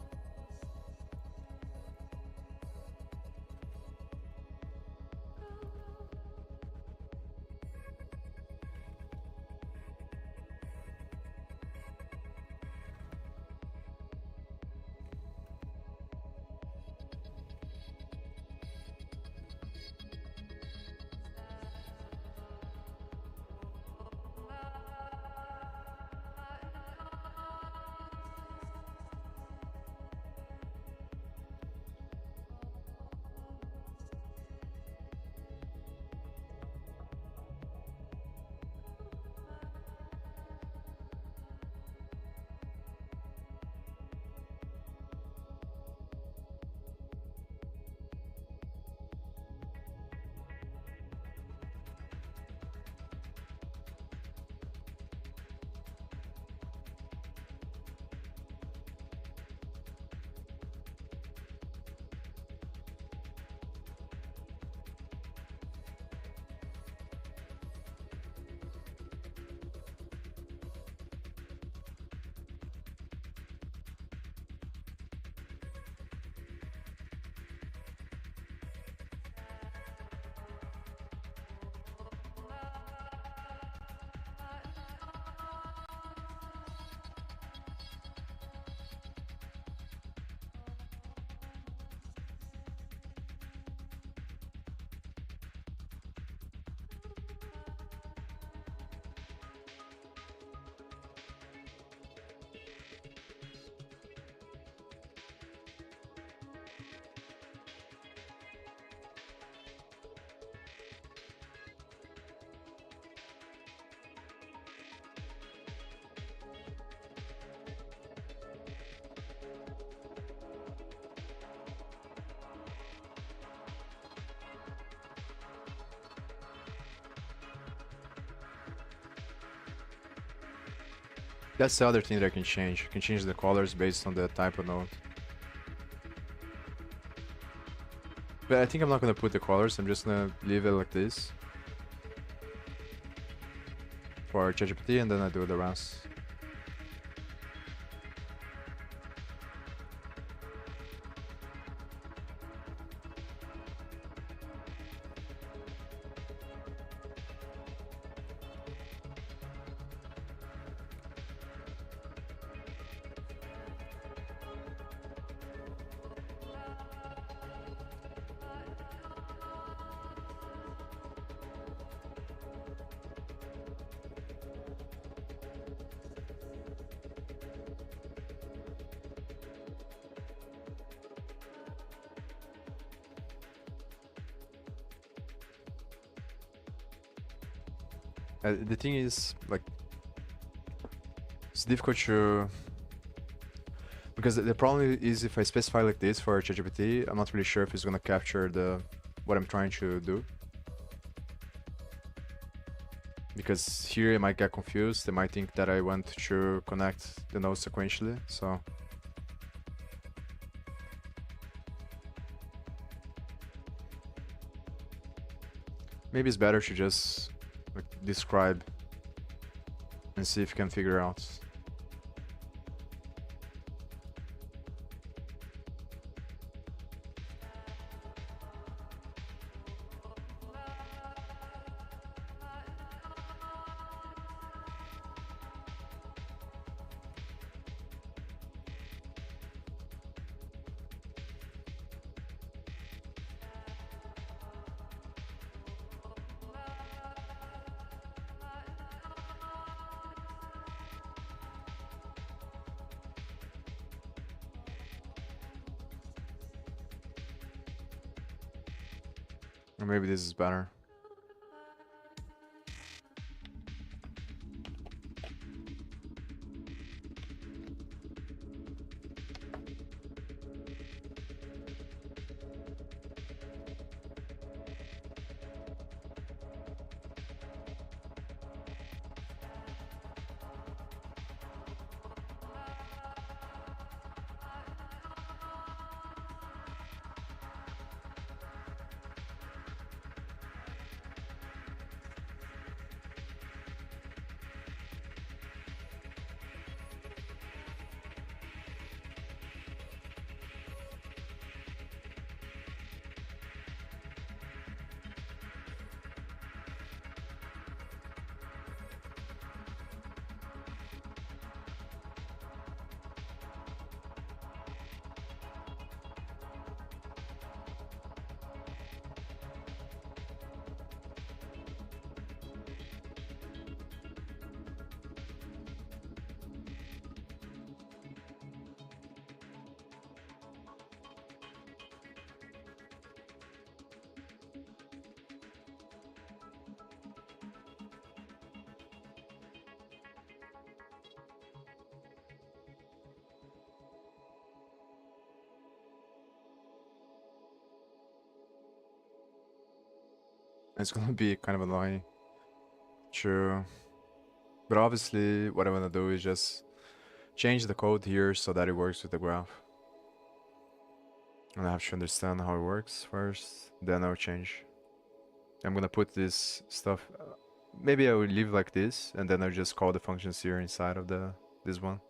That's the other thing that I can change. I can change the colors based on the type of node. But I think I'm not gonna put the colors, I'm just gonna leave it like this for ChatGPT and then I do the rest. The thing is, like, it's difficult to... Because the problem is if I specify like this for ChatGPT, I'm not really sure if it's gonna capture what I'm trying to do. Because here it might get confused, they might think that I want to connect the nodes sequentially, so... Maybe it's better to just like, describe and see if you can figure out. Or maybe this is better. It's gonna be kind of annoying. True. But obviously, what I wanna do is just change the code here so that it works with the graph. And I have to understand how it works first, then I'll change. I'm gonna put this stuff. Maybe I will leave like this, and then I'll just call the functions here inside of this one.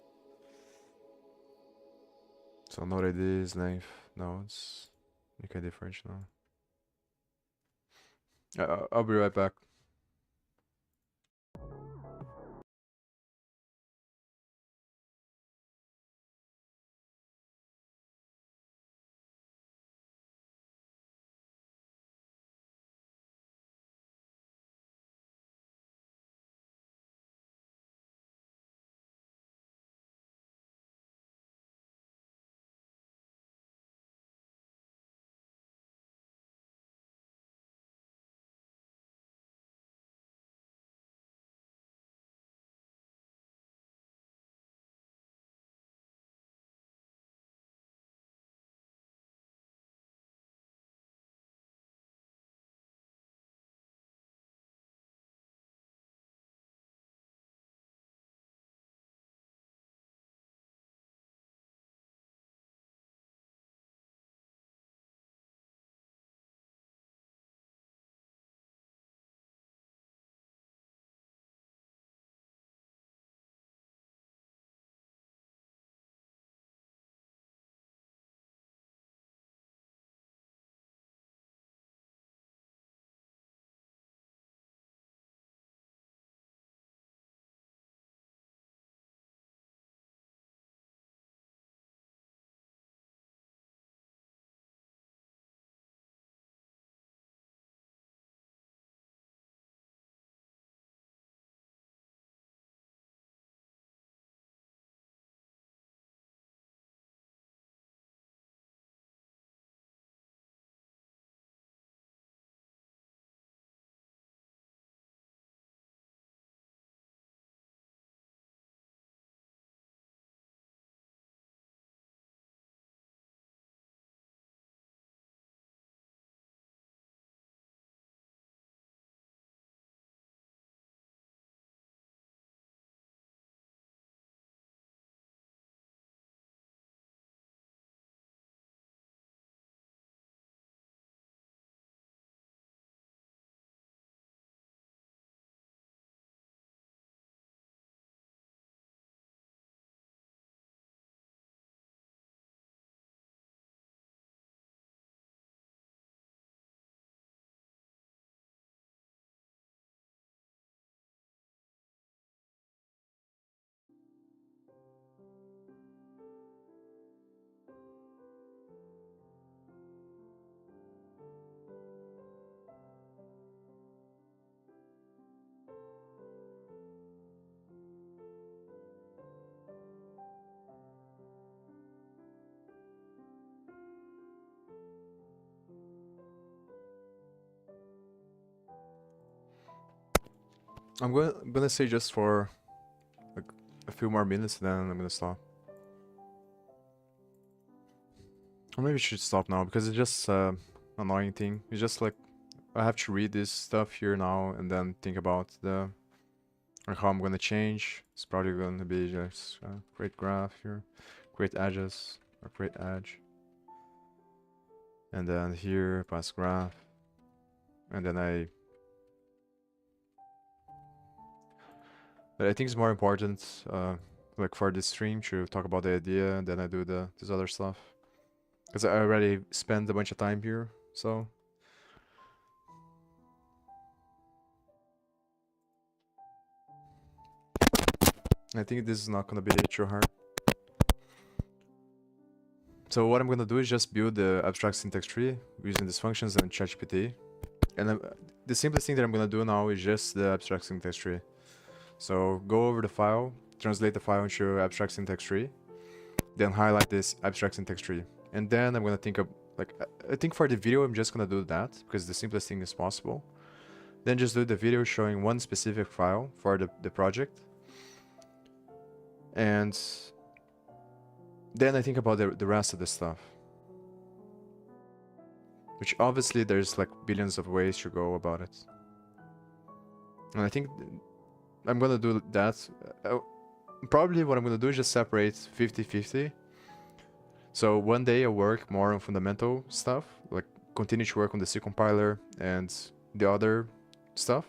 So node IDs, length, nodes, make a differential. I'll be right back. I'm gonna say just for like a few more minutes, then I'm gonna stop. Or maybe I should stop now because it's just annoying thing. It's just like I have to read this stuff here now and then think about the like how I'm gonna change. It's probably gonna be just create graph here, create edges or create edge, and then here pass graph, and then But I think it's more important, like for this stream, to talk about the idea, and then I do this other stuff. Because I already spent a bunch of time here, so. I think this is not gonna be too hard. So what I'm gonna do is just build the abstract syntax tree using these functions and ChatGPT. And the simplest thing that I'm gonna do now is just the abstract syntax tree. So go over the file, translate the file into abstract syntax tree, then highlight this abstract syntax tree. And then I'm gonna think of, like, I think for the video, I'm just gonna do that because the simplest thing is possible. Then just do the video showing one specific file for the project. And then I think about the rest of the stuff. which obviously there's like billions of ways to go about it. And I think I'm gonna do that. Probably what I'm gonna do is just separate 50-50. So one day I work more on fundamental stuff, like continue to work on the C compiler and the other stuff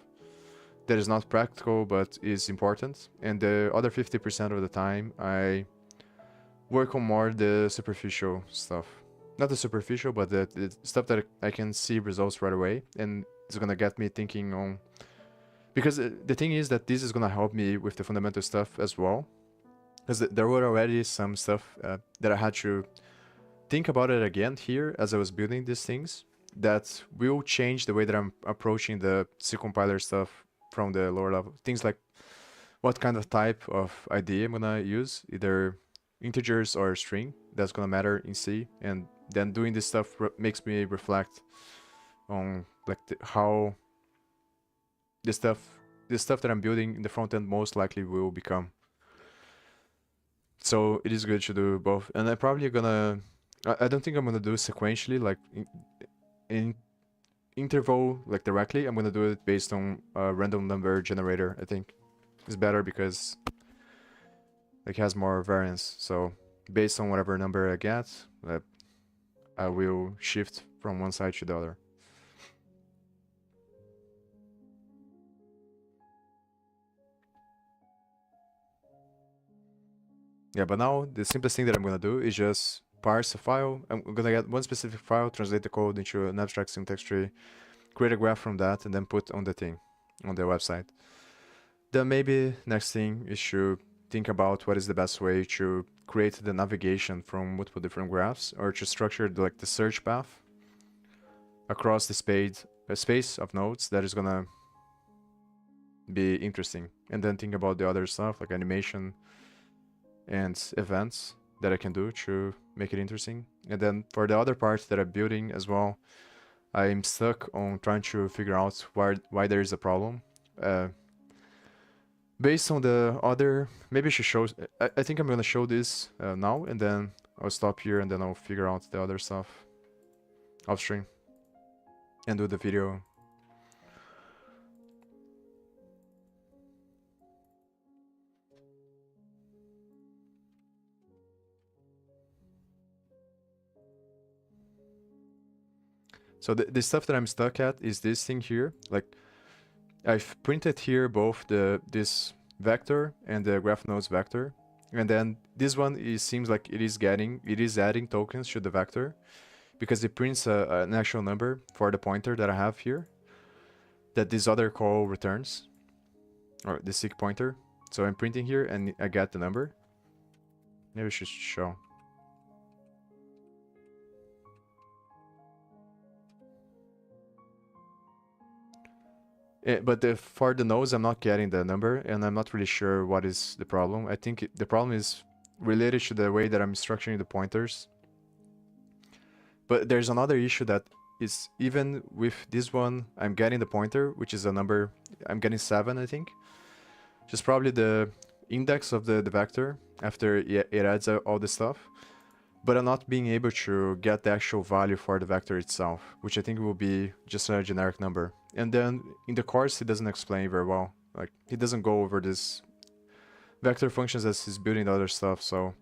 that is not practical but is important. And the other 50% of the time I work on more the superficial stuff. Not the superficial, but the stuff that I can see results right away, and it's gonna get me thinking on... Because the thing is that this is gonna help me with the fundamental stuff as well. Because there were already some stuff that I had to think about it again here as I was building these things that will change the way that I'm approaching the C compiler stuff from the lower level. Things like what kind of type of ID I'm gonna use, either integers or string, that's gonna matter in C. And then doing this stuff makes me reflect on like how the stuff that I'm building in the front end most likely will become. So it is good to do both. And I'm probably gonna... I don't think I'm gonna do sequentially, like in interval, like directly. I'm gonna do it based on a random number generator. I think it's better because like it has more variance. So based on whatever number I get, I will shift from one side to the other. Yeah, but now the simplest thing that I'm gonna do is just parse a file. I'm gonna get one specific file, translate the code into an abstract syntax tree, create a graph from that, and then put on the thing, on the website. Then maybe next thing is to think about what is the best way to create the navigation from multiple different graphs, or to structure like the search path across the space of nodes that is gonna be interesting. And then think about the other stuff like animation and events that I can do to make it interesting. And then for the other parts that I'm building as well, I'm stuck on trying to figure out why there is a problem. Based on the other, maybe I should show... I think I'm gonna show this now, and then I'll stop here, and then I'll figure out the other stuff off stream and do the video. So the stuff that I'm stuck at is this thing here. Like, I've printed here both this vector and the graph nodes vector, and then this one seems like it is adding tokens to the vector, because it prints an actual number for the pointer that I have here that this other call returns, or the seek pointer. So I'm printing here and I get the number. Maybe I should show. But for the nodes, I'm not getting the number, and I'm not really sure what is the problem. I think the problem is related to the way that I'm structuring the pointers. But there's another issue that is, even with this one, I'm getting the pointer, which is a number, I'm getting 7, I think. Which is probably the index of the vector after it adds all the stuff. But I'm not being able to get the actual value for the vector itself, which I think will be just a generic number. And then in the course, he doesn't explain very well. Like, he doesn't go over this vector functions as he's building the other stuff, so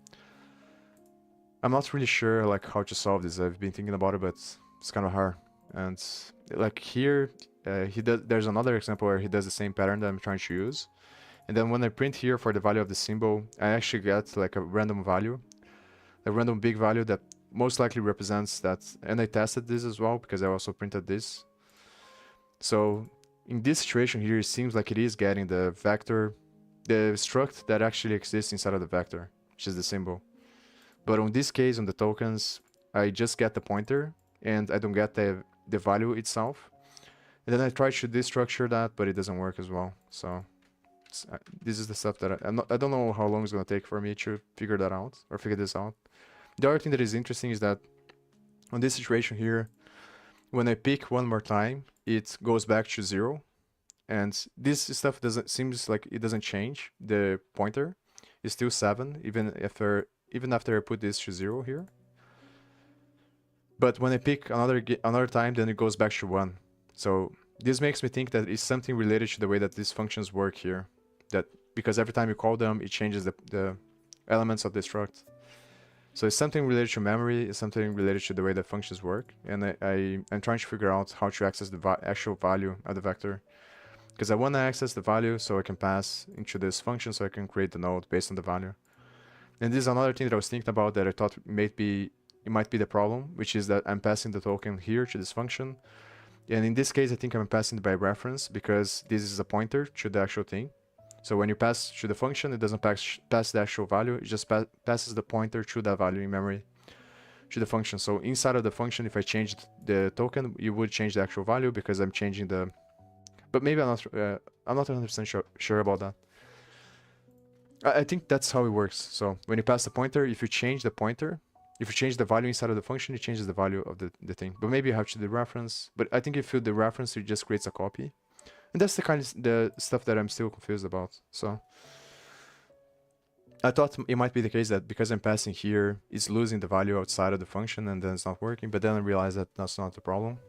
I'm not really sure like how to solve this. I've been thinking about it, but it's kind of hard. And like here, there's another example where he does the same pattern that I'm trying to use. And then when I print here for the value of the symbol, I actually get like a random value, a random big value that most likely represents that. And I tested this as well because I also printed this. So in this situation here, it seems like it is getting the vector, the struct that actually exists inside of the vector, which is the symbol. But on this case, on the tokens, I just get the pointer and I don't get the value itself. And then I try to destructure that, but it doesn't work as well. So this is the stuff that I don't know how long it's going to take for me to figure that out, or figure this out. The other thing that is interesting is that on this situation here, when I pick one more time, it goes back to 0. And this stuff seems like it doesn't change. The pointer is still 7, even after I put this to 0 here. But when I pick another time, then it goes back to 1. So this makes me think that it's something related to the way that these functions work here. That because every time you call them, it changes the elements of the struct. So it's something related to memory, it's something related to the way the functions work. And I'm trying to figure out how to access the actual value of the vector. Because I want to access the value so I can pass into this function so I can create the node based on the value. And this is another thing that I was thinking about that I thought it might be the problem, which is that I'm passing the token here to this function. And in this case, I think I'm passing it by reference because this is a pointer to the actual thing. So when you pass to the function, it doesn't pass the actual value, it just passes the pointer to that value in memory to the function. So inside of the function, if I changed the token, you would change the actual value because I'm changing the... But maybe I'm not 100% sure about that. I think that's how it works. So when you pass the pointer, if you change the pointer, if you change the value inside of the function, it changes the value of the thing. But maybe you have to do the reference. But I think if you do the reference, it just creates a copy. And that's the stuff that I'm still confused about. So I thought it might be the case that because I'm passing here, it's losing the value outside of the function and then it's not working. But then I realized that that's not the problem.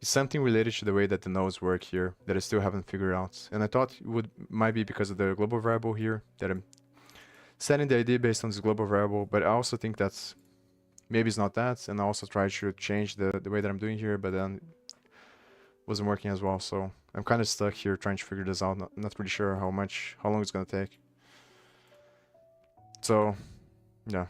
It's something related to the way that the nodes work here that I still haven't figured out. And I thought it might be because of the global variable here that I'm setting the ID based on this global variable. But I also think that maybe it's not that. And I also tried to change the way that I'm doing here, but then wasn't working as well. So I'm kind of stuck here trying to figure this out. Not really sure how long it's gonna take. So yeah.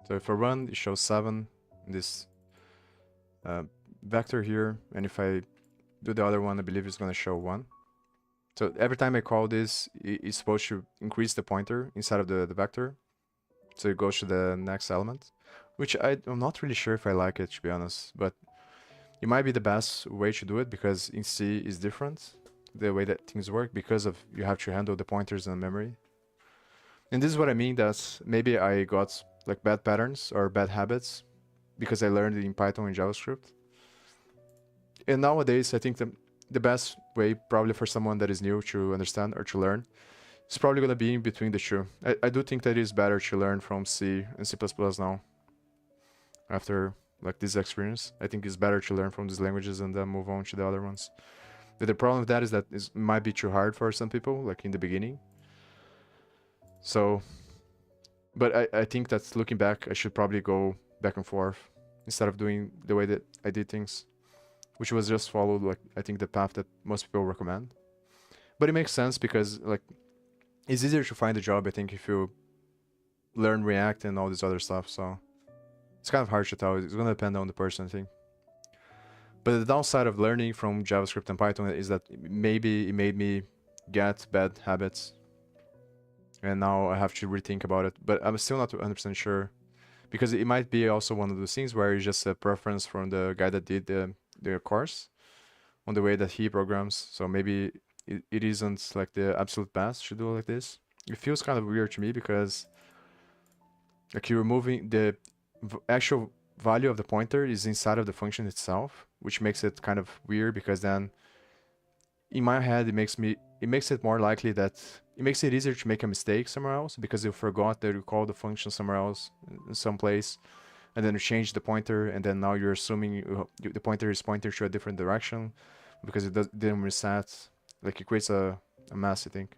So if I run, it shows 7 in this vector here, and if I do the other one, I believe it's going to show 1. So every time I call this, it's supposed to increase the pointer inside of the vector, so it goes to the next element, which I'm not really sure if I like it, to be honest, but it might be the best way to do it because in C is different, the way that things work, because of you have to handle the pointers in memory. And this is what I mean, that maybe I got like bad patterns or bad habits because I learned it in Python and JavaScript. And nowadays, I think the best way probably for someone that is new to understand or to learn is probably going to be in between the two. I do think that it is better to learn from C and C++ now. After like this experience, I think it's better to learn from these languages and then move on to the other ones. But the problem with that is that it might be too hard for some people, like in the beginning. So, but I think that looking back, I should probably go back and forth instead of doing the way that I did things, which was just follow like I think the path that most people recommend. But it makes sense because like it's easier to find a job, I think, if you learn React and all this other stuff. So it's kind of hard to tell. It's going to depend on the person, I think. But the downside of learning from JavaScript and Python is that maybe it made me get bad habits. And now I have to rethink about it. But I'm still not 100% sure. Because it might be also one of those things where it's just a preference from the guy that did the course on the way that he programs. So maybe it isn't like the absolute best to do it like this. It feels kind of weird to me because like you're removing the actual value of the pointer is inside of the function itself, which makes it kind of weird because then in my head it makes it more likely that it makes it easier to make a mistake somewhere else because you forgot that you called the function somewhere else in some place and then you change the pointer and then now you're assuming the pointer is pointing to a different direction because it didn't reset. Like it creates a mess, I think.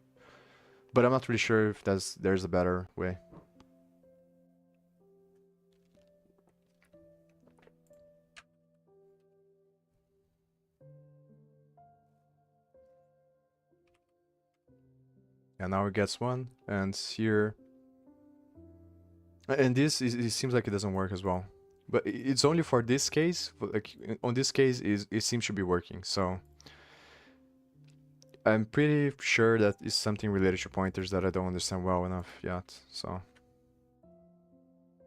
But I'm not really sure if there's a better way. And now it gets 1, and here, and this it seems like it doesn't work as well. But it's only for this case. Like on this case, it seems to be working. So I'm pretty sure that it's something related to pointers that I don't understand well enough yet. So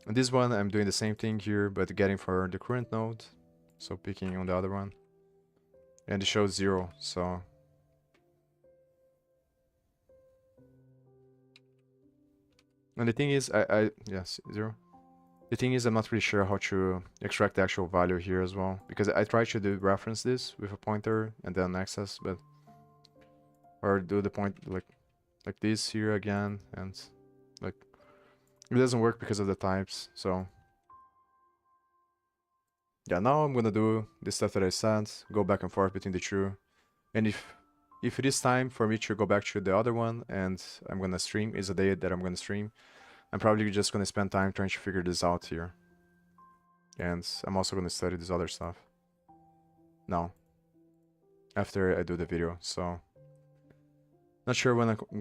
On this one, I'm doing the same thing here, but getting for the current node. So picking on the other one. And it shows 0, so... And the thing is, yes, 0. The thing is, I'm not really sure how to extract the actual value here as well. Because I tried to do reference this with a pointer and then access, but... Or do the point like this here again, and like... It doesn't work because of the types, so... Yeah, now I'm gonna do the stuff that I said, go back and forth between the two. And if it is time for me to go back to the other one and I'm gonna stream, is a day that I'm gonna stream, I'm probably just gonna spend time trying to figure this out here. And I'm also gonna study this other stuff. Now. After I do the video, so... Not sure when I'm gonna